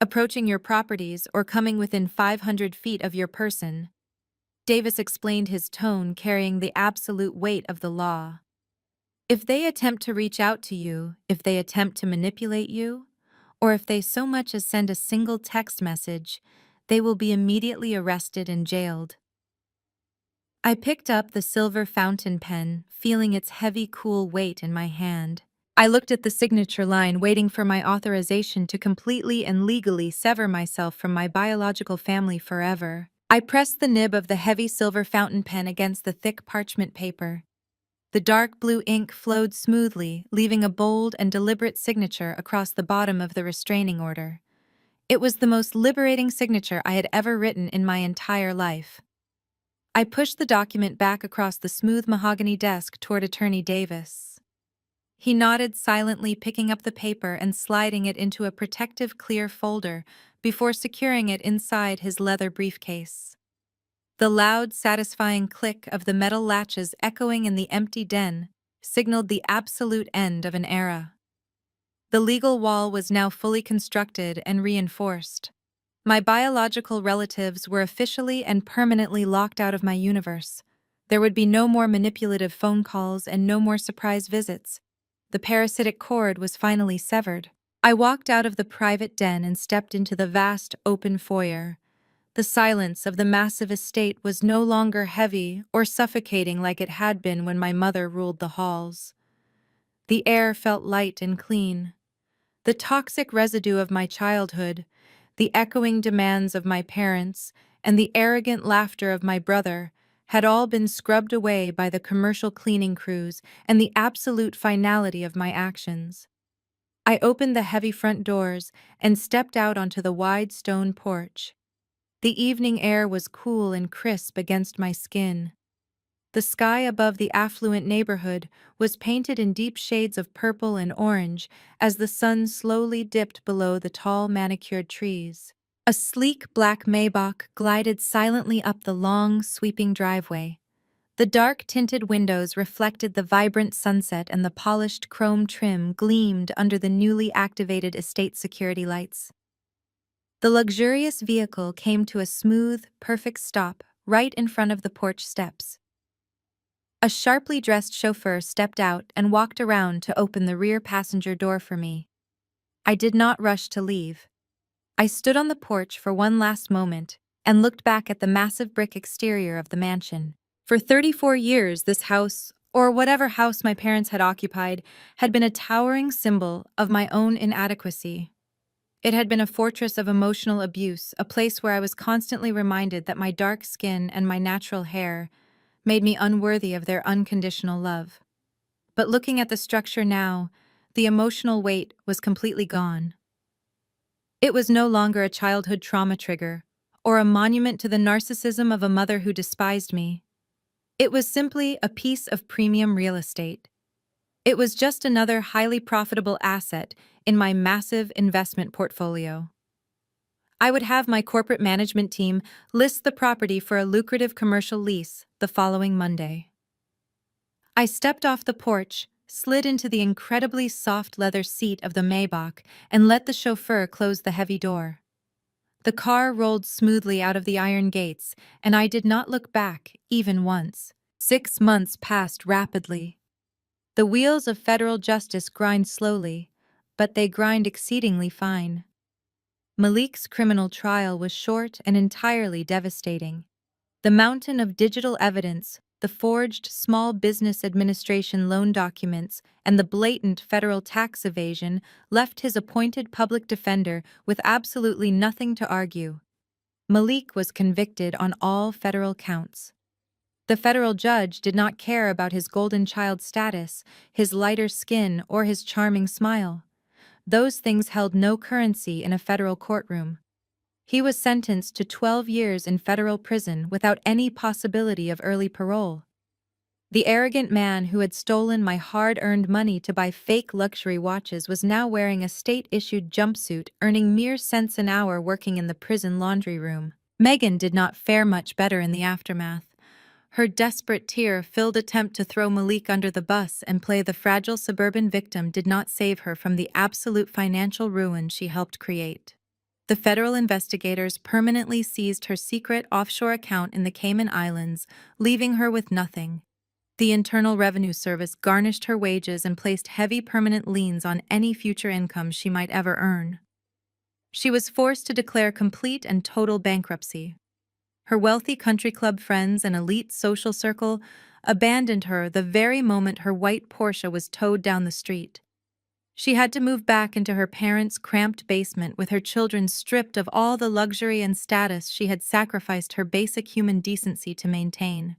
approaching your properties, or coming within 500 feet of your person. Davis explained, his tone carrying the absolute weight of the law. "If they attempt to reach out to you, if they attempt to manipulate you, or if they so much as send a single text message, they will be immediately arrested and jailed." I picked up the silver fountain pen, feeling its heavy, cool weight in my hand. I looked at the signature line, waiting for my authorization to completely and legally sever myself from my biological family forever. I pressed the nib of the heavy silver fountain pen against the thick parchment paper. The dark blue ink flowed smoothly, leaving a bold and deliberate signature across the bottom of the restraining order. It was the most liberating signature I had ever written in my entire life. I pushed the document back across the smooth mahogany desk toward Attorney Davis. He nodded silently, picking up the paper and sliding it into a protective clear folder before securing it inside his leather briefcase. The loud, satisfying click of the metal latches echoing in the empty den signaled the absolute end of an era. The legal wall was now fully constructed and reinforced. My biological relatives were officially and permanently locked out of my universe. There would be no more manipulative phone calls and no more surprise visits. The parasitic cord was finally severed. I walked out of the private den and stepped into the vast, open foyer. The silence of the massive estate was no longer heavy or suffocating like it had been when my mother ruled the halls. The air felt light and clean. The toxic residue of my childhood, the echoing demands of my parents, and the arrogant laughter of my brother had all been scrubbed away by the commercial cleaning crews and the absolute finality of my actions. I opened the heavy front doors and stepped out onto the wide stone porch. The evening air was cool and crisp against my skin. The sky above the affluent neighborhood was painted in deep shades of purple and orange as the sun slowly dipped below the tall manicured trees. A sleek black Maybach glided silently up the long, sweeping driveway. The dark-tinted windows reflected the vibrant sunset, and the polished chrome trim gleamed under the newly activated estate security lights. The luxurious vehicle came to a smooth, perfect stop right in front of the porch steps. A sharply dressed chauffeur stepped out and walked around to open the rear passenger door for me. I did not rush to leave. I stood on the porch for one last moment and looked back at the massive brick exterior of the mansion. For 34 years, this house, or whatever house my parents had occupied, had been a towering symbol of my own inadequacy. It had been a fortress of emotional abuse, a place where I was constantly reminded that my dark skin and my natural hair made me unworthy of their unconditional love. But looking at the structure now, the emotional weight was completely gone. It was no longer a childhood trauma trigger, or a monument to the narcissism of a mother who despised me. It was simply a piece of premium real estate. It was just another highly profitable asset in my massive investment portfolio. I would have my corporate management team list the property for a lucrative commercial lease the following Monday. I stepped off the porch, slid into the incredibly soft leather seat of the Maybach, and let the chauffeur close the heavy door. The car rolled smoothly out of the iron gates, and I did not look back, even once. 6 months passed rapidly. The wheels of federal justice grind slowly, but they grind exceedingly fine. Malik's criminal trial was short and entirely devastating. The mountain of digital evidence, the forged Small Business Administration loan documents, and the blatant federal tax evasion left his appointed public defender with absolutely nothing to argue. Malik was convicted on all federal counts. The federal judge did not care about his golden child status, his lighter skin, or his charming smile. Those things held no currency in a federal courtroom. He was sentenced to 12 years in federal prison without any possibility of early parole. The arrogant man who had stolen my hard-earned money to buy fake luxury watches was now wearing a state-issued jumpsuit, earning mere cents an hour working in the prison laundry room. Megan did not fare much better in the aftermath. Her desperate tear-filled attempt to throw Malik under the bus and play the fragile suburban victim did not save her from the absolute financial ruin she helped create. The federal investigators permanently seized her secret offshore account in the Cayman Islands, leaving her with nothing. The Internal Revenue Service garnished her wages and placed heavy permanent liens on any future income she might ever earn. She was forced to declare complete and total bankruptcy. Her wealthy country club friends and elite social circle abandoned her the very moment her white Porsche was towed down the street. She had to move back into her parents' cramped basement with her children stripped of all the luxury and status she had sacrificed her basic human decency to maintain.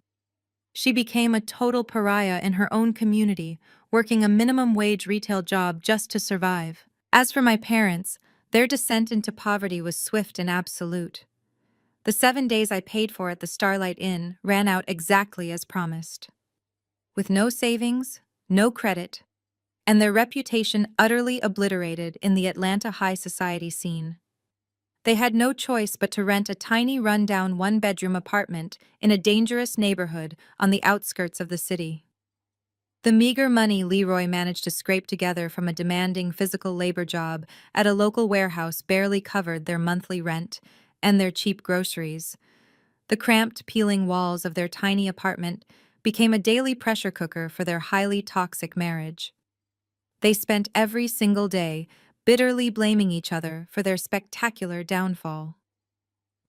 She became a total pariah in her own community, working a minimum wage retail job just to survive. As for my parents, their descent into poverty was swift and absolute. The 7 days I paid for at the Starlight Inn ran out exactly as promised. With no savings, no credit, and their reputation utterly obliterated in the Atlanta high society scene. They had no choice but to rent a tiny run-down one-bedroom apartment in a dangerous neighborhood on the outskirts of the city. The meager money Leroy managed to scrape together from a demanding physical labor job at a local warehouse barely covered their monthly rent and their cheap groceries. The cramped, peeling walls of their tiny apartment became a daily pressure cooker for their highly toxic marriage. They spent every single day bitterly blaming each other for their spectacular downfall.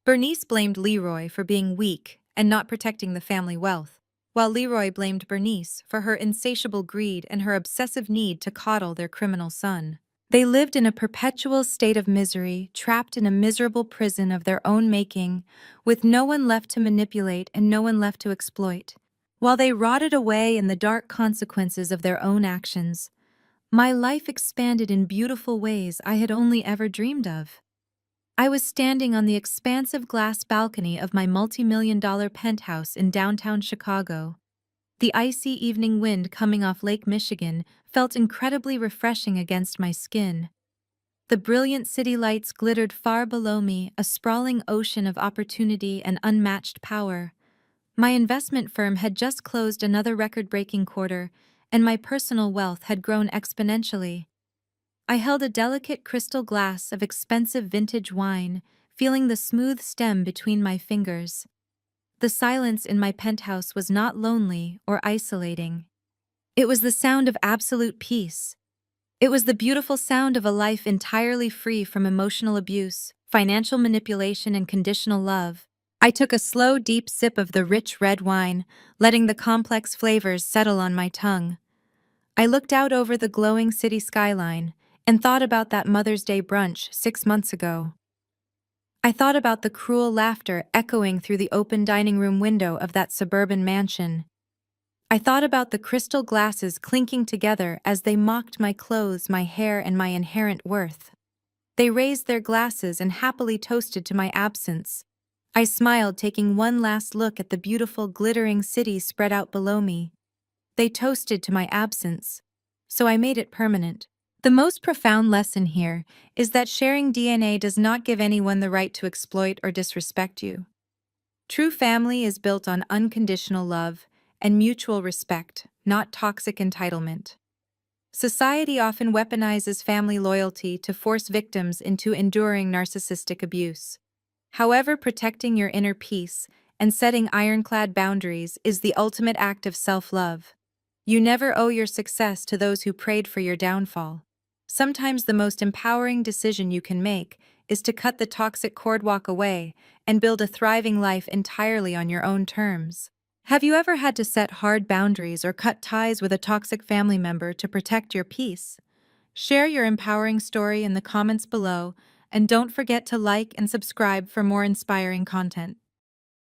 Bernice blamed Leroy for being weak and not protecting the family wealth, while Leroy blamed Bernice for her insatiable greed and her obsessive need to coddle their criminal son. They lived in a perpetual state of misery, trapped in a miserable prison of their own making, with no one left to manipulate and no one left to exploit. While they rotted away in the dark consequences of their own actions, my life expanded in beautiful ways I had only ever dreamed of. I was standing on the expansive glass balcony of my multi-million-dollar penthouse in downtown Chicago. The icy evening wind coming off Lake Michigan felt incredibly refreshing against my skin. The brilliant city lights glittered far below me, a sprawling ocean of opportunity and unmatched power. My investment firm had just closed another record-breaking quarter, and my personal wealth had grown exponentially. I held a delicate crystal glass of expensive vintage wine, feeling the smooth stem between my fingers. The silence in my penthouse was not lonely or isolating. It was the sound of absolute peace. It was the beautiful sound of a life entirely free from emotional abuse, financial manipulation, and conditional love. I took a slow, deep sip of the rich red wine, letting the complex flavors settle on my tongue. I looked out over the glowing city skyline and thought about that Mother's Day brunch 6 months ago. I thought about the cruel laughter echoing through the open dining room window of that suburban mansion. I thought about the crystal glasses clinking together as they mocked my clothes, my hair, and my inherent worth. They raised their glasses and happily toasted to my absence. I smiled, taking one last look at the beautiful, glittering city spread out below me. They toasted to my absence, so I made it permanent. The most profound lesson here is that sharing DNA does not give anyone the right to exploit or disrespect you. True family is built on unconditional love and mutual respect, not toxic entitlement. Society often weaponizes family loyalty to force victims into enduring narcissistic abuse. However, protecting your inner peace and setting ironclad boundaries is the ultimate act of self-love. You never owe your success to those who prayed for your downfall. Sometimes the most empowering decision you can make is to cut the toxic cord, walk away, and build a thriving life entirely on your own terms. Have you ever had to set hard boundaries or cut ties with a toxic family member to protect your peace? Share your empowering story in the comments below, and don't forget to like and subscribe for more inspiring content.